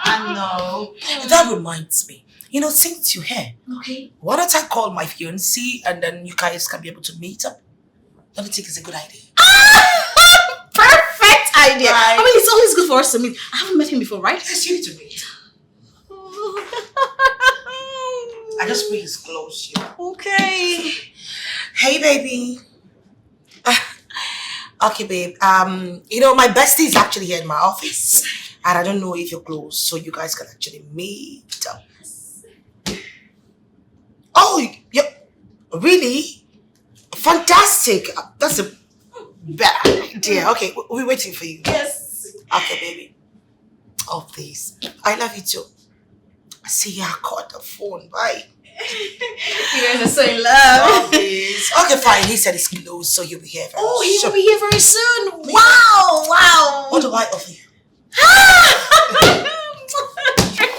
I know. That reminds me. Since you're here, okay, why don't I call my fiancé and then you guys can be able to meet up? Don't you think it's a good idea? Perfect idea. Right. I mean, it's always good for us to meet. I haven't met him before, right? Yes, you need to meet. I just bring his clothes here. Okay. Hey, baby. Okay, babe. My bestie is actually here in my office. And I don't know if you're close, so you guys can actually meet up. Oh, yeah. Really? Fantastic. That's a bad idea. Okay, we're waiting for you. Yes. Okay, baby. Oh, please. I love you too. See ya. I caught the phone. Bye. You guys are so in love. Oh, please. Okay, fine. He said it's close, so you'll be here very soon. He will be here very soon. Wow. What do I offer you?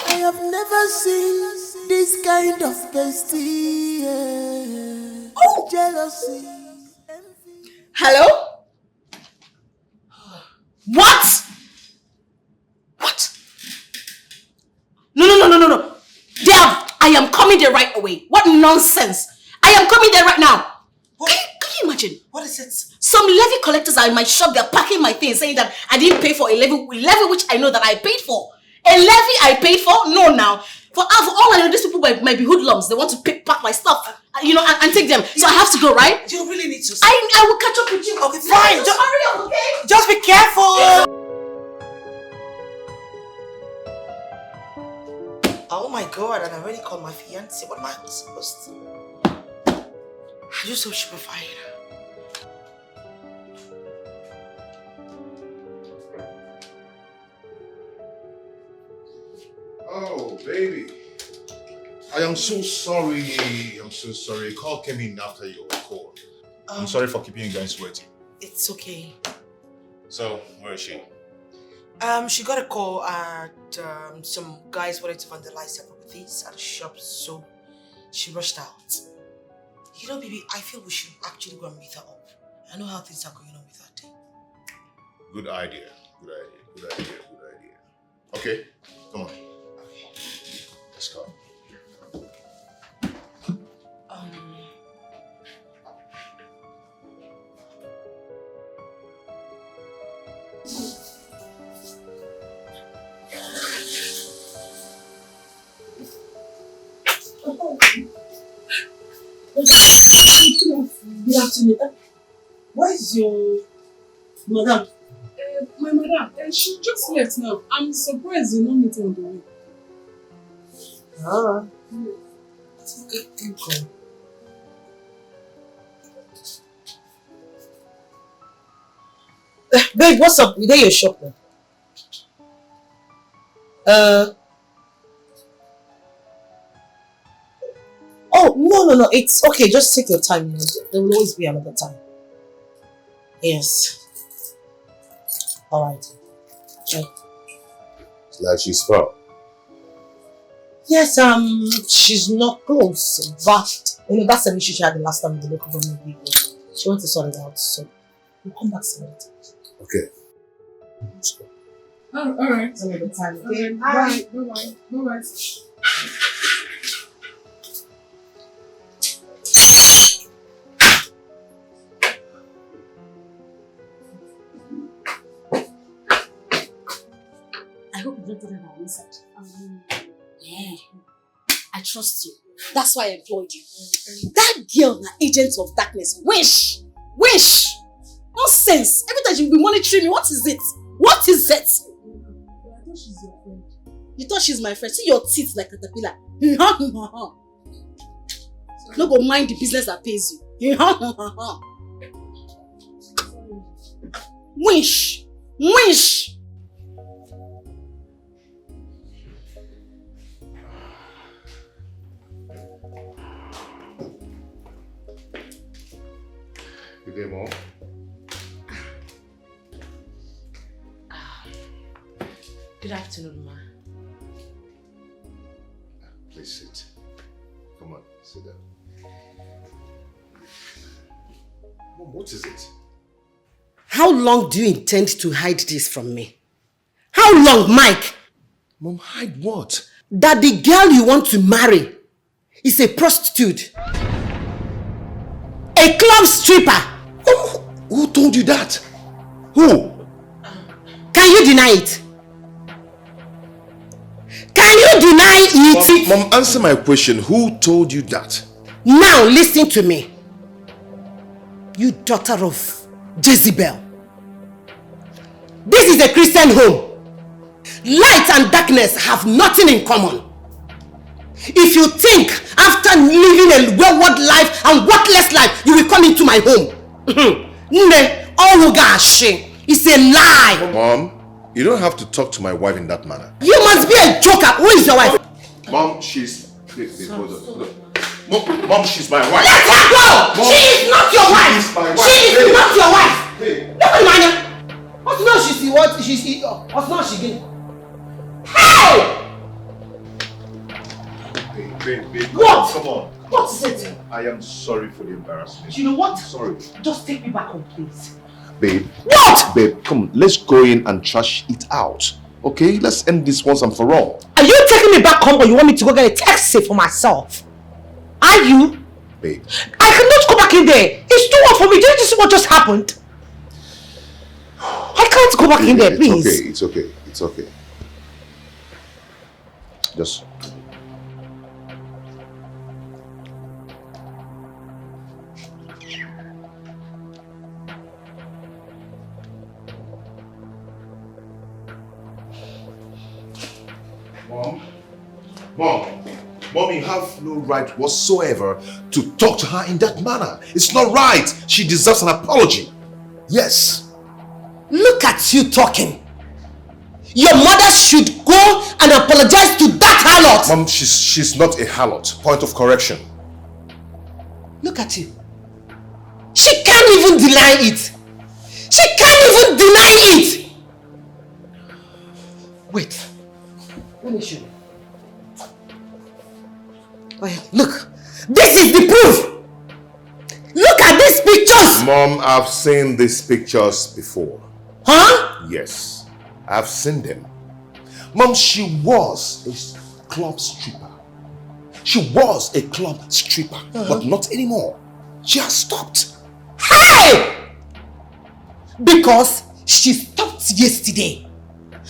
I have never seen this kind of bestie. Yeah. Oh. Jealousy. Hello? What? No. Dad, I am coming there right away. What nonsense. I am coming there right now. Can you imagine? What is it? Some levy collectors are in my shop. They're packing my things, saying that I didn't pay for a levy which I know that I paid for. A levy I paid for? No, now. For all I know, these people might be hoodlums. They want to pack my stuff, and take them. So I have to go, right? You really need to. I will catch up with you. Okay, fine. Just hurry up, okay? Just be careful. Oh my God, and I already called my fiancé. What am I supposed to do? I just hope she'll be fine. Oh, baby. I am so sorry. I'm so sorry. A call came in after your call. I'm sorry for keeping you guys waiting. It's okay. So, where is she? She got a call and some guys wanted to vandalize her properties at the shop, so she rushed out. You know, baby, I feel we should actually go and meet her up. I know how things are going on with her day. Good idea. Good idea. Good idea. Good idea. Okay, come on. Let's go. Good afternoon. Where is your madam? My madam, she just left now. I'm surprised you don't meet her on the way. Ah. Okay. Babe, what's up? You there your shop now? Oh, no. It's okay. Just take your time. You know. There will always be another time. Yes. Alright. Okay. It's like she's far. Yes, she's not close, but you know that's an issue she had the last time with the local government people. She wants to sort it out, so we'll come back some other time. Okay. Oh, alright. Some other time. Okay. Bye. Bye. Bye. I hope you don't do that on inside. Yeah. I trust you. That's why I employed you. That girl, an agent of darkness. Wish! Nonsense! Every time you'll be monitoring me, what is it? What is it? I thought she's your friend. You thought she's my friend? See your teeth like a caterpillar. No go mind the business that pays you. Wish! Good day, Mom. Good afternoon, ma. Please sit. Come on, sit down. Mom, what is it? How long do you intend to hide this from me? How long, Mike? Mom, hide what? That the girl you want to marry is a prostitute. A club stripper. Who told you that? Who? Can you deny it? Can you deny it? Mom, answer my question. Who told you that? Now listen to me. You daughter of Jezebel. This is a Christian home. Light and darkness have nothing in common. If you think after living a wayward life and worthless life, you will come into my home. It's a lie. Mom, you don't have to talk to my wife in that manner. You must be a joker. Who is your wife? Mom, she's... Wait, hold on. Mom, she's my wife. Let her go! Mom, she is not your wife. She's my wife. She is not your wife. Hey. Nobody mind her. What's not she what? What's not she did? Hey! Babe, what? Come on. What is it? I am sorry for the embarrassment. You know what? Sorry. Just take me back home, please. Babe. What? Babe, come on. Let's go in and trash it out. Okay? Let's end this once and for all. Are you taking me back home or you want me to go get a taxi for myself? Are you? Babe. I cannot go back in there. It's too hard for me. Didn't you see what just happened? I can't go back in there, please. It's okay. It's okay. Just... Mom, you have no right whatsoever to talk to her in that manner. It's not right. She deserves an apology. Yes. Look at you talking. Your mother should go and apologize to that harlot! Mom, she's not a harlot. Point of correction. Look at you. She can't even deny it. She can't even deny it. Wait. Let me show you. Oh yeah, look. This is the proof. Look at these pictures. Mom, I've seen these pictures before. Huh? Yes, I've seen them. Mom, she was a club stripper. She was a club stripper, but not anymore. She has stopped. Hey! Because she stopped yesterday.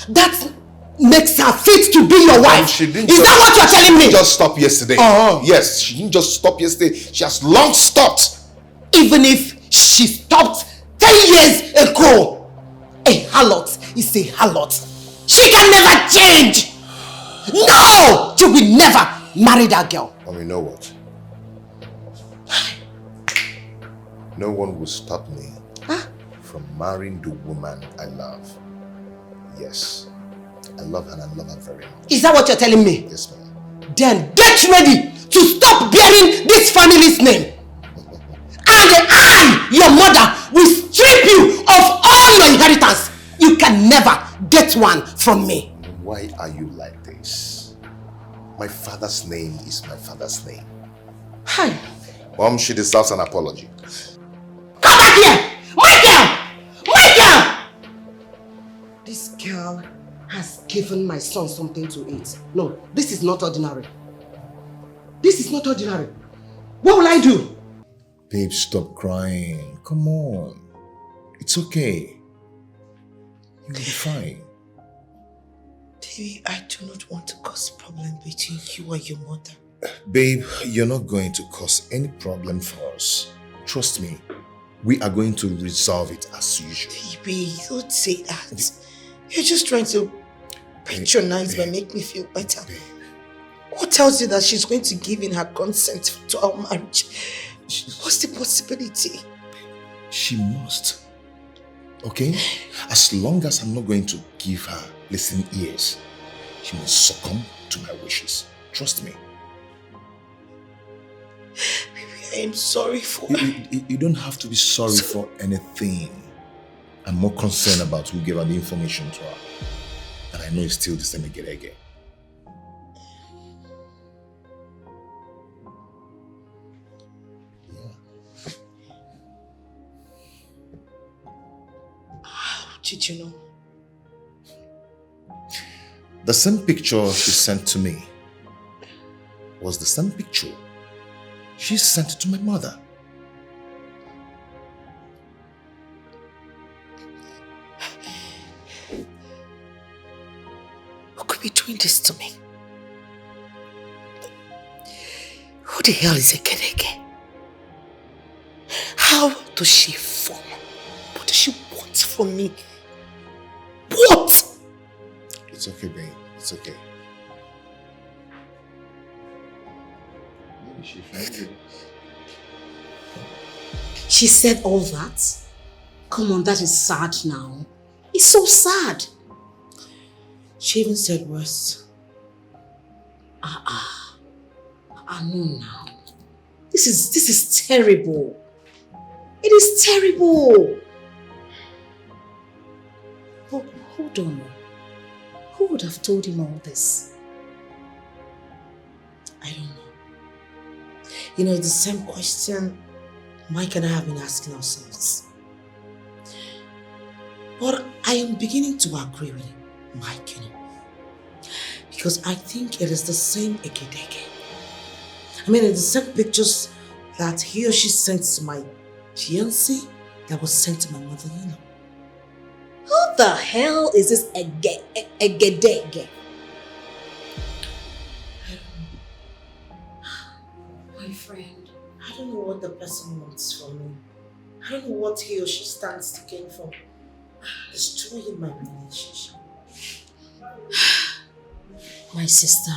That makes her fit to be your wife. She didn't Is that what you're telling me? She didn't just stop yesterday. Yes, she didn't just stop yesterday. She has long stopped. Even if she stopped 10 years ago, a harlot is a harlot. She can never change. No! You will never marry that girl. And you know what? No one will stop me from marrying the woman I love. Yes. I love her and I love her very much. Is that what you're telling me? Yes, ma'am. Then get ready to stop bearing this family's name. And I, your mother, will strip you of all your inheritance. You can never get one from me. Why are you like this? My father's name is my father's name. Hi. Mom, she deserves an apology. Come back here! My girl! My girl! This girl has given my son something to eat. No, this is not ordinary. This is not ordinary. What will I do? Babe, stop crying. Come on. It's okay. You'll be fine. Baby, I do not want to cause problem between you and your mother. Babe, you're not going to cause any problem for us. Trust me. We are going to resolve it as usual. Baby, don't say that. You're just trying to patronize me and make me feel better. Who tells you that she's going to give in her consent to our marriage? What's the possibility? She must. Okay? As long as I'm not going to give her listening ears, she must succumb to my wishes. Trust me. Baby, I am sorry for You don't have to be sorry for anything. I'm more concerned about who gave her the information to her. And I know it's still the same again. Did you know? The same picture she sent to me was the same picture she sent to my mother. Who could be doing this to me? Who the hell is Ekedeke? How does she form? What does she want from me? What? It's okay, babe. It's okay. Maybe she found you. She said all that? Come on, that is sad now. It's so sad. She even said worse. No now. This is terrible. It is terrible. But hold on. Who would have told him all this? I don't know. You know, it's the same question Mike and I have been asking ourselves. But I am beginning to agree with Mike, you know. Because I think it is the same Ekedeke. I mean, it's the same pictures that he or she sent to my fiancé that was sent to my mother-in-law. Who the hell is this Egedege? My friend, I don't know what the person wants from me. I don't know what he or she stands to gain from destroying my relationship. My sister,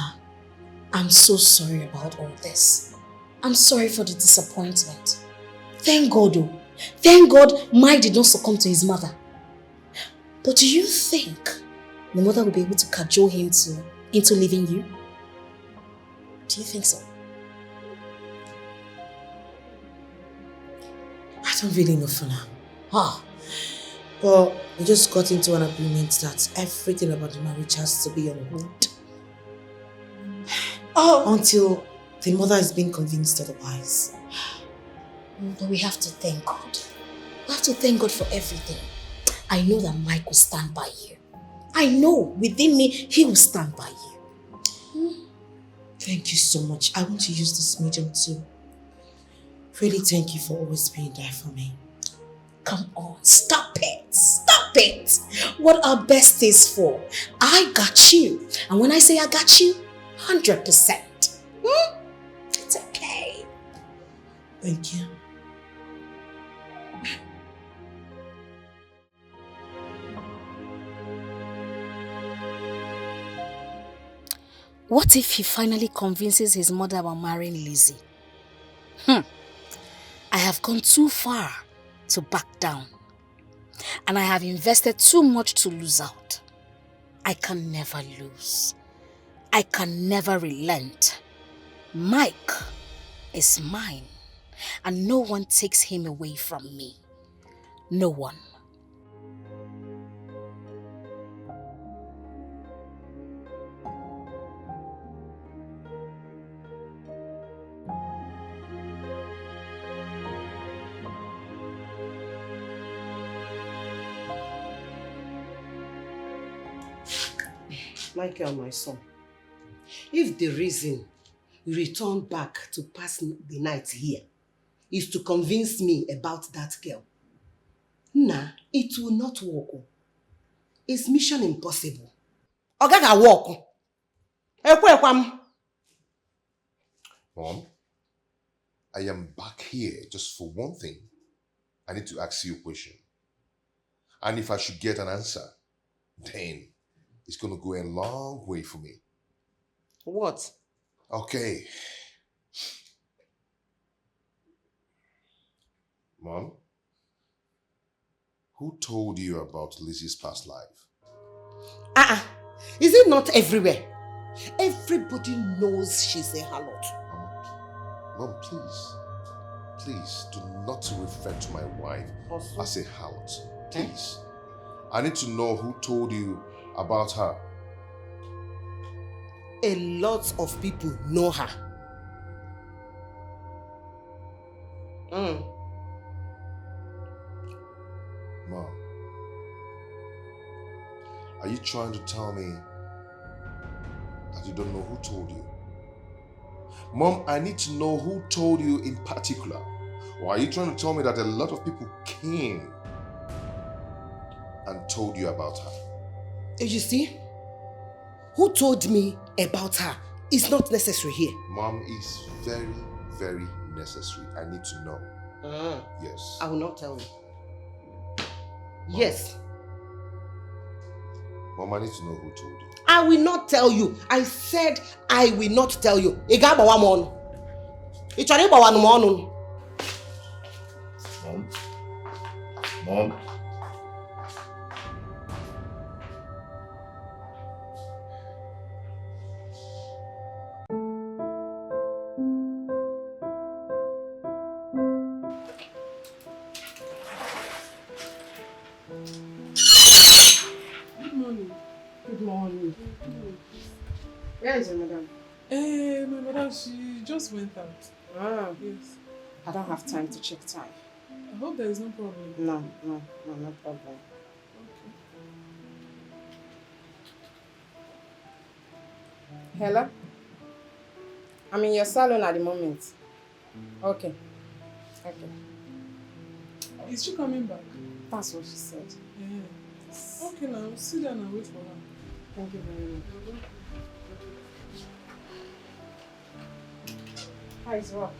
I'm so sorry about all this. I'm sorry for the disappointment. Thank God though. Thank God Mike did not succumb to his mother. But do you think the mother will be able to cajole him into leaving you? Do you think so? I don't really know for now. Well, we just got into an agreement that everything about the marriage has to be on hold. Until the mother has been convinced otherwise. But we have to thank God. We have to thank God for everything. I know that Mike will stand by you. I know within me, he will stand by you. Thank you so much. I want to use this medium to really thank you for always being there for me. Come on, stop it. Stop it. What are besties for? I got you. And when I say I got you, 100%. It's okay. Thank you. What if he finally convinces his mother about marrying Lizzie? I have gone too far to back down. And I have invested too much to lose out. I can never lose. I can never relent. Mike is mine. And no one takes him away from me. No one. Michael, my son, if the reason you return back to pass the night here is to convince me about that girl, nah, it will not work. It's mission impossible. Ogaga walk. Mom, I am back here just for one thing. I need to ask you a question. And if I should get an answer, then it's going to go a long way for me. What? Okay. Mom, who told you about Lizzie's past life? Is it not everywhere? Everybody knows she's a harlot. Mom, please do not refer to my wife as a harlot. Please. I need to know who told you about her. A lot of people know her. Mom, are you trying to tell me that you don't know who told you? Mom, I need to know who told you in particular. Or are you trying to tell me that a lot of people came and told you about her? You see, who told me about her is not necessary here. Mom, it's very, very necessary. I need to know. Yes. I will not tell you. Mom. Yes. Mom, I need to know who told you. I will not tell you. I said I will not tell you. Mom. Good morning. Where is your madam? My madam, she just went out. Yes. I don't have time to check time. I hope there is no problem. No problem. Okay. Hello? I'm in your salon at the moment. Okay. Is she coming back? That's what she said. Yeah. Okay, now sit down and wait for her. Thank you very much. How is work?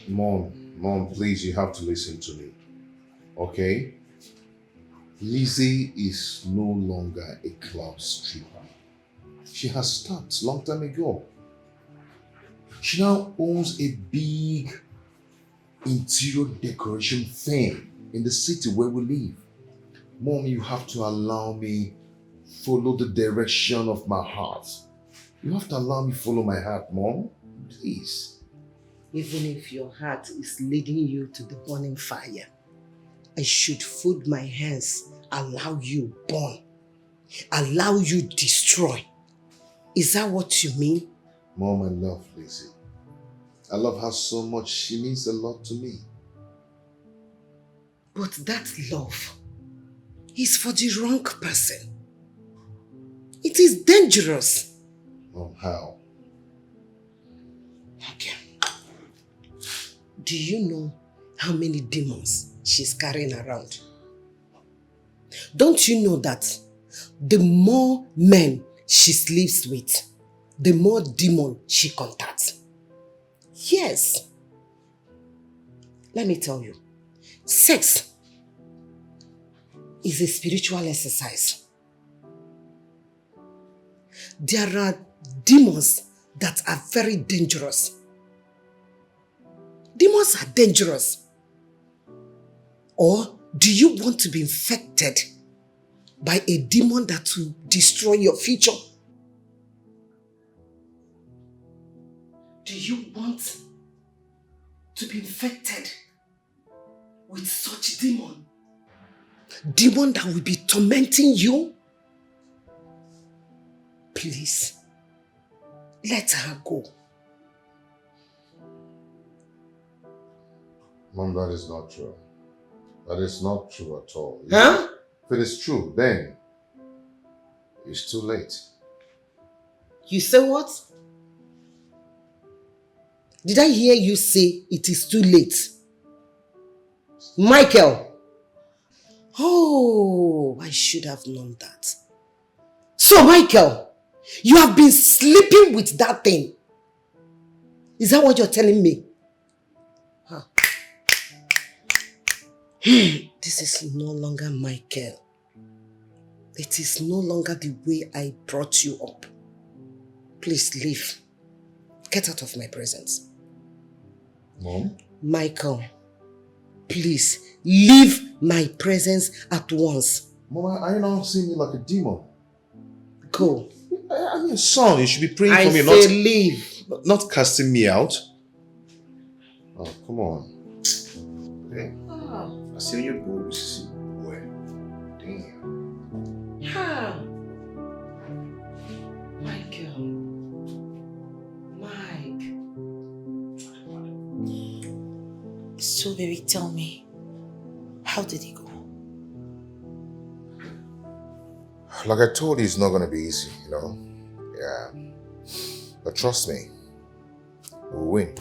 Mom, please, you have to listen to me. Okay? Lizzie is no longer a club stripper. She has stopped long time ago. She now owns a big interior decoration firm in the city where we live. Mom, you have to allow me follow the direction of my heart. You have to allow me follow my heart, Mom. Please. Even if your heart is leading you to the burning fire, I should fold my hands, allow you burn, allow you destroy. Is that what you mean? Mom, I love Lizzie. I love her so much. She means a lot to me. But that love is for the wrong person. It is dangerous. Mom, how? Okay. Do you know how many demons she's carrying around? Don't you know that the more men she sleeps with, the more demon she contacts? Yes. Let me tell you, sex is a spiritual exercise. There are demons that are very dangerous. Demons are dangerous. Or do you want to be infected by a demon that will destroy your future? Do you want to be infected with such demon? Demon that will be tormenting you? Please, let her go. Mom, that is not true. That is not true at all. Huh? If it is true, then it's too late. You say what? Did I hear you say it is too late? Michael! Oh, I should have known that. So, Michael, you have been sleeping with that thing. Is that what you're telling me? Huh. This is no longer Michael. It is no longer the way I brought you up. Please leave. Get out of my presence. Mom? Michael, please leave my presence at once. Mama, are you not seeing me like a demon? Go. I'm your son. You should be praying I for me, say leave. Not casting me out. Oh, come on. Okay. I see you go. Where? Damn. Yeah. Michael. Mike. So, baby, tell me, how did it go? Like I told you, it's not going to be easy, you know? Yeah. But trust me, we'll win.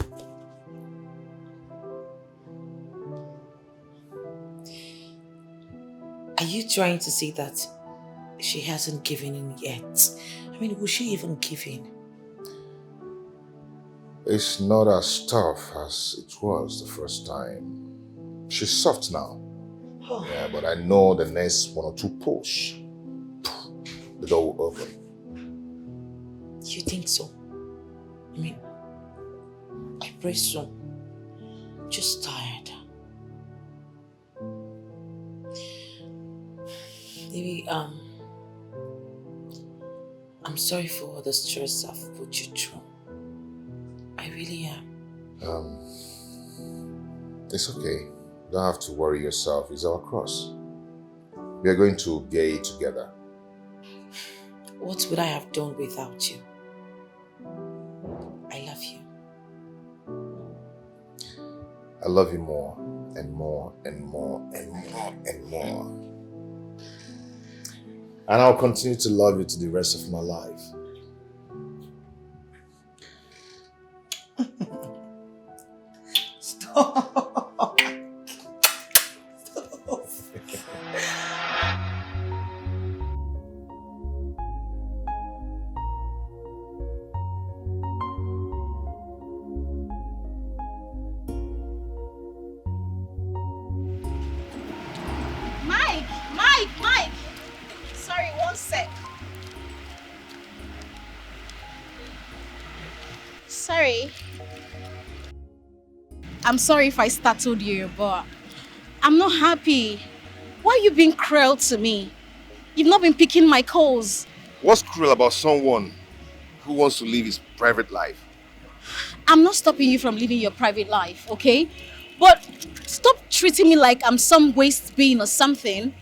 Are you trying to say that she hasn't given in yet? I mean, will she even give in? It's not as tough as it was the first time. She's soft now. Oh. Yeah, but I know the next one or two push, the door will open. You think so? I mean, I pray so. Just tired. Maybe, I'm sorry for all the stress I've put you through. I really am. It's okay. You don't have to worry yourself. It's our cross. We are going to bear it together. What would I have done without you? I love you. I love you more and more and more and more and more. And I'll continue to love you to the rest of my life. Stop. Mike! Sorry, one sec. Sorry. I'm sorry if I startled you, but I'm not happy. Why are you being cruel to me? You've not been picking my calls. What's cruel about someone who wants to live his private life? I'm not stopping you from living your private life, okay? But stop treating me like I'm some waste being or something.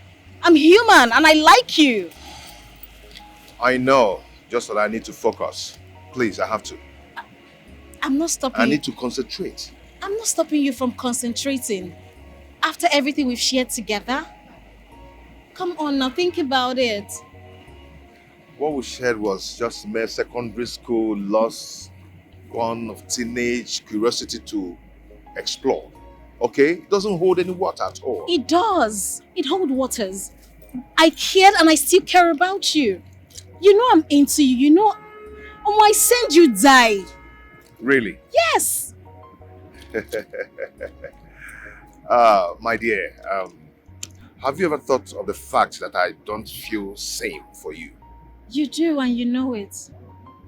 I'm human and I like you. I know, just that I need to focus. Please, I have to. I'm not stopping I you. need to concentrate. I'm not stopping you from concentrating. After everything we've shared together. Come on now, think about it. What we shared was just mere secondary school loss, one of teenage curiosity to explore. Okay? It doesn't hold any water at all. It does. It holds waters. I cared and I still care about you. You know I'm into you. You know, I send you die. Really? Yes. My dear, have you ever thought of the fact that I don't feel same for you? You do and you know it.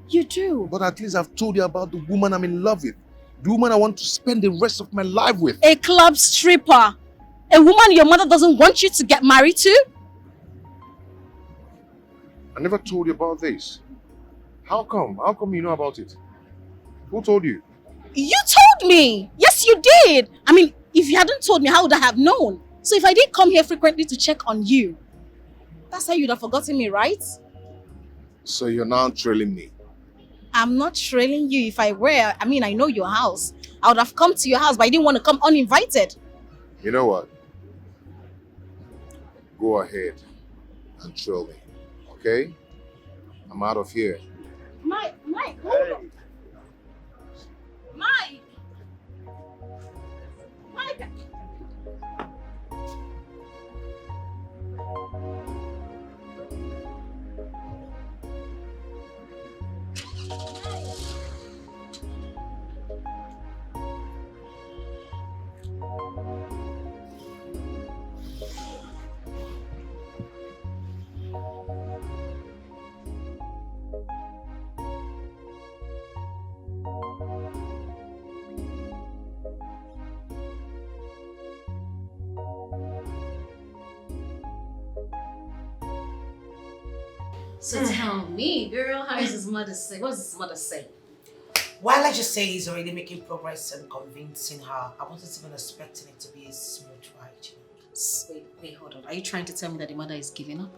You do. But at least I've told you about the woman I'm in love with. The woman I want to spend the rest of my life with. A club stripper. A woman your mother doesn't want you to get married to? I never told you about this. How come? How come you know about it? Who told you? You told me. Yes, you did. I mean, if you hadn't told me, how would I have known? So if I did come here frequently to check on you, that's how you'd have forgotten me, right? So you're now trailing me. I'm not trailing you. If I were, I mean, I know your house. I would have come to your house, but I didn't want to come uninvited. You know what? Go ahead and trail me, okay? I'm out of here. Mike, hold on. Mike! Mike! So tell me, girl, how is his mother say? What's his mother say? While I just say he's already making progress and convincing her, I wasn't even expecting it to be a smooth ride. Wait, hold on. Are you trying to tell me that the mother is giving up?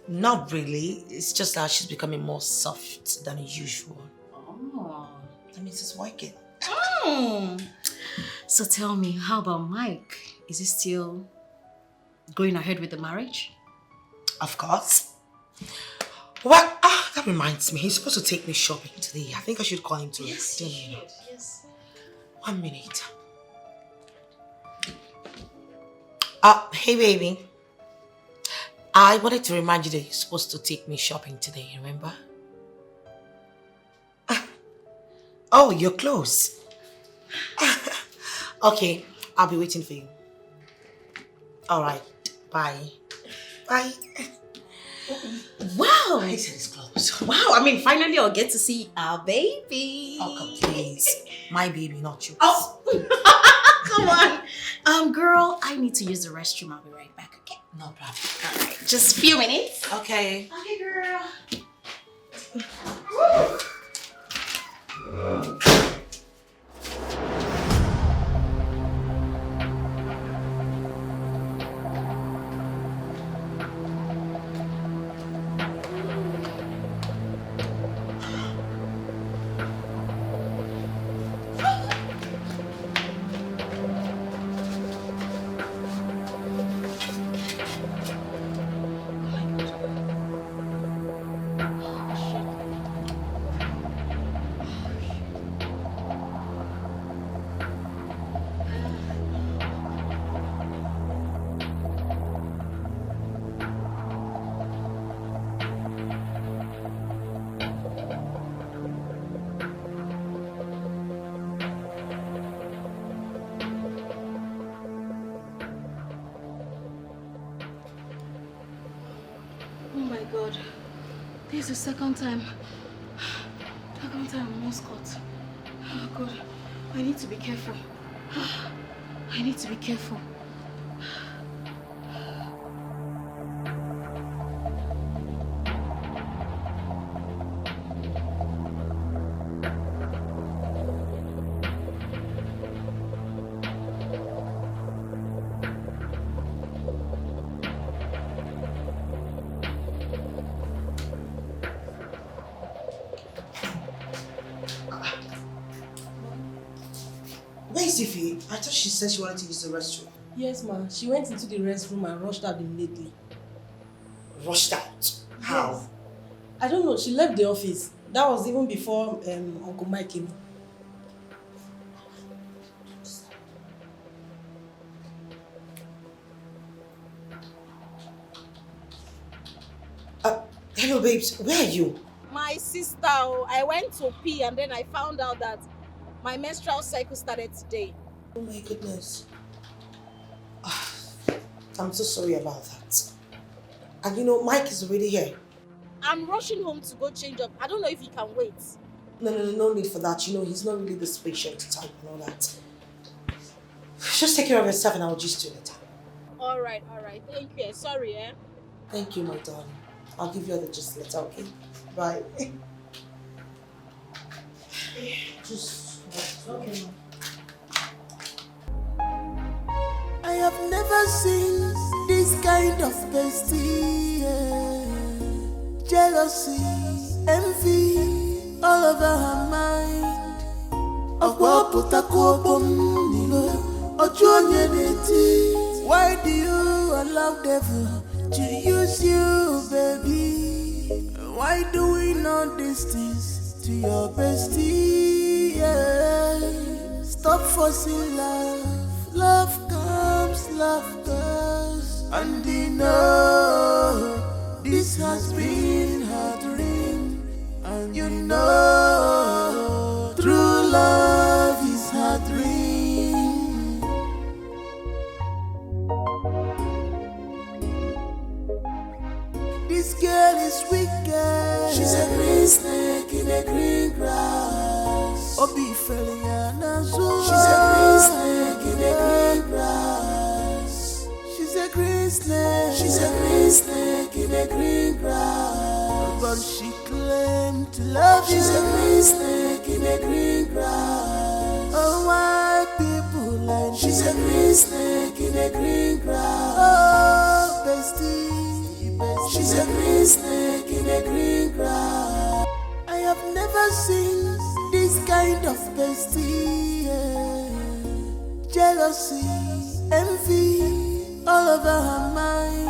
Not really. It's just that she's becoming more soft than usual. Oh. That means it's working. So tell me, how about Mike? Is he still going ahead with the marriage? Of course. Well, that reminds me. He's supposed to take me shopping today. I think I should call him to Yes, dinner. you should. Yes. 1 minute. Hey baby. I wanted to remind you that you're supposed to take me shopping today, remember? Oh, you're close. Okay, I'll be waiting for you. Alright, bye. Bye. Wow! He said it's close. Wow, I mean, finally I'll get to see our baby. Oh, come please. My baby, not yours. Oh! Come on. Girl, I need to use the restroom. I'll be right back, okay? No problem. All right, just a few minutes. Okay. Okay, girl. God. This is the second time. Second time I'm almost caught. Oh God. I need to be careful. I need to be careful. Tiffy, I thought she said she wanted to use the restroom. Yes, ma. She went into the restroom and rushed out immediately. Rushed out? How? Yes. I don't know. She left the office. That was even before Uncle Mike came in. Hello, babes. Where are you? My sister, I went to pee and then I found out that my menstrual cycle started today. Oh my goodness. I'm so sorry about that. And you know, Mike is already here. I'm rushing home to go change up. I don't know if he can wait. No need for that. You know, he's not really this patient type and all that. Just take care of yourself and I'll just do it. Alright. Thank you. Sorry, eh? Thank you, my darling. I'll give you all the gist later, okay? Bye. Just... Okay, I have never seen this kind of bestie. Jealousy, envy, all over her mind. Why do you allow devil to use you, baby? Why do we not distance to your bestie? Yeah. Stop forcing love. Love comes, love goes. And you know this has been her dream. And you know true love is her dream. This girl is wicked. She's a green snake in the green grass. Obi Feliana Zoo. She's a green snake in the green grass. She's a green snake. She's a green snake in the green grass. But she claimed to love you. She's a green snake in the green grass. Oh, why people like she's a green snake in the green grass. Oh, bestie. She's a green snake in the green grass. I have never seen this kind of bestie. Yeah. Jealousy, envy, all over her mind.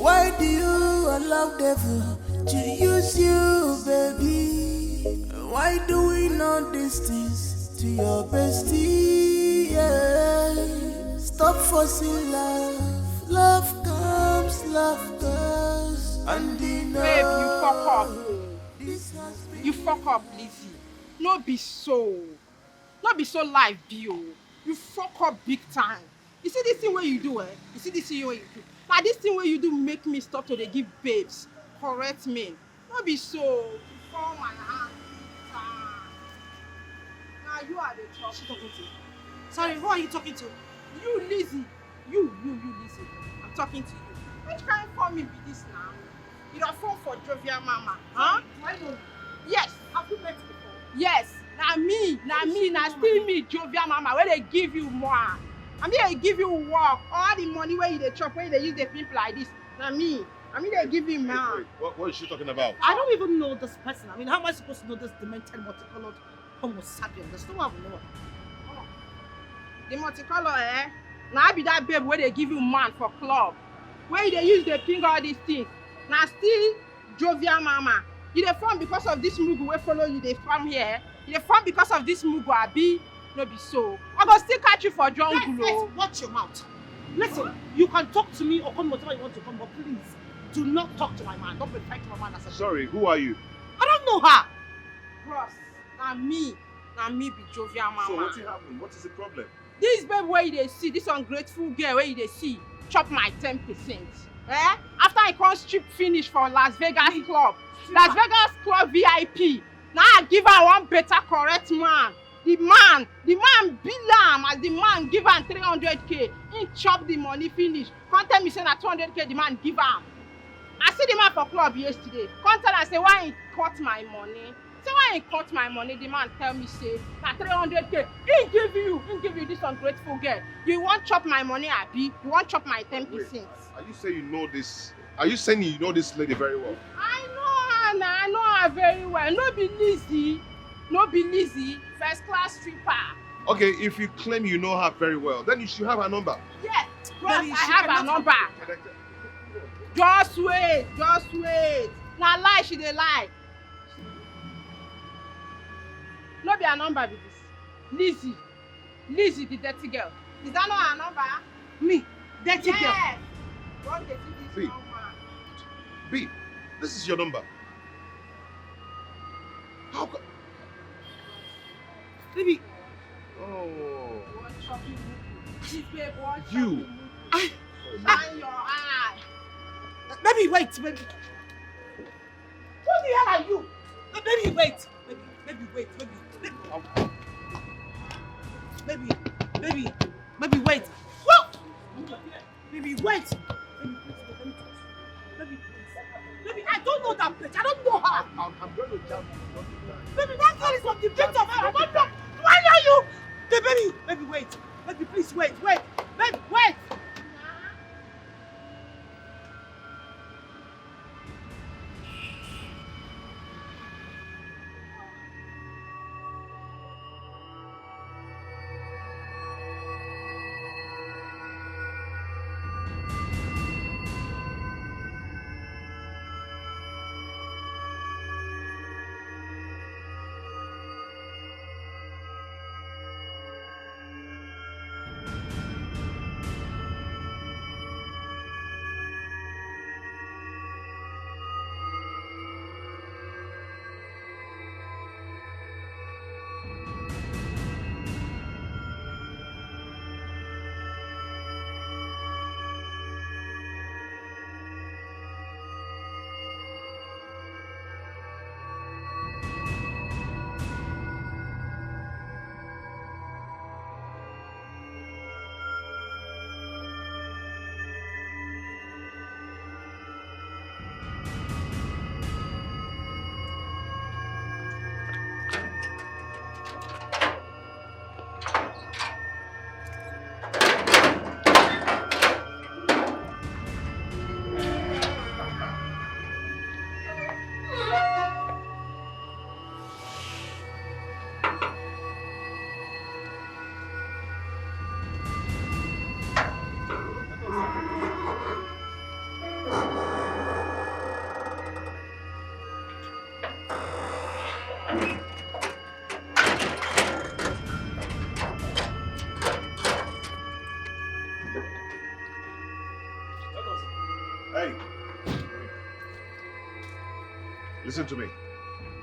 Why do you allow devil to use you, baby? Why do we not distance to your bestie? Yeah. Stop forcing love. Love comes, love goes. And you know, babe, you fuck up. You fuck up, Lizzie. No be so life be oh. You fuck up big time. You see this thing where you do, eh? You see this thing where you do. Now this thing where you do make me stop to dey give babes. Correct me. No be so. You fall my hand. Now you are the trouble. Who talking to? Sorry, who are you talking to? You, Lizzie. You, Lizzie. I'm talking to you. Which kind of phone me be this now? You don't phone for jovial mama, huh? I know. Yes. Have you met before? Yes. Now still me, jovial mama, where they give you more. I mean, they give you work. All the money where you they chop, where they use the people like this. Now me. I mean, they give you man. What is she talking about? I don't even know this person. I mean, how am I supposed to know this demented multicolored Homo sapien? There's no one I know. The multicolor, eh? Now I be that babe where they give you man for club. Where they use the ping all these things. Now still jovial mama. You dey form because of this mugu wey follow you dey form here. You dey form because of this mugu abi no be so. I go still catch you for jungle. Let's watch your mouth. Listen, you can talk to me or come whatever you want to come, but please do not talk to my man. Don't refer to my man as a Sorry, who are you? I don't know her. Bros, na me be jovial mama. So what happened? What is the problem? This babe where you dey see, this ungrateful girl where you dey see, chop my 10%. Eh? After I come strip finish for Las Vegas club. Las Vegas club VIP. Now I give her one better correct man. The man bill am as the man give am 300k. He chop the money finish. Come tell me say na 200k the man give am. I see the man for club yesterday. Come tell am say why he cut my money. Say why he cut my money, the man tell me say na 300k. He give you this ungrateful girl. You want chop my money, abi? You want chop my 10%? Wait, are you saying you know this? Are you saying you know this lady very well? I know her Anna, I know her very well. No be Lizzie. No be Lizzie. First class stripper. Okay, if you claim you know her very well, then you should have her number. Yes, Ross, I have her number. Just wait, just wait. Now lie, she dey lie. No be her number be this. Lizzie. Lizzie, the dirty girl. Is that not her number? Me, dirty girl. Yes. Don't get this B. number. B, this is your number. How come? Baby. Oh. You. You. Shine your eye. Baby, wait, baby. Who the hell are you? Baby, wait. Baby, wait, baby. Baby, wait. Whoa! Baby, wait. Baby, I don't know that bitch. I don't know her. I'm going to jam you. Baby, that girl is from the pit of hell. I don't know. Why are you? Baby, wait. Baby, please wait. Baby, wait. Hey. Listen to me.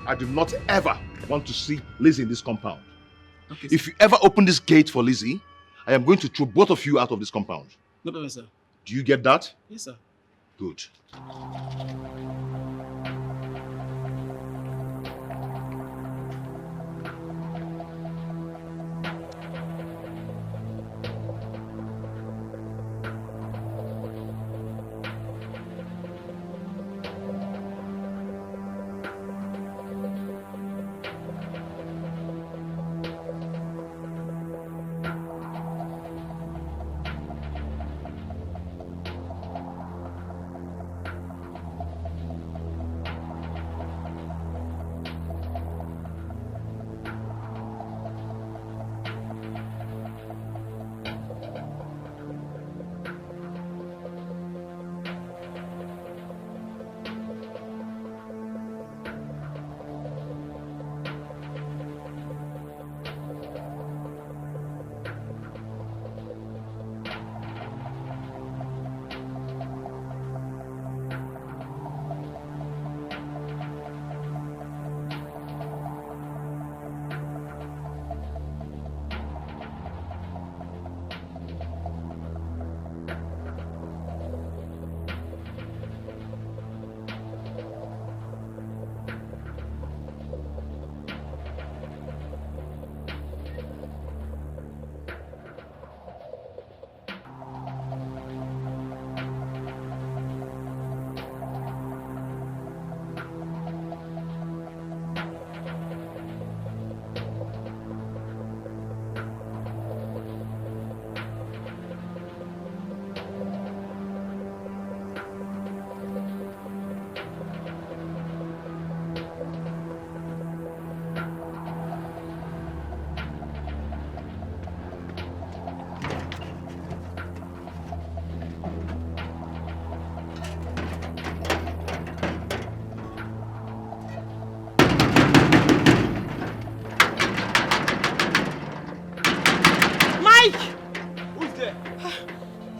I do not ever want to see Lizzie in this compound. Okay, if you ever open this gate for Lizzie, I am going to throw both of you out of this compound. No problem, sir. Do you get that? Yes, sir. Good.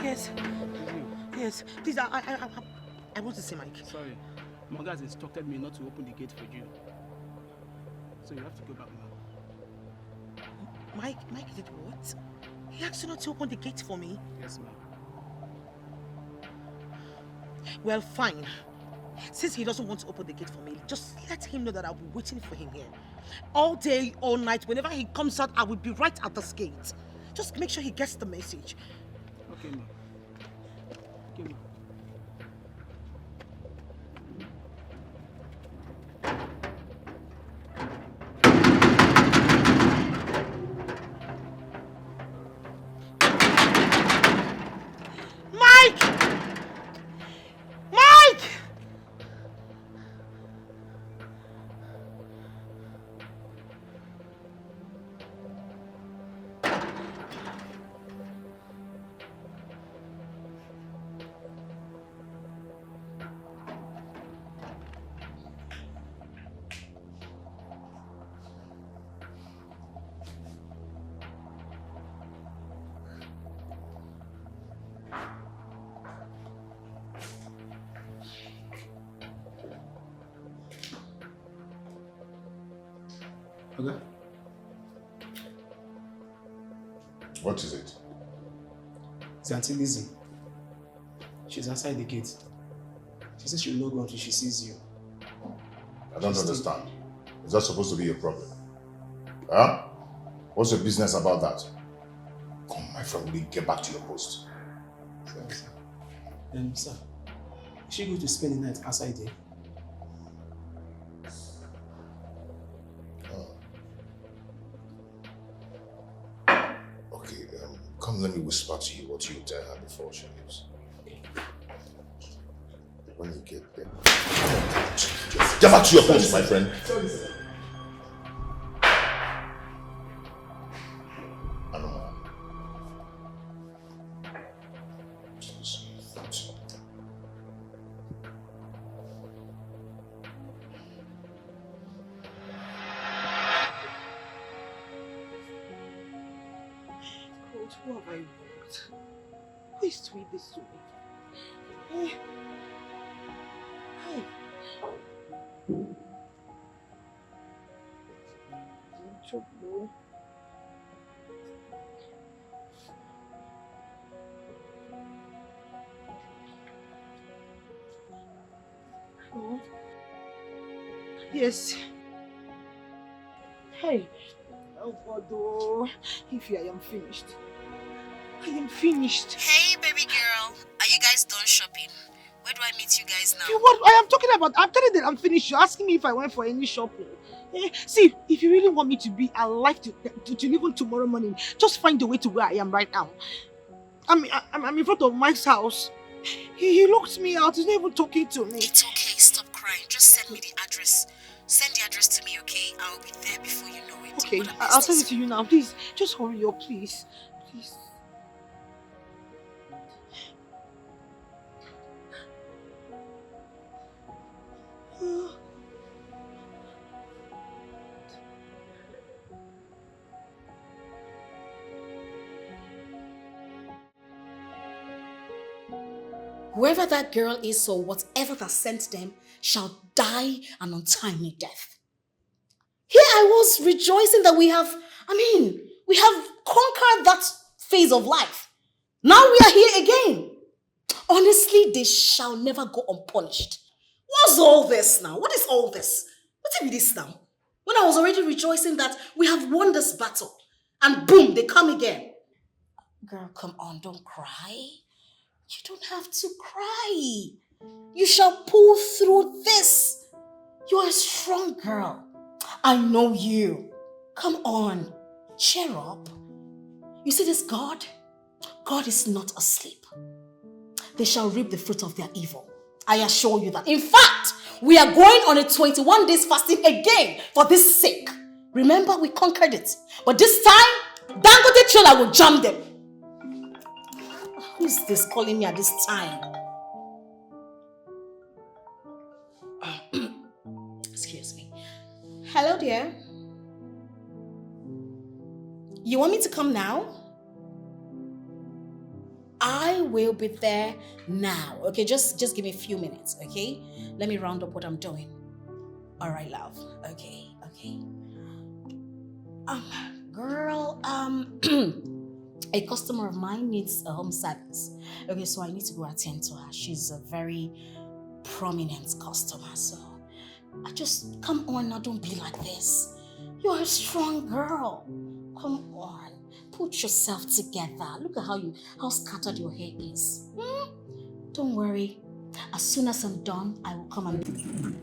Yes. Yes. Please, I want to see Mike. Sorry. Monga has instructed me not to open the gate for you. So you have to go back now. Mike did what? He asked you not to open the gate for me? Yes, ma'am. Well, fine. Since he doesn't want to open the gate for me, just let him know that I'll be waiting for him here. All day, all night, whenever he comes out, I will be right at this gate. Just make sure he gets the message. Okay, ma'am. Okay, ma'am. Okay. What is it? It's Auntie Lizzie. She's outside the gate. She says she'll not go until she sees you. I don't understand. Is that supposed to be a problem? Huh? What's your business about that? Come, my friend, will you get back to your post? Sorry, sir. Sir, is she going to spend the night outside there? Okay, come, let me whisper to you what you tell her before she leaves. When you get there. Get back to your post, my friend. Sorry, sir. Who have I wronged? Who is doing this to me? Hey. Trouble. Oh. Yes. Hey. Oh God, oh. If I am finished. I am finished. Hey, baby girl. Are you guys done shopping? Where do I meet you guys now? What I am talking about? I'm telling you that I'm finished. You're asking me if I went for any shopping. See, if you really want me to be alive to even tomorrow morning, just find a way to where I am right now. I'm in front of Mike's house. He locked me out. He's not even talking to me. It's okay. Stop crying. Just send me the address. Send the address to me, okay? I will be there before you know it. Okay, I'll send it to you now. Please, just hurry up, please. Please. Whoever that girl is or whatever that sent them shall die an untimely death. Here I was rejoicing that we have conquered that phase of life. Now we are here again. Honestly, they shall never go unpunished. What's all this now? What is all this? What is this now? When I was already rejoicing that we have won this battle, and boom, they come again. Girl, come on, don't cry. You don't have to cry. You shall pull through this. You're a strong girl. I know you. Come on, cheer up. You see this God? God is not asleep. They shall reap the fruit of their evil. I assure you that. In fact, we are going on a 21 days fasting again for this sake. Remember, we conquered it. But this time, Dangote Trailer will jam them. Who's this calling me at this time? Excuse me. Hello, dear. You want me to come now? I I will be there now. Okay, just give me a few minutes, okay? Let me round up what I'm doing. All right, love. Okay. Girl, a customer of mine needs a home service. Okay, so I need to go attend to her. She's a very prominent customer, so come on now, don't be like this. You're a strong girl. Come on, put yourself together. Look at how scattered your hair is. Don't worry. As soon as I'm done, I will come and...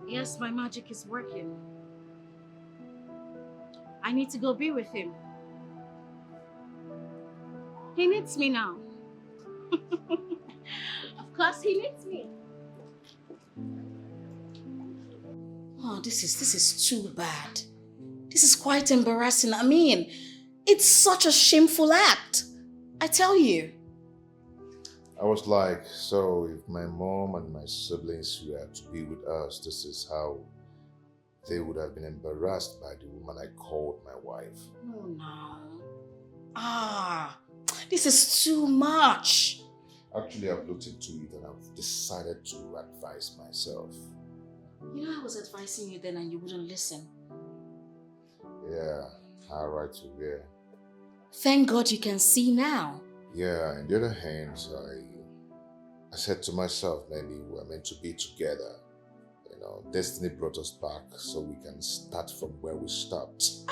Yes, my magic is working. I need to go be with him. He needs me now. Of course he needs me. Oh, this is too bad. This is quite embarrassing. I mean, it's such a shameful act. I tell you. I was like, so if my mom and my siblings were to be with us, this is how they would have been embarrassed by the woman I called my wife. No. This is too much. Actually, I've looked into it and I've decided to advise myself. You know, I was advising you then and you wouldn't listen. Yeah, how right to hear. Thank God you can see now. Yeah, on the other hand, I said to myself, maybe we're meant to be together. You know, destiny brought us back so we can start from where we stopped.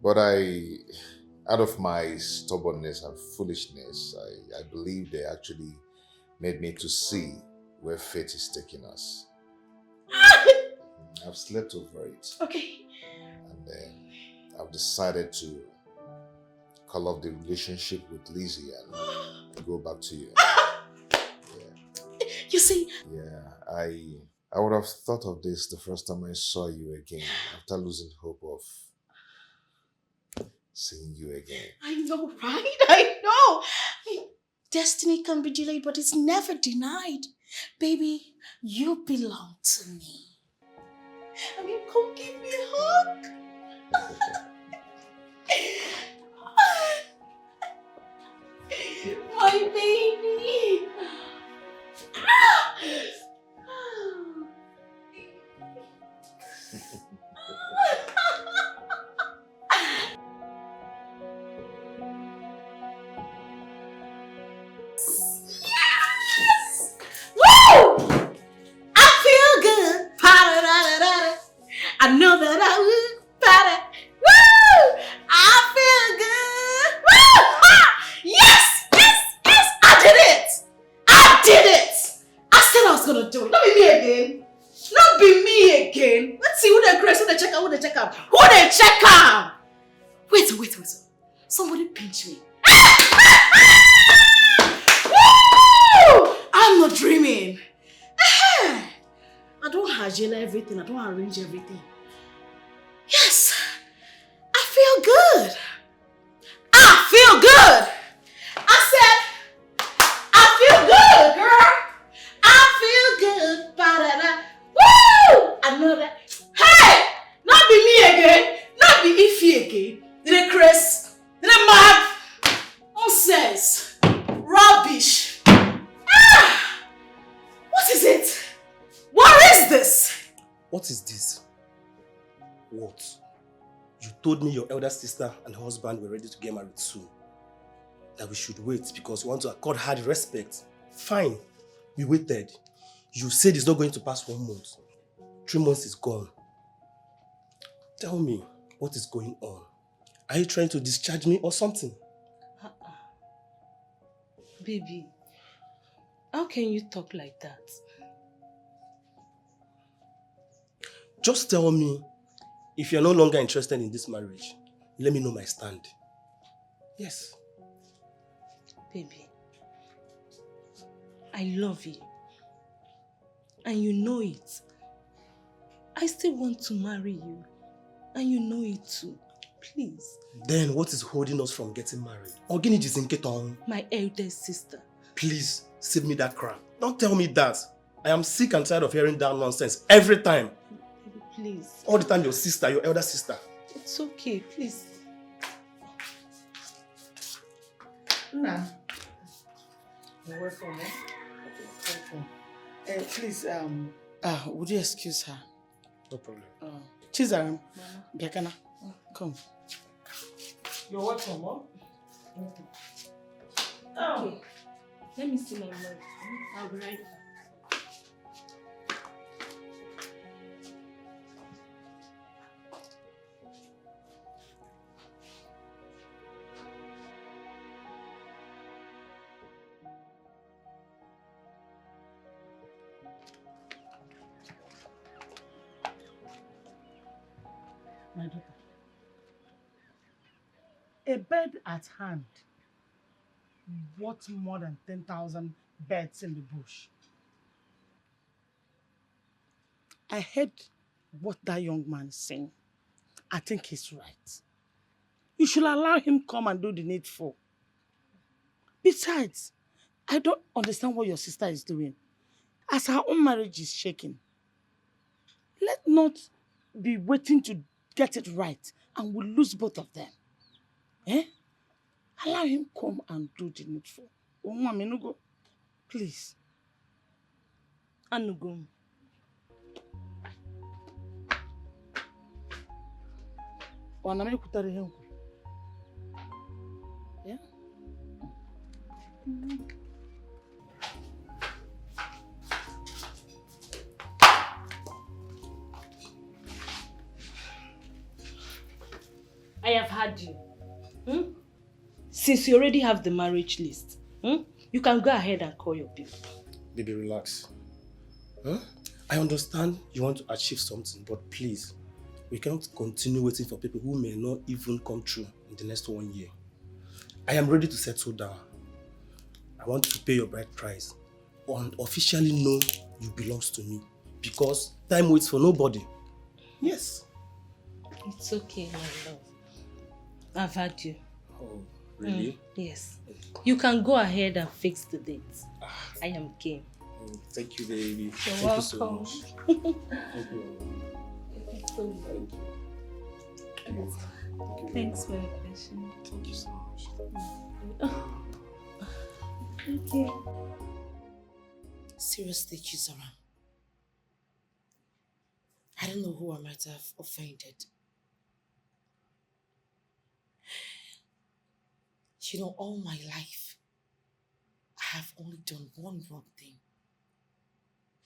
But out of my stubbornness and foolishness, I believe they actually made me to see where fate is taking us. I've slept over it. Okay. And I've decided to call off the relationship with Lizzie and go back to you. You see? Yeah, I would have thought of this the first time I saw you again, after losing hope of seeing you again. I know, right? I know. Destiny can be delayed, but it's never denied. Baby, you belong to me. I mean, come give me a hug. My baby. Yes! Woo! I feel good. I know that I will. Woo! I feel good. Woo! Ha! Yes! I did it. I said I was gonna do it. Not be me again. Not be me again. Let's see who they press, who they check out. Who they check out? Wait. Somebody pinch me. Woo! I'm not dreaming. I don't haggle everything. I don't arrange everything. Yes. I feel good. I said, I feel good, girl. I feel good. Ba-da-da. Woo! I know that. Hey! Not be me again. Not be Ify again. Did it Chris? Did it mad? Nonsense. Rubbish. What is it? What is this? What is this? What? You told me your elder sister and her husband were ready to get married soon. That we should wait because we want to accord her the respect. Fine. We waited. You said it's not going to pass 1 month. 3 months is gone. Tell me, what is going on? Are you trying to discharge me or something? Baby, how can you talk like that? Just tell me, if you're no longer interested in this marriage, let me know my stand. Yes. Baby, I love you. And you know it. I still want to marry you. And you know it too. Please. Then what is holding us from getting married? My eldest sister. Please, save me that crap. Don't tell me that. I am sick and tired of hearing that nonsense every time. Baby, please. All the time your sister, your elder sister. It's okay, please. Nah. You're welcome, eh? Welcome. Please, would you excuse her? No problem. Chizaram, Biakana, come. You're welcome, Mom. Okay. Let me see my mom. I'll be right back. My daughter. A bird at hand worth more than 10,000 birds in the bush. I heard what that young man is saying. I think he's right. You should allow him come and do the needful. Besides, I don't understand what your sister is doing. As her own marriage is shaking, let not be waiting to get it right and we'll lose both of them. Eh? Allow him come and do the needful. Minugo, please. Anugo. Yeah? I have had you. Since you already have the marriage list, you can go ahead and call your bill. Baby, relax. Huh? I understand you want to achieve something, but please, we can't continue waiting for people who may not even come true in the next 1 year. I am ready to settle down. I want to pay your bride price and officially know you belongs to me because time waits for nobody. Yes. It's okay, my love. I've had you. Oh, really? Yes. You can go ahead and fix the dates. I am game. Thank you, baby. You're Thank welcome. you so much. Thank you. Thanks for your question. Thank you so much. Thank you. Seriously, Chizara. I don't know who I might have offended. You know, all my life, I have only done one wrong thing.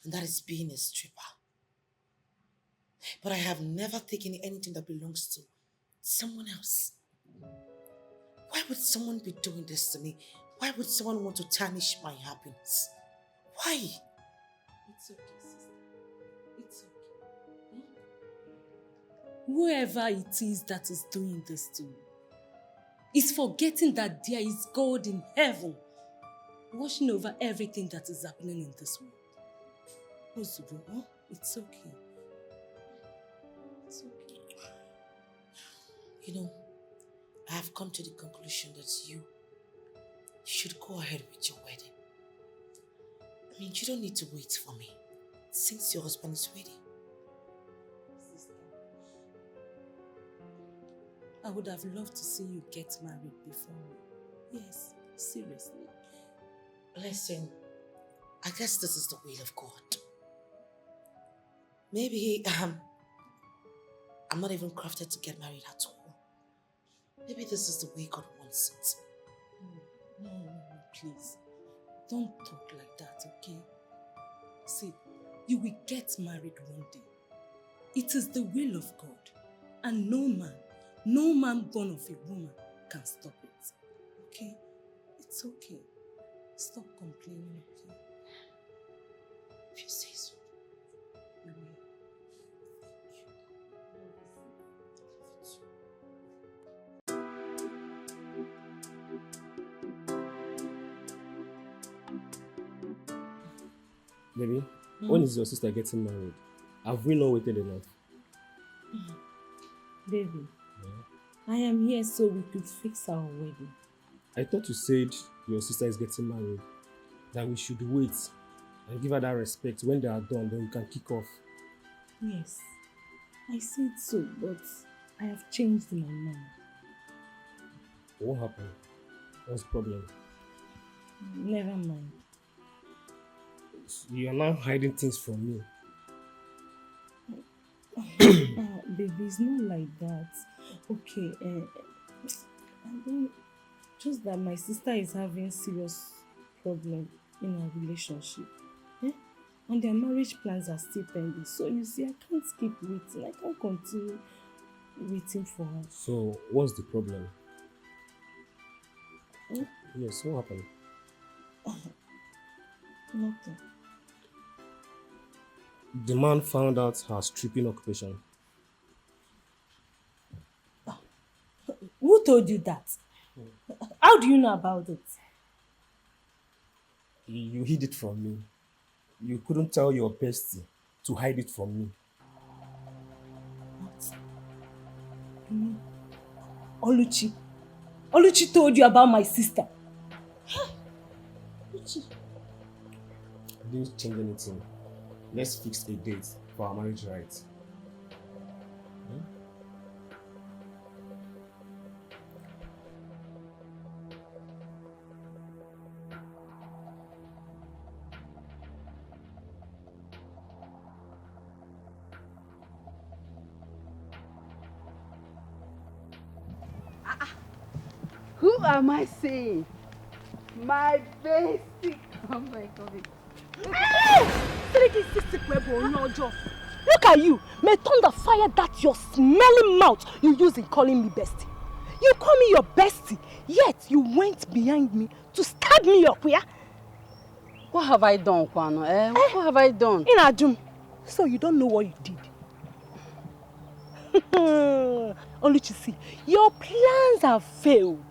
And that is being a stripper. But I have never taken anything that belongs to someone else. Why would someone be doing this to me? Why would someone want to tarnish my happiness? Why? It's okay, sister. It's okay. Whoever it is that is doing this to you is forgetting that there is God in heaven watching over everything that is happening in this world. Ozubo, it's okay. It's okay. You know, I have come to the conclusion that you should go ahead with your wedding. I mean, you don't need to wait for me since your husband is ready. I would have loved to see you get married before me. Yes, seriously. Listen, I guess this is the will of God. Maybe I'm not even crafted to get married at all. Maybe this is the way God wants it. No, please. Don't talk like that, okay? See, you will get married one day. It is the will of God. And no man born of a woman can stop it. Okay? It's okay. Stop complaining, okay? If you say so. You will. Baby, when is your sister getting married? Have we not waited enough? Baby, I am here so we could fix our wedding. I thought you said your sister is getting married, that we should wait and give her that respect. When they are done, then you can kick off. Yes, I said so, but I have changed my mind. What happened? What's the problem? Never mind. You are now hiding things from me. Baby, it's not like that. Okay, I don't, just that my sister is having serious problem in our relationship. And their marriage plans are still pending. So you see, I can't keep waiting. I can't continue waiting for her. So, what's the problem? Hmm? Yes, what happened? Nothing. The man found out her stripping occupation. Who told you that? How do you know about it? You hid it from me. You couldn't tell your bestie to hide it from me. Oluchi. Oluchi told you about my sister. Oluchi. I didn't change anything. Let's fix a date for our marriage rights. Who am I saying? My Bestie. Oh my God. Look at you. May thunder fire that your smelling mouth you use in calling me bestie. You call me your bestie, yet you went behind me to stab me up, yeah? What have I done, Kwano? What have I done? Inajum, so you don't know what you did. Oluchi, see, your plans have failed.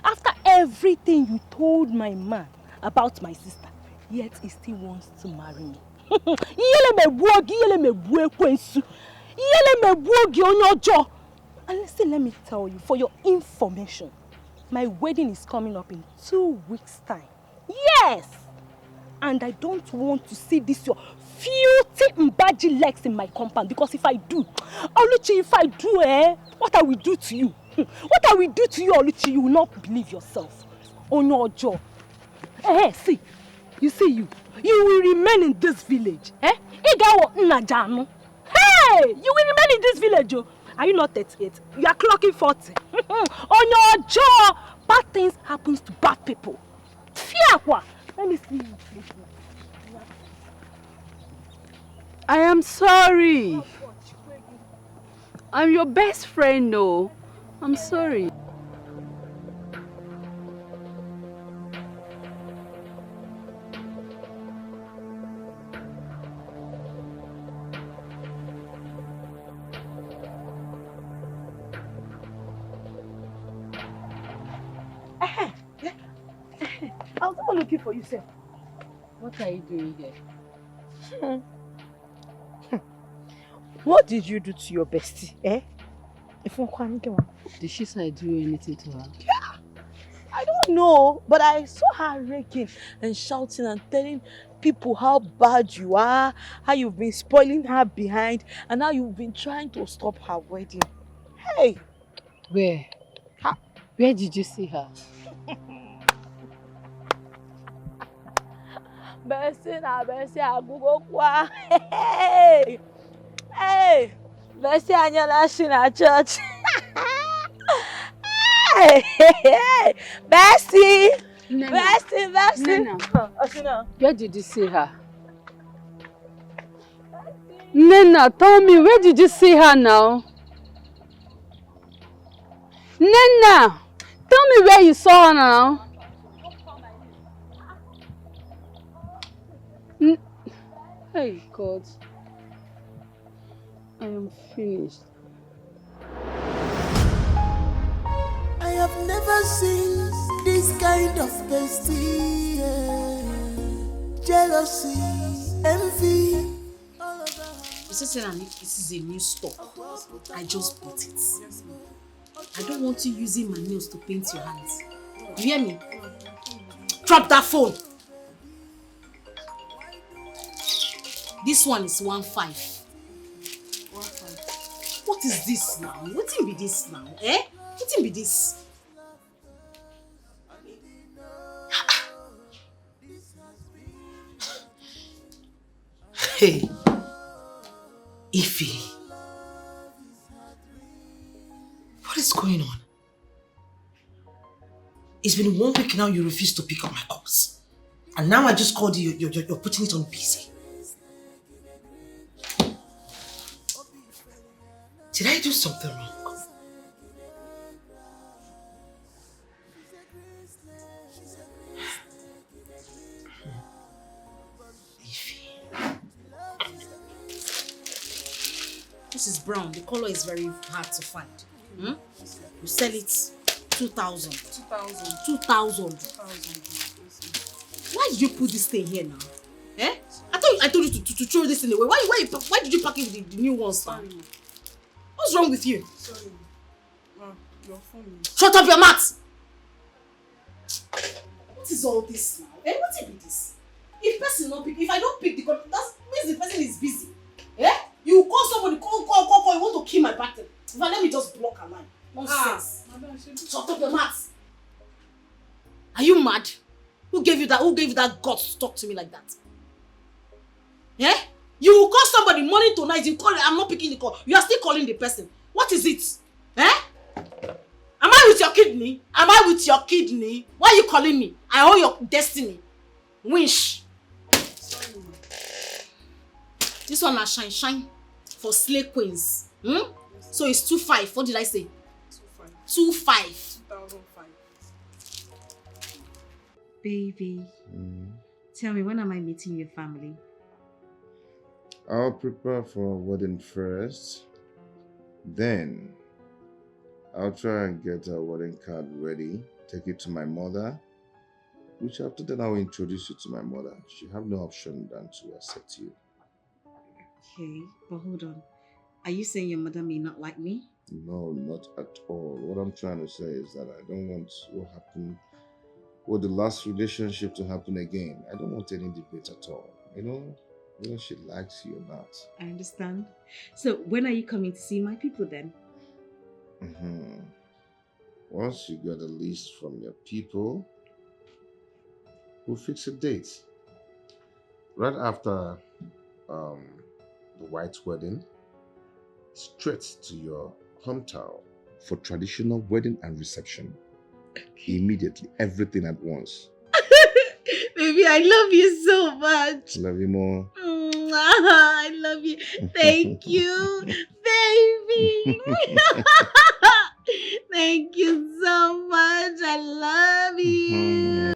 After everything you told my man about my sister, yet he still wants to marry me. And listen, let me tell you, for your information, my wedding is coming up in 2 weeks' time. Yes! And I don't want to see this your filthy mbaji legs in my compound, because if I do, Oluchi, if I do, what I will do to you? What I will do to you, Oluchi, you will not believe yourself. On your jaw. See, you see you will remain in this village. Hey, you will remain in this village. Are you not 38? You are clocking 40. On your jaw, bad things happens to bad people. Let me see you. I am sorry. I'm your best friend, no. I'm sorry. I was not looking for you, sir. What are you doing here? What did you do to your bestie, Did she say do anything to her? Yeah. I don't know, but I saw her raking and shouting and telling people how bad you are, how you've been spoiling her behind, and how you've been trying to stop her wedding. Hey! Where? Where did you see her? Bestie na bestie agugo kwa. Hey! Hey! Bestie anyala shi na church. Hey! Bestie! Nena. Bestie! Nena. Where did you see her? Nena, tell me, where did you see her now? Nena! Tell me where you saw her now. Hey, God. I am finished. I have never seen this kind of bestie. Jealousy, envy. You say that this is a new stock. I just bought it. I don't want you using my nails to paint your hands. You hear me? Drop that phone. This one is 1.5. 1.5. What is this now? What be this now? Eh? What be this? Hey, Ify, what is going on? It's been 1 week now you refuse to pick up my calls. And now I just called you, you're putting it on busy. Did I do something wrong? This is brown. The color is very hard to find. You sell it 2,000. 2,000. 2,000. Why did you put this thing here now? Eh? I told you to throw this thing away. Why did you pack it with the new ones? Sorry. What's wrong with you? Sorry. Your phone. Shut up your mouth! What is all this now? Eh? What is this? If person not pick, if I don't pick the call, that means the person is busy. Eh? You call somebody, call, you want to kill my battle. Now let me just block a line. Nonsense. Shut up your mouth. Are you mad? Who gave you that guts to talk to me like that? Yeah? You will call somebody morning to night, you call it, I'm not picking the call. You are still calling the person. What is it? Eh? Am I with your kidney? Am I with your kidney? Why are you calling me? I owe your destiny. Winch. Sorry. This one are shine for slay queens. So it's 2.5. What did I say? 2.5. 2,005. Baby, tell me, when am I meeting your family? I'll prepare for a wedding first. Then, I'll try and get a wedding card ready, take it to my mother, which after that I'll introduce you to my mother. She have no option than to accept you. Okay, but hold on. Are you saying your mother may not like me? No, not at all. What I'm trying to say is that I don't want what happened with the last relationship to happen again. I don't want any debate at all. Whether she likes you or not. I understand. So when are you coming to see my people then? Once you get a list from your people, we'll fix a date. Right after the white wedding, straight to your hometown for traditional wedding and reception. Immediately, everything at once. Baby, I love you so much. Love you more. I love you. Thank you, baby. Thank you so much. I love you.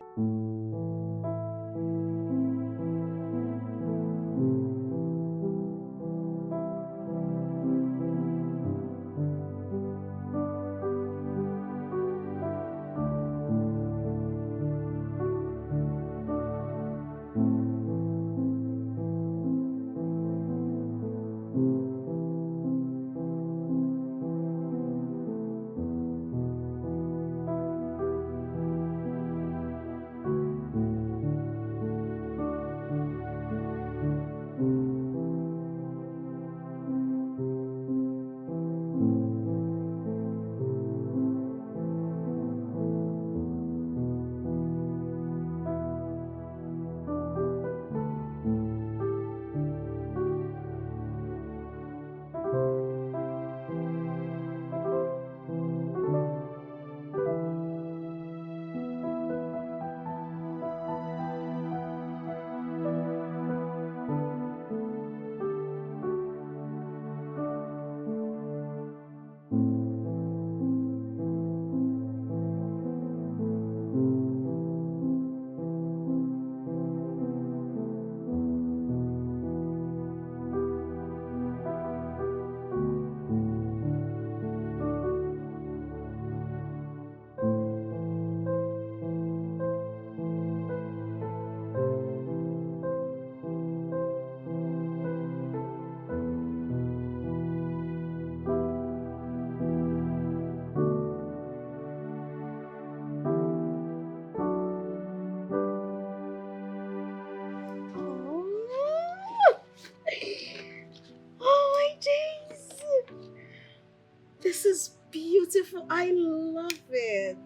beautiful. I love it.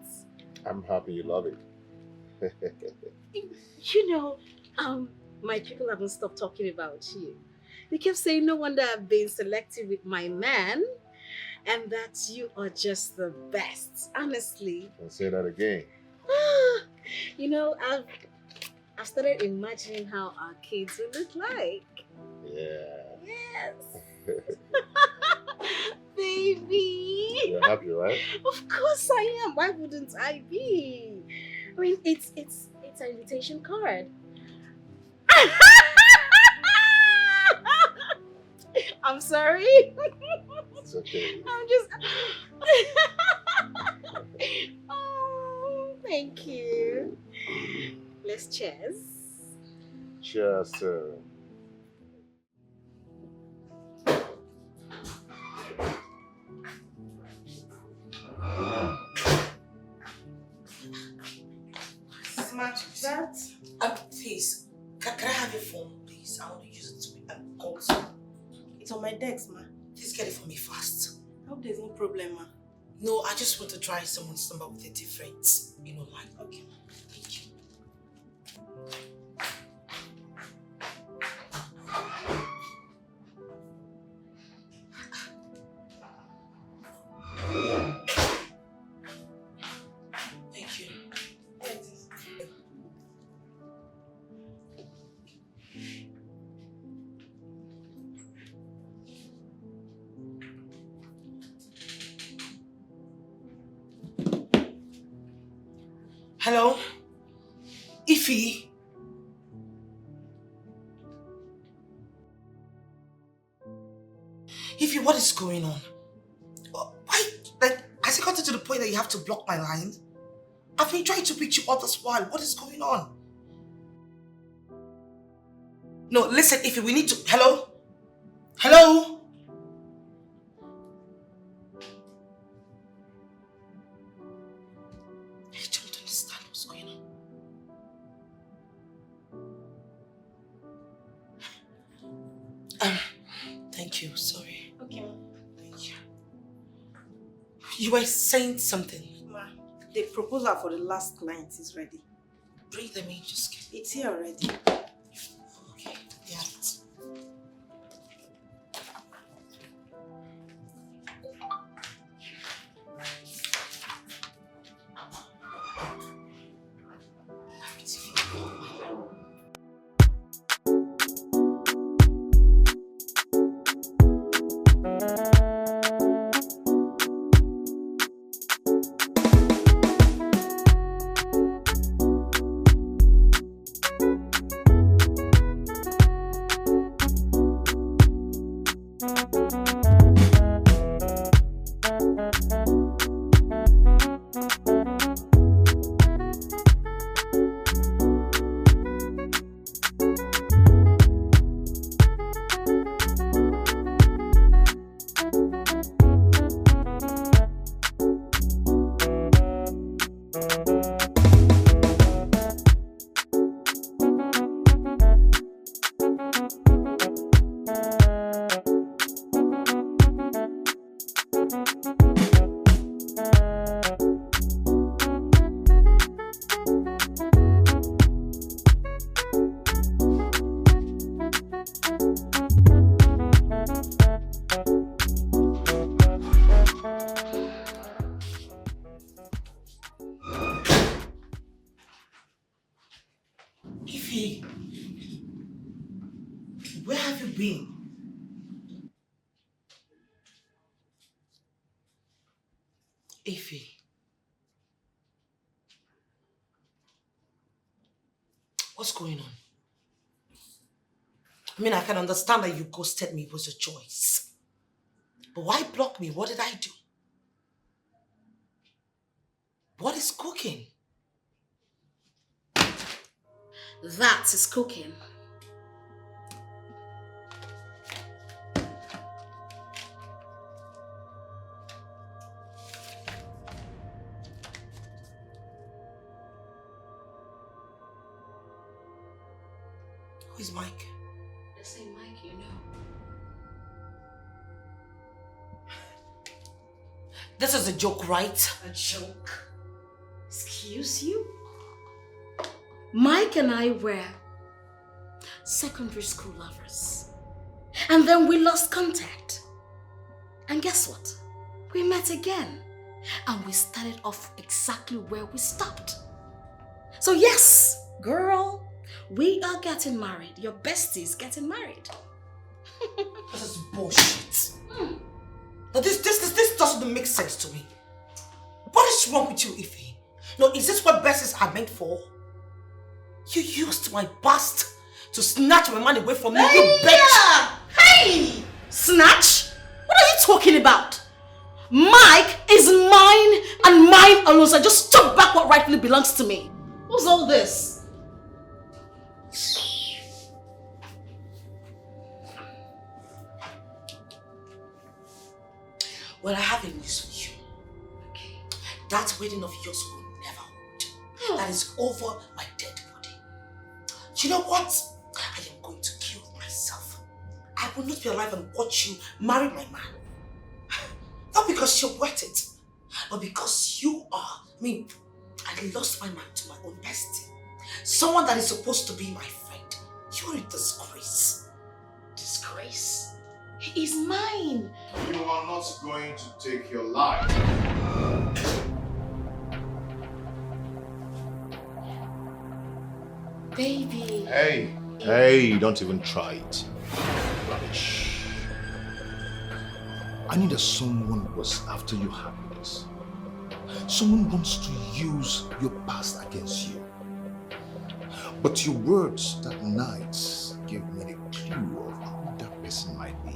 I'm happy you love it. You know, my people haven't stopped talking about you. They kept saying, no wonder I've been selective with my man, and that you are just the best, honestly. I'll say that again. You know, I've started imagining how our kids will look like. Yeah. Yes. Baby. You're happy, right? Of course I am. Why wouldn't I be? I mean, it's an invitation card. I'm sorry. It's okay. I'm just. Oh, thank you. Let's cheers. Cheers to... That? Please, can I have your phone, please? I want to use it to call. It's on my desk, ma. Please get it for me fast. I hope there's no problem, ma. No, I just want to try someone's number with a different, line. Okay, thank you. Thank you. Hello? Ify? Ify, what is going on? Why? Has it gotten to the point that you have to block my line? I've been trying to reach you all this while. What is going on? No, listen, Ify, we need to... Hello? Hello? I don't understand what's going on. Thank you, sorry. Okay, ma. Thank you. You were saying something. Ma, the proposal for the last client is ready. Bring them in, just get It's here already. Okay, yeah. Ify, where have you been? Ify. What's going on? I mean, I can understand that you ghosted me. It was a choice. But why block me? What did I do? What is cooking? That is cooking. Who is Mike? The same Mike, you know. This is a joke, right? A joke? Excuse you? Mike and I were secondary school lovers. And then we lost contact. And guess what? We met again. And we started off exactly where we stopped. So yes, girl, we are getting married. Your bestie is getting married. This is bullshit. But this doesn't make sense to me. What is wrong with you, Ife? No, is this what besties are meant for? You used my past to snatch my money away from me, you bitch! Hey! Snatch? What are you talking about? Mike is mine and mine alone, so I just took back what rightfully belongs to me. What's all this? Well, I have a news for you. Okay. That wedding of yours will never hold. That is over my dead body. You know what? I am going to kill myself. I will not be alive and watch you marry my man. Not because you're worth it, but because you are. I lost my man to my own bestie. Someone that is supposed to be my friend. You're a disgrace. Disgrace? He is mine. You are not going to take your life. Baby. Hey, don't even try it. Rubbish. I need someone who was after your happiness. Someone wants to use your past against you. But your words that night gave me a clue of who that person might be.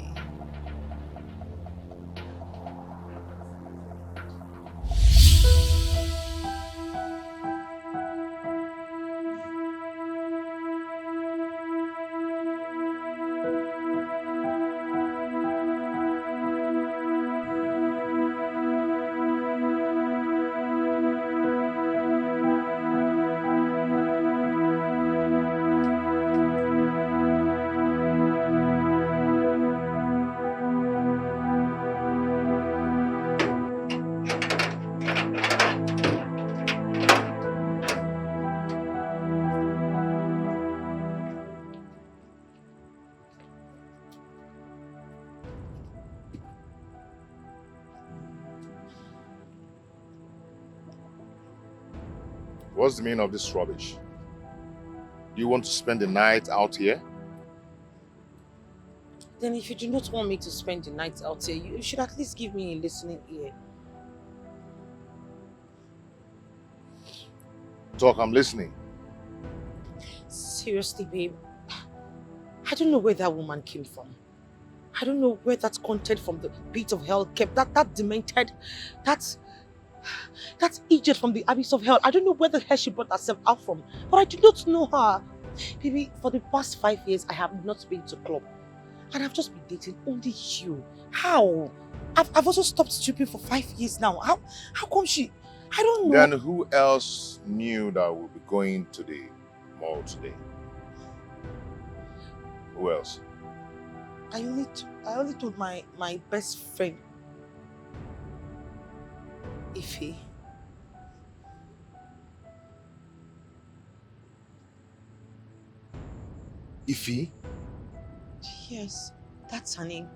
What's the meaning of this rubbish? Do you want to spend the night out here? Then if you do not want me to spend the night out here, you should at least give me a listening ear. Talk, I'm listening. Seriously, babe. I don't know where that woman came from. I don't know where that content from the pit of hell came. That demented, that idiot from the abyss of hell. I don't know where the hell she brought herself out from. But I do not know her. Baby, for the past 5 years, I have not been to club. And I've just been dating only you. How? I've also stopped stripping for 5 years now. How come she... I don't know. Then who else knew that we'll be going to the mall today? Who else? I only told my best friend, Ife. Ife? Yes, that's her name.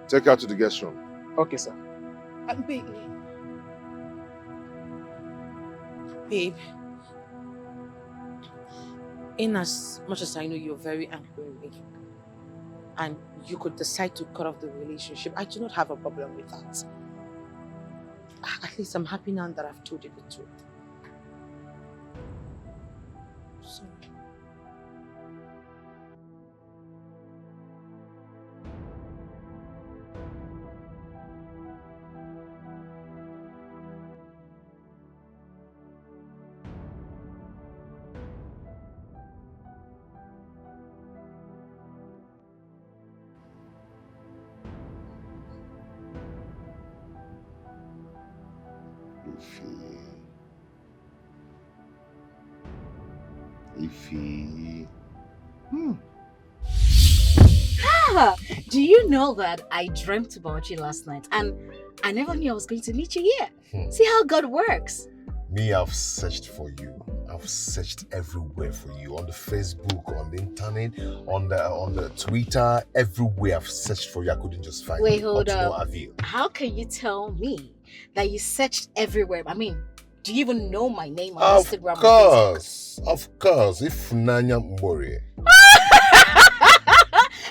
Take her to the guest room. Okay, sir. Babe, in as much as I know you're very angry with me, and you could decide to cut off the relationship, I do not have a problem with that. At least I'm happy now that I've told you the truth. Sorry. Ify. Ah, do you know that I dreamt about you last night and I never knew I was going to meet you here? See how God works. Me, I've searched for you. I've searched everywhere for you. On the Facebook, on the internet, on the Twitter, everywhere I've searched for you. I couldn't just find Wait, you. hold But no up. avail. How can you tell me that you searched everywhere? I mean, do you even know my name on Instagram? Of course. If Nanya Mbori.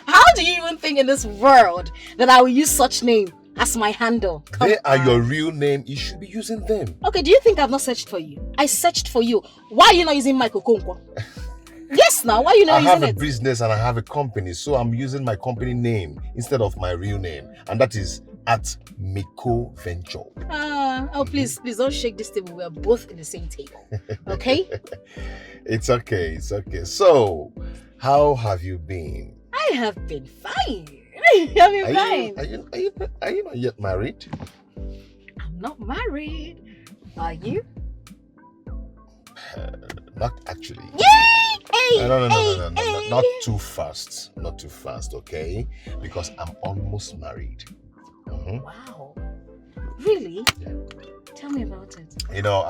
How do you even think in this world that I will use such name as my handle? They are your real name. You should be using them. Okay, do you think I've not searched for you? I searched for you. Why are you not using Michael Konkwo? Yes, now, why are you not I using have a it? business and I have a company, so I'm using my company name instead of my real name, and that is at Miko Venture. Oh, please don't shake this table. We're both in the same table. Okay? It's okay. So, how have you been? I have been fine. I've been fine. Are you not yet married? I'm not married. Are you? Not actually. Yay! Hey, No. Not too fast. Not too fast, okay? Because I'm almost married. Wow. Really? Yeah. Tell me about it. You know,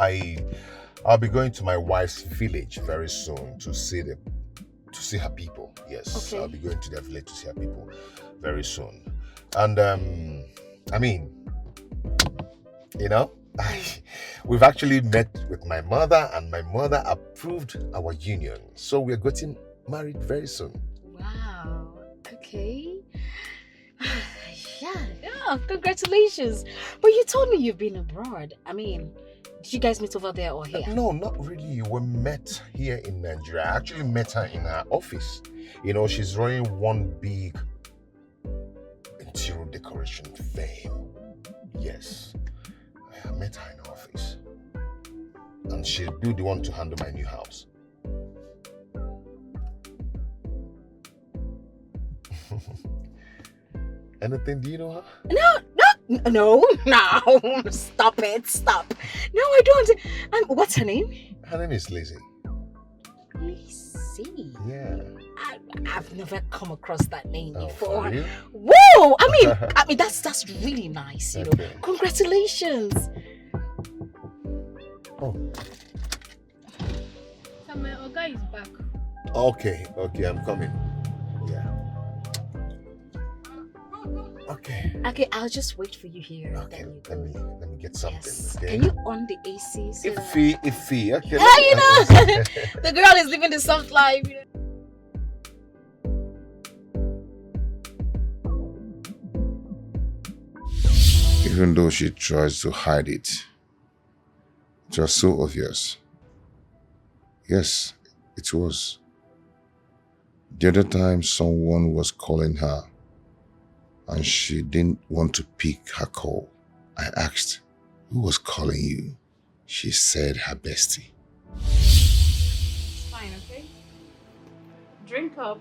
I'll be going to my wife's village very soon to see her people. Yes, Okay. I'll be going to their village to see her people very soon. And I mean, you know, we've actually met with my mother, and my mother approved our union. So we're getting married very soon. Wow. Okay. Yeah, congratulations. But you told me you've been abroad. I mean, did you guys meet over there or here? No, not really. We met here in Nigeria. I actually met her in her office. You know, she's running one big interior decoration firm. Yes. I met her in her office. And she'll be the one to handle my new house. Anything? Do you know her? No. Stop it. Stop. No, I don't. What's her name? Her name is Lizzie. Lizzie? Yeah. I've never come across that name before. for real? Whoa! I mean, that's really nice. You know. Okay. Congratulations. Oh. So my Oga is back. Okay, I'm coming. Yeah. Okay. Okay, I'll just wait for you here. Okay, let me get something. Yes. Okay. Can you on the AC? So Iffy. Okay. yeah, you know, the girl is living the soft life. You know? Even though she tries to hide it, it was so obvious. Yes, it was. The other time someone was calling her and she didn't want to pick her call. I asked, who was calling you? She said her bestie. It's fine, okay? Drink up.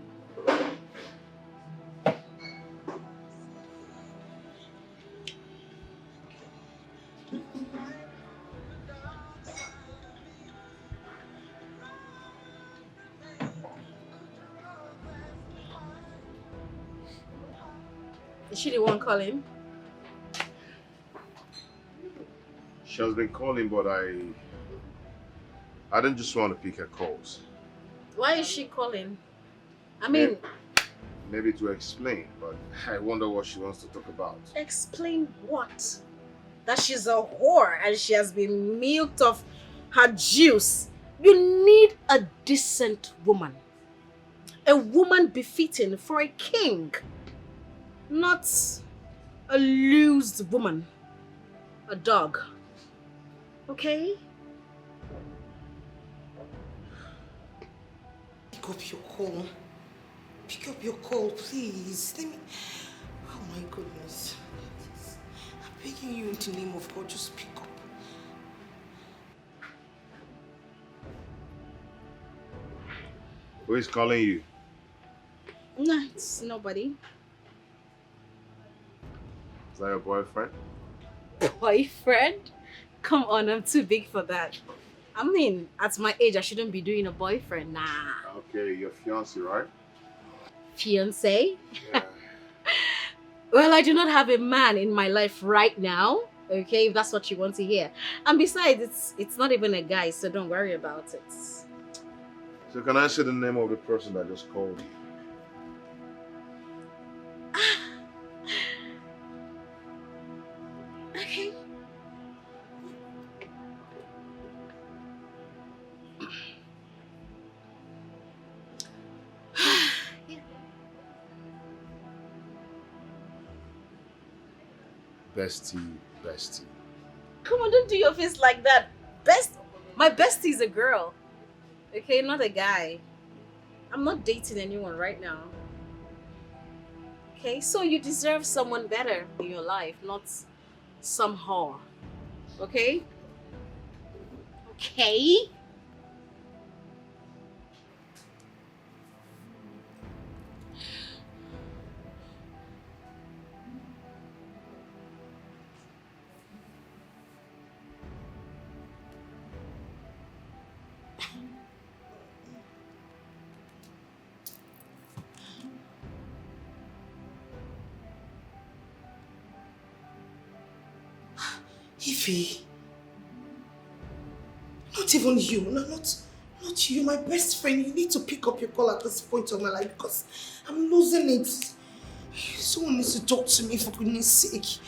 Is she the one calling? She has been calling, but I don't just want to pick her calls. Why is she calling? I mean, Maybe to explain, but I wonder what she wants to talk about. Explain what? That she's a whore and she has been milked of her juice. You need a decent woman. A woman befitting for a king. Not a loose woman. A dog. Okay? Pick up your call. Pick up your call, please. Let me... Oh my goodness. I'm begging you in the name of God, just pick up. Who is calling you? No, it's nobody. Is that your boyfriend? Boyfriend? Come on, I'm too big for that. I mean, at my age, I shouldn't be doing a boyfriend. Nah. Okay, your fiancé, right? Fiancé? Yeah. Well, I do not have a man in my life right now. Okay, if that's what you want to hear. And besides, it's not even a guy, so don't worry about it. So can I say the name of the person that just called you? Okay. Bestie. Come on, don't do your face like that. My bestie is a girl. Okay, not a guy. I'm not dating anyone right now. Okay, so you deserve someone better in your life, not some whore. Okay? Okay? Ify, not even you, not you, my best friend. You need to pick up your call at this point of my life because I'm losing it. Someone needs to talk to me for goodness sake.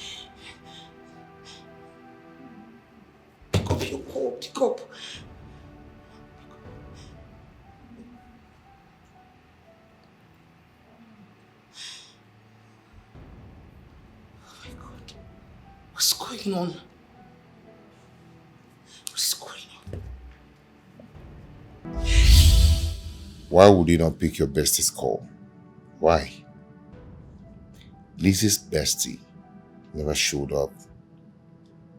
Pick up your call, pick up. Oh my God, what's going on? Why would you not pick your bestie's call? Why? Lizzie's bestie never showed up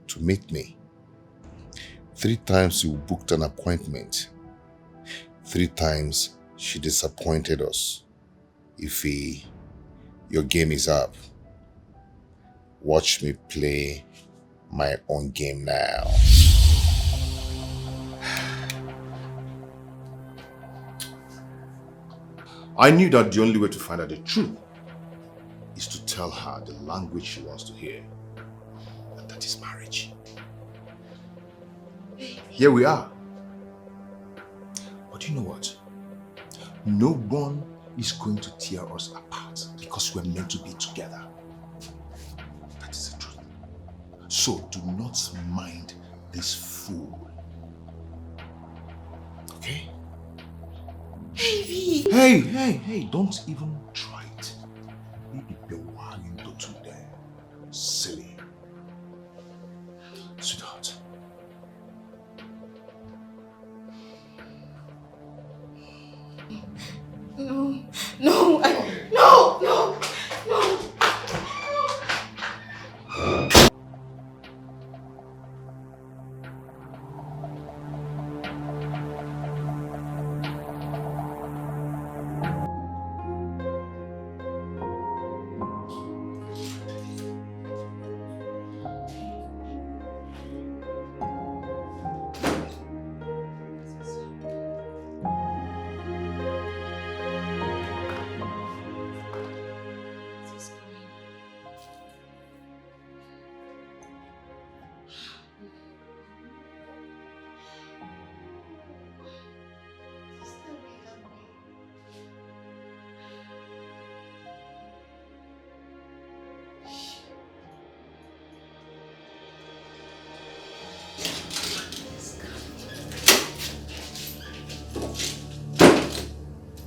to meet me. 3 times you booked an appointment. 3 times she disappointed us. Ify, your game is up. Watch me play my own game now. I knew that the only way to find out the truth is to tell her the language she wants to hear. And that is marriage. Here we are. But you know what? No one is going to tear us apart because we're meant to be together. That is the truth. So do not mind this fool. Okay? Hey, don't even try it. Silly. Sweetheart. No.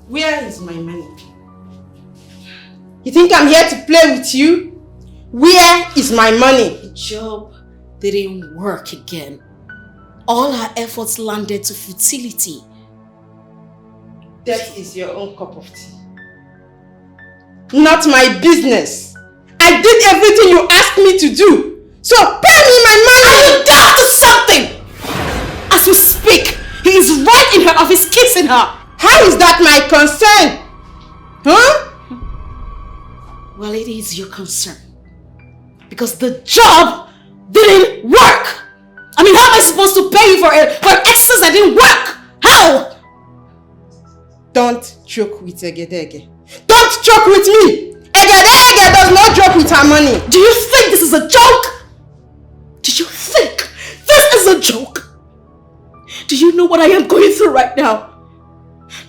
Where is my money? You think I'm here to play with you? Where is my money? The job didn't work again. All her efforts landed to futility. That is your own cup of tea. Not my business. I did everything you asked me to do. So pay me my money! Are you down to something? As we speak, he is right in her office kissing her. How is that my concern? Huh? Well, it is your concern. Because the job didn't work. I mean, how am I supposed to pay you for an exercise that didn't work? How? Don't joke with Egedege. Don't joke with me! Egedege does not joke with her money. Do you think this is a joke? Do you think this is a joke? Do you know what I am going through right now?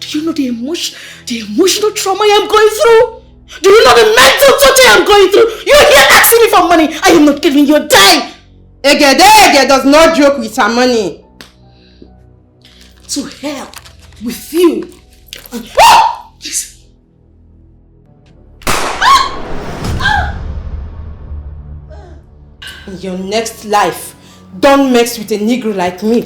Do you know the emotional trauma I am going through? Do you know the mental torture I am going through? You're here asking me for money. I am not giving you a dime. Egedege does not joke with her money. To hell with you. In your next life, don't mess with a Negro like me.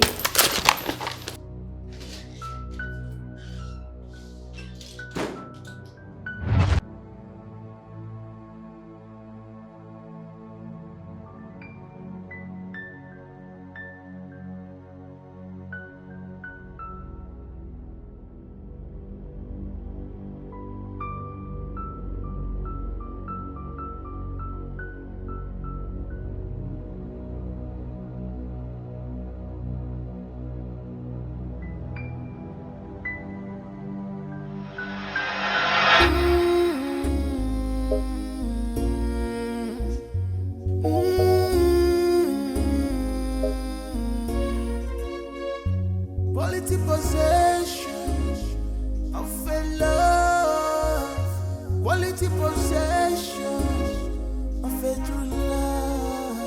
Quality possession of a love. Quality possession of a true love.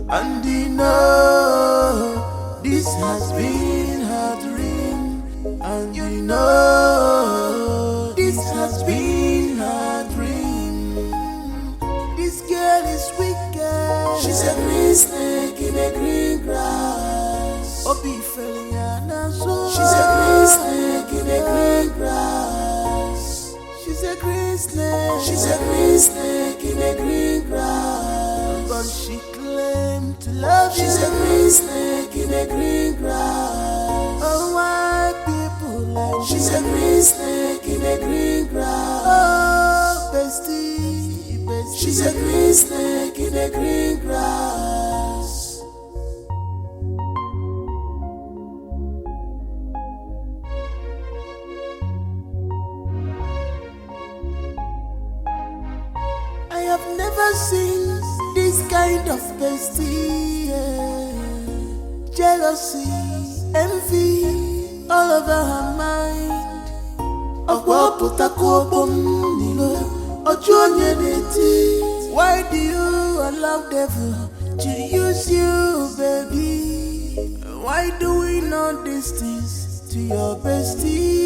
And you know this has been her dream. And you know this has been her dream. This girl is wicked. She's a green snake in a green grass. Obi Feliana so. She's a green snake in a green grass. She's a green snake. She's a green snake in a green grass. But she claimed to love you. She's a green snake in a green grass. Oh, why people like she's a green snake in a green grass. Oh, bestie, bestie. She's a green snake in a green grass. I have never seen this kind of bestie. Jealousy, envy, all over her mind. Why do you allow devil to use you, baby? Why do we know these things to your bestie?